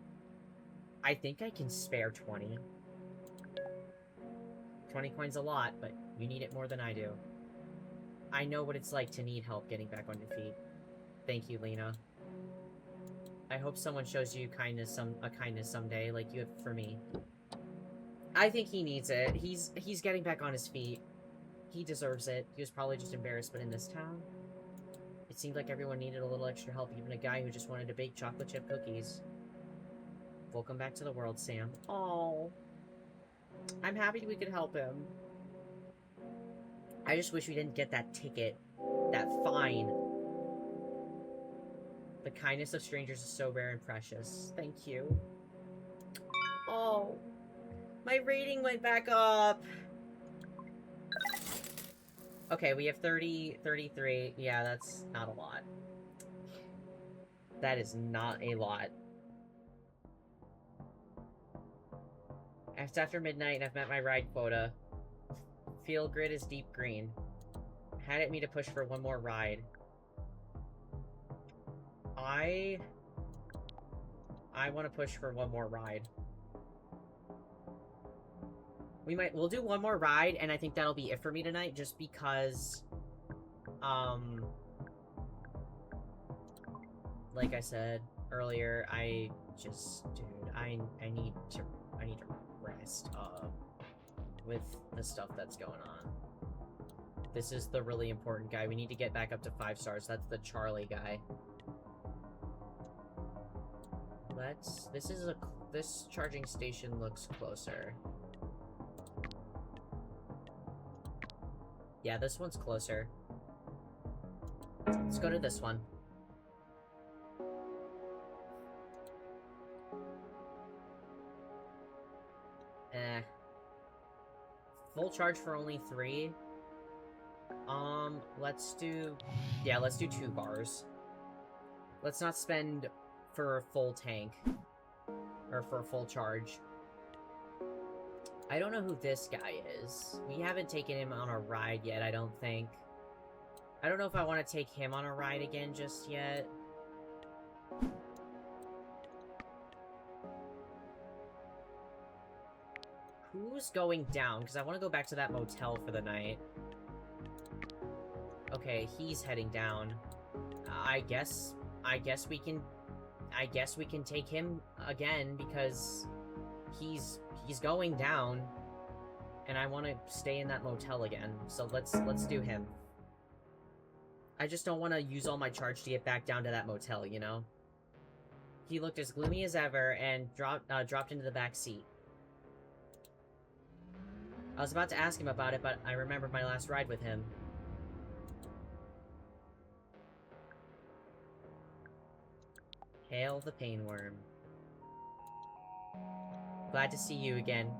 I think I can spare 20. 20 coins a lot, but you need it more than I do. I know what it's like to need help getting back on your feet. Thank you, Lena. I hope someone shows you kindness someday, like you have for me. I think he needs it. He's getting back on his feet. He deserves it. He was probably just embarrassed, but in this town, it seemed like everyone needed a little extra help, even a guy who just wanted to bake chocolate chip cookies. Welcome back to the world, Sam. Oh, I'm happy we could help him. I just wish we didn't get that ticket, that fine. The kindness of strangers is so rare and precious. Thank you. Oh, my rating went back up. Okay, we have 30, 33. Yeah, that's not a lot. That is not a lot. It's after midnight and I've met my ride quota. Field grid is deep green. Had it me to push for one more ride. I want to push for one more ride. We'll do one more ride, and I think that'll be it for me tonight, just because, like I said earlier, dude, I need to rest, with the stuff that's going on. This is the really important guy. We need to get back up to 5 stars. That's the Charlie guy. This charging station looks closer. Yeah, this one's closer. Let's go to this one. Full charge for only 3. Let's do 2 bars. Let's not spend for a full tank. Or for a full charge. I don't know who this guy is. We haven't taken him on a ride yet, I don't think. I don't know if I want to take him on a ride again just yet. Who's going down? Because I want to go back to that motel for the night. Okay, he's heading down. I guess we can take him again because he's going down, and I want to stay in that motel again. So let's do him. I just don't want to use all my charge to get back down to that motel, you know? He looked as gloomy as ever and dropped into the back seat. I was about to ask him about it, but I remembered my last ride with him. Hail the Painworm. Glad to see you again,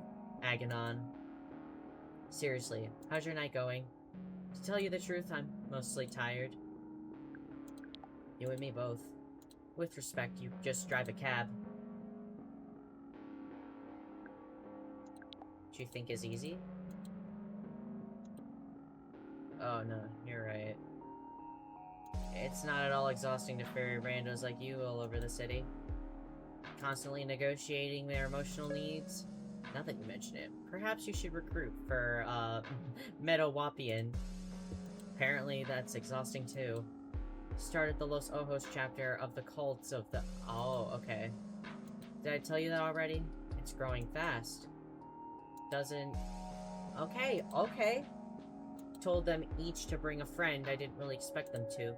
Aganon. Seriously, how's your night going? To tell you the truth, I'm mostly tired. You and me both. With respect, you just drive a cab. Do you think is easy? Oh no, you're right. It's not at all exhausting to ferry randos like you all over the city. Constantly negotiating their emotional needs. Now that you mention it, perhaps you should recruit for, Medowapian. Apparently that's exhausting too. Started the Los Ojos chapter of the cults of the... Oh, okay. Did I tell you that already? It's growing fast. Doesn't... Okay, okay. Told them each to bring a friend. I didn't really expect them to.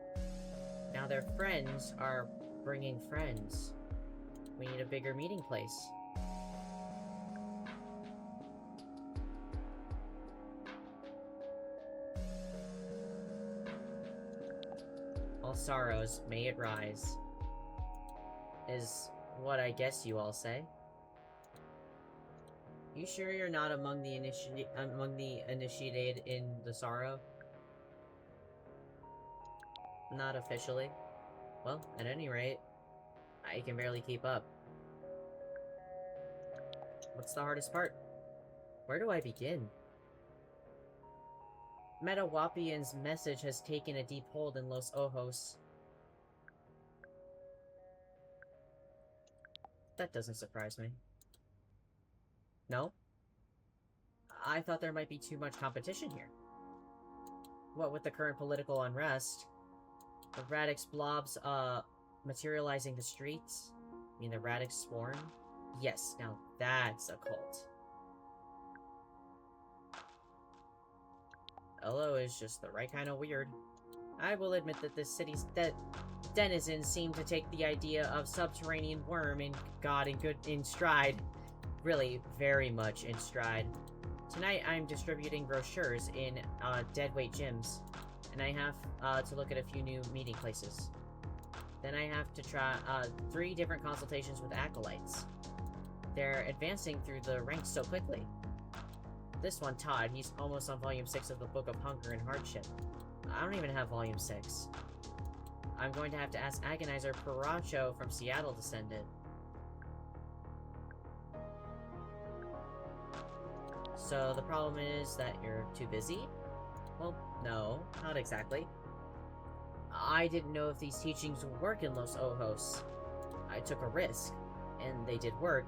Now their friends are bringing friends. We need a bigger meeting place. All sorrows, may it rise. Is what I guess you all say. You sure you're not among the initiated in the sorrow? Not officially. Well, at any rate, I can barely keep up. What's the hardest part? Where do I begin? Metawapian's message has taken a deep hold in Los Ojos. That doesn't surprise me. No? I thought there might be too much competition here. What with the current political unrest, the Radix blobs, materializing the streets? I mean, the Radix swarm? Yes, now that's a cult. Hello is just the right kind of weird. I will admit that this city's denizens seem to take the idea of subterranean worm in in stride. Really, very much in stride. Tonight, I'm distributing brochures in deadweight gyms, and I have to look at a few new meeting places. Then I have to try 3 different consultations with acolytes. They're advancing through the ranks so quickly. This one, Todd, he's almost on volume 6 of the Book of Hunger and Hardship. I don't even have volume 6. I'm going to have to ask Agonizer Paracho from Seattle to send it. So the problem is that you're too busy? Well, no, not exactly. I didn't know if these teachings would work in Los Ojos. I took a risk, and they did work.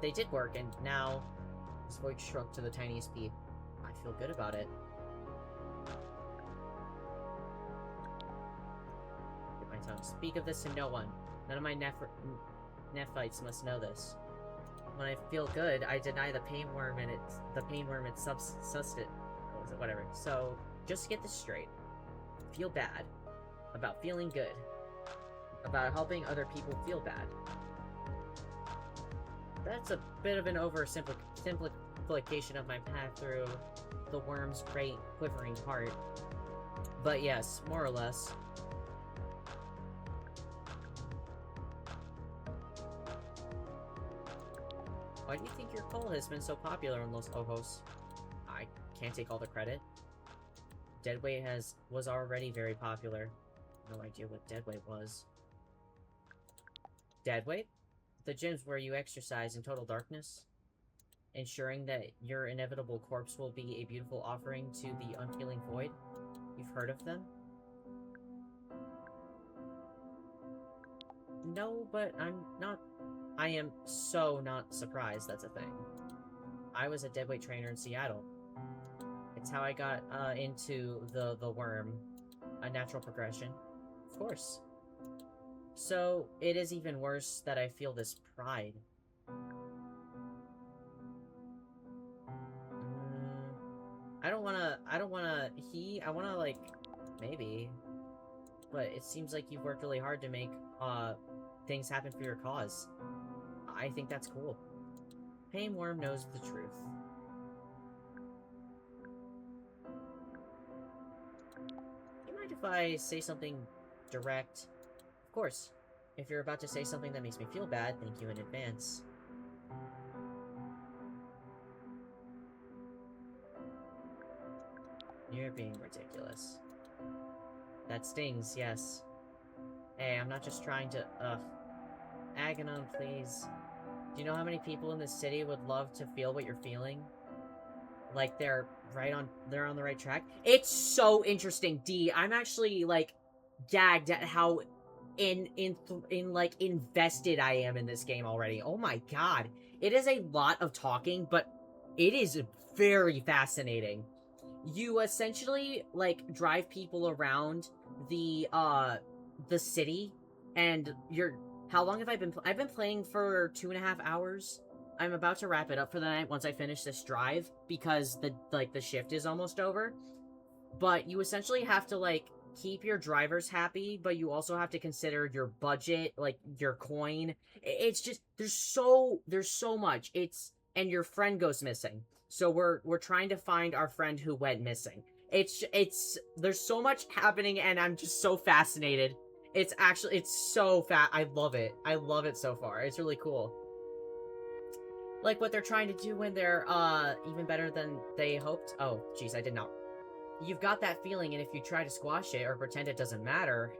They did work, and now... His voice shrunk to the tiniest peep. I feel good about it. Get my tongue. Speak of this to no one. None of my nephites must know this. When I feel good, I deny the pain worm and its substance. Whatever. So, just get this straight. Feel bad about feeling good. About helping other people feel bad. That's a bit of an oversimplification of my path through the worm's great quivering heart. But yes, more or less. Why do you think your cult has been so popular in Los Ojos? I can't take all the credit. Deadweight was already very popular. No idea what Deadweight was. Deadweight? The gyms where you exercise in total darkness, ensuring that your inevitable corpse will be a beautiful offering to the unfeeling void. You've heard of them? No, but I am so not surprised that's a thing. I was a deadweight trainer in Seattle. It's how I got into the worm. A natural progression. Of course. So, it is even worse that I feel this pride. I wanna, like, maybe. But it seems like you've worked really hard to make, things happen for your cause. I think that's cool. Painworm knows the truth. You mind if I say something direct? Of course. If you're about to say something that makes me feel bad, thank you in advance. You're being ridiculous. That stings, yes. Hey, I'm not just trying to, Aganon, please. Do you know how many people in this city would love to feel what you're feeling? Like they're on the right track? It's so interesting, D. I'm actually, like, gagged at how invested I am in this game already. Oh my god. It is a lot of talking, but it is very fascinating. You essentially, like, drive people around the city, and how long have I been I've been playing for 2.5 hours. I'm about to wrap it up for the night once I finish this drive, because the shift is almost over. But you essentially have to, like, keep your drivers happy, but you also have to consider your budget, like your coin. It's just there's so much. And your friend goes missing. So we're trying to find our friend who went missing. It's there's so much happening and I'm just so fascinated. It's so I love it. I love it so far. It's really cool. Like what they're trying to do when they're even better than they hoped. Oh, jeez, I did not. You've got that feeling, and if you try to squash it or pretend it doesn't matter,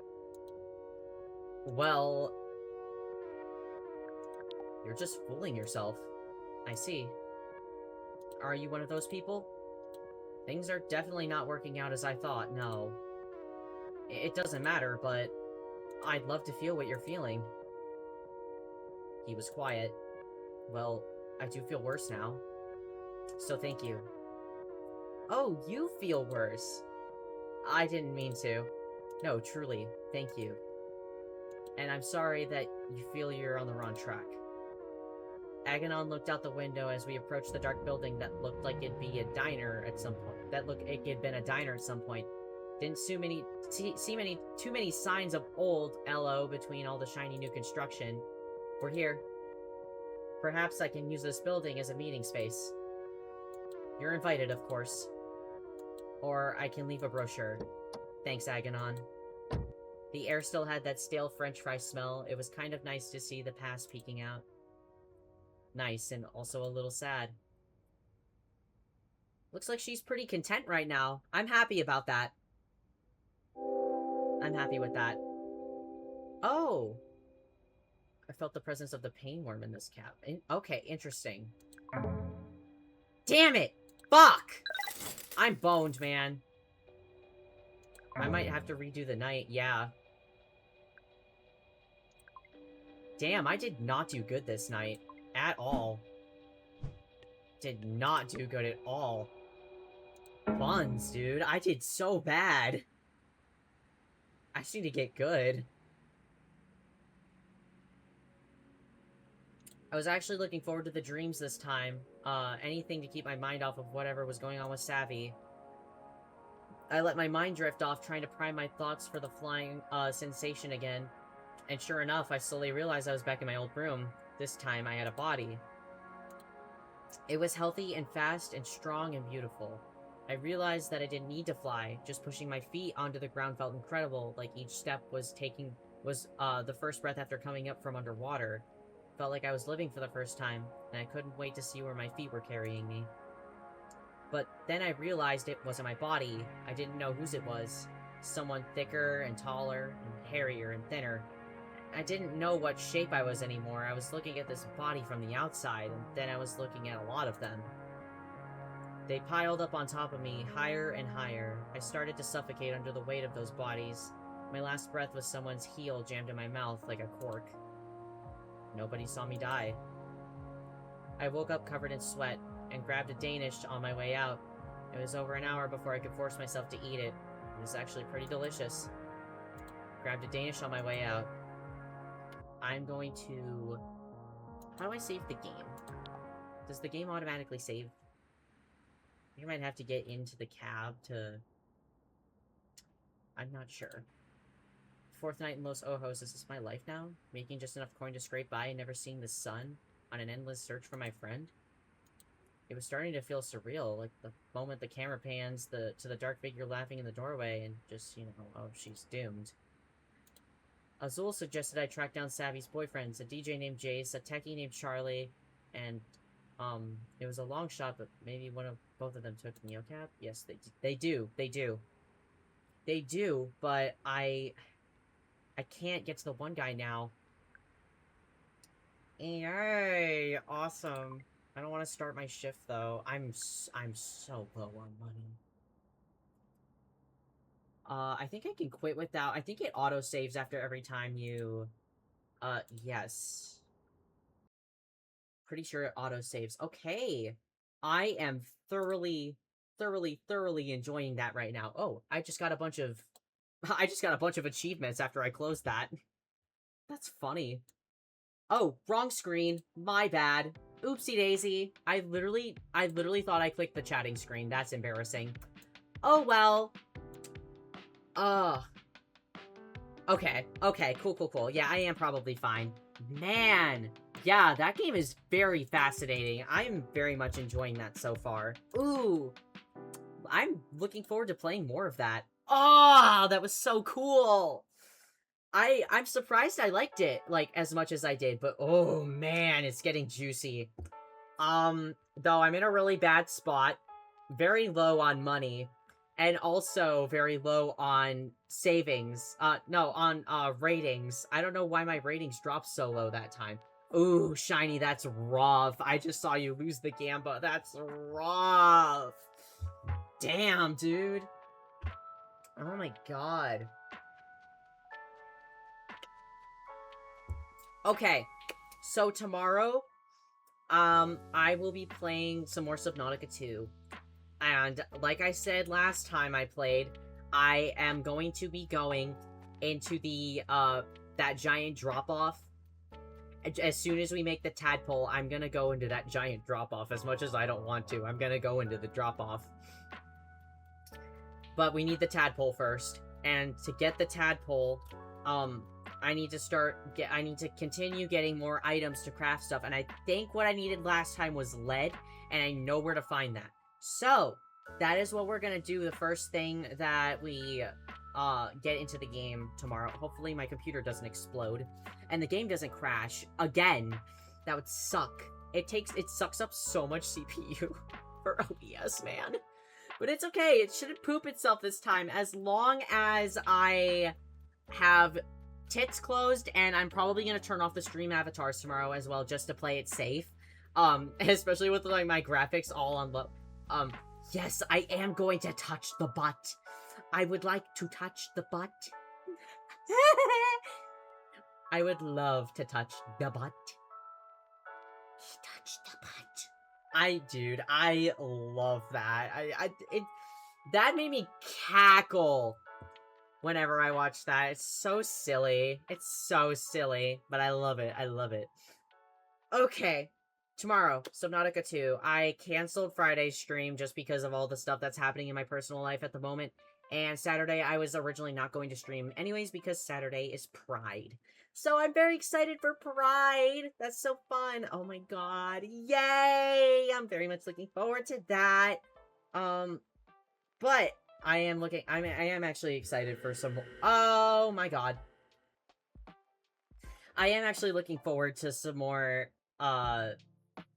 well, you're just fooling yourself. I see. Are you one of those people? Things are definitely not working out as I thought, no. It doesn't matter, but I'd love to feel what you're feeling. He was quiet. Well, I do feel worse now. So thank you. Oh, you feel worse. I didn't mean to. No, truly, thank you. And I'm sorry that you feel you're on the wrong track. Aganon looked out the window as we approached the dark building that looked like it'd be a diner at some point. It had been a diner at some point. Didn't see too many signs of old LO between all the shiny new construction. We're here. Perhaps I can use this building as a meeting space. You're invited, of course. Or I can leave a brochure. Thanks, Aganon. The air still had that stale french fry smell. It was kind of nice to see the past peeking out. Nice, and also a little sad. Looks like she's pretty content right now. I'm happy about that. I'm happy with that. Oh! I felt the presence of the pain worm in this cap. Okay, interesting. Damn it! Fuck! I'm boned, man. I might have to redo the night, yeah. Damn, I did not do good this night. At all. Did not do good at all. Buns, dude. I did so bad. I just need to get good. I was actually looking forward to the dreams this time. Anything to keep my mind off of whatever was going on with Savvy. I let my mind drift off, trying to prime my thoughts for the flying sensation again. And sure enough, I slowly realized I was back in my old room. This time, I had a body. It was healthy and fast and strong and beautiful. I realized that I didn't need to fly. Just pushing my feet onto the ground felt incredible, like each step was the first breath after coming up from underwater. Felt like I was living for the first time, and I couldn't wait to see where my feet were carrying me. But then I realized it wasn't my body. I didn't know whose it was. Someone thicker and taller and hairier and thinner. I didn't know what shape I was anymore. I was looking at this body from the outside, and then I was looking at a lot of them. They piled up on top of me, higher and higher. I started to suffocate under the weight of those bodies. My last breath was someone's heel jammed in my mouth like a cork. Nobody saw me die. I woke up covered in sweat and grabbed a Danish on my way out. It was over an hour before I could force myself to eat it. It was actually pretty delicious. Grabbed a Danish on my way out. I'm going to... How do I save the game? Does the game automatically save? I think I might have to get into the cab to... I'm not sure. Fourth night in Los Ojos, is this my life now? Making just enough coin to scrape by and never seeing the sun on an endless search for my friend? It was starting to feel surreal, like the moment the camera pans to the dark figure laughing in the doorway and just, you know, oh, she's doomed. Azul suggested I track down Savvy's boyfriends, a DJ named Jace, a techie named Charlie, and, it was a long shot, but maybe both of them took Neocap? Yes, they do, but I can't get to the one guy now. Yay, awesome. I don't want to start my shift, though. I'm so low on money. I think I can quit without... I think it auto-saves after every time you... yes. Pretty sure it auto-saves. Okay. I am thoroughly enjoying that right now. Oh, I just got a bunch of achievements after I closed that. That's funny. Oh, wrong screen. My bad. Oopsie daisy. I literally thought I clicked the chatting screen. That's embarrassing. Oh well. Oh. Okay, okay, cool. Yeah, I am probably fine. Man, yeah, that game is very fascinating. I am very much enjoying that so far. Ooh, I'm looking forward to playing more of that. Oh, that was so cool. I'm surprised I liked it, like, as much as I did, but oh man, it's getting juicy. Though I'm in a really bad spot, very low on money, and also very low on savings. No, on, ratings. I don't know why my ratings dropped so low that time. Ooh, Shiny, that's rough. I just saw you lose the Gamba. That's rough. Damn, dude. Oh my god. Okay, so tomorrow, I will be playing some more Subnautica 2. And like I said last time I played, I am going to be going into the, that giant drop-off. As soon as we make the tadpole, I'm gonna go into that giant drop-off. As much as I don't want to, I'm gonna go into the drop-off. But we need the tadpole first. And to get the tadpole, I need to continue getting more items to craft stuff. And I think what I needed last time was lead, and I know where to find that. So, that is what we're gonna do the first thing that we, get into the game tomorrow. Hopefully my computer doesn't explode, and the game doesn't crash again. That would suck. It sucks up so much CPU for OBS, man. But it's okay, it shouldn't poop itself this time, as long as I have tits closed, and I'm probably gonna turn off the stream avatars tomorrow as well, just to play it safe. Especially with, like, my graphics all on low. Yes, I am going to touch the butt. I would like to touch the butt. I would love to touch the butt. Touch the butt. Dude, I love that. That made me cackle whenever I watch that. It's so silly. It's so silly, but I love it. I love it. Okay. Tomorrow, Subnautica 2. I canceled Friday's stream just because of all the stuff that's happening in my personal life at the moment. And Saturday, I was originally not going to stream anyways because Saturday is Pride. So I'm very excited for Pride. That's so fun. Oh my god. Yay! I'm very much looking forward to that. But I am actually excited for some... Oh my god. I am actually looking forward to some more,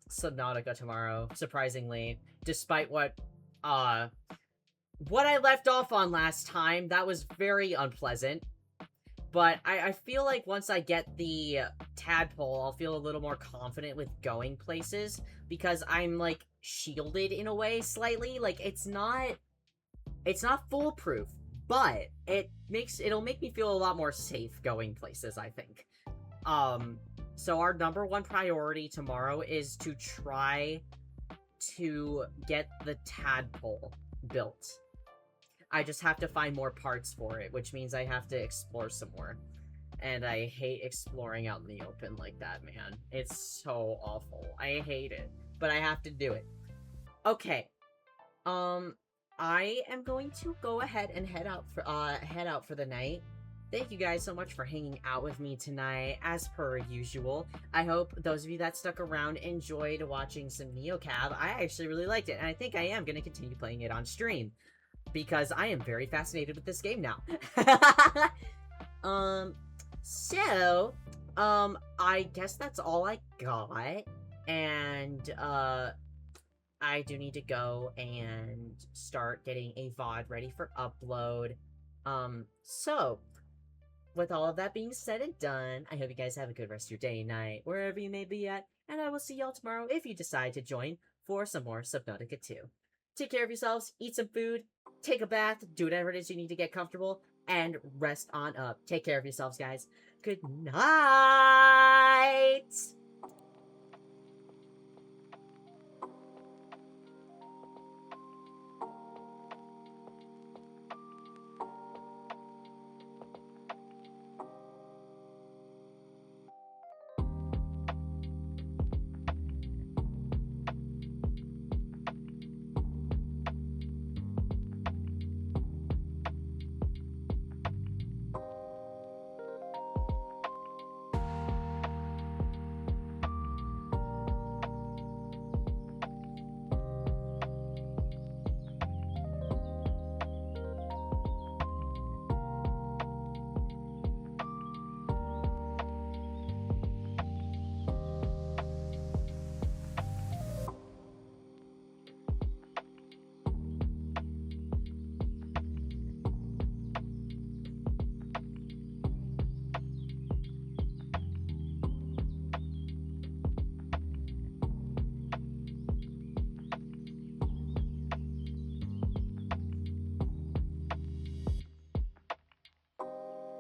Subnautica tomorrow, surprisingly. Despite what I left off on last time, that was very unpleasant. But I feel like once I get the tadpole, I'll feel a little more confident with going places, because I'm, like, shielded in a way, slightly. Like, it's not foolproof, but it'll make me feel a lot more safe going places, I think. So our number one priority tomorrow is to try to get the tadpole built. I just have to find more parts for it, which means I have to explore some more. And I hate exploring out in the open like that, man. It's so awful. I hate it. But I have to do it. Okay. I am going to go ahead and head out for the night. Thank you guys so much for hanging out with me tonight, as per usual. I hope those of you that stuck around enjoyed watching some NeoCab. I actually really liked it, and I think I am going to continue playing it on stream, because I am very fascinated with this game now. I guess that's all I got, and, I do need to go and start getting a VOD ready for upload. With all of that being said and done, I hope you guys have a good rest of your day and night, wherever you may be at, and I will see y'all tomorrow if you decide to join for some more Subnautica 2. Take care of yourselves, eat some food, take a bath, do whatever it is you need to get comfortable, and rest on up. Take care of yourselves, guys. Good night!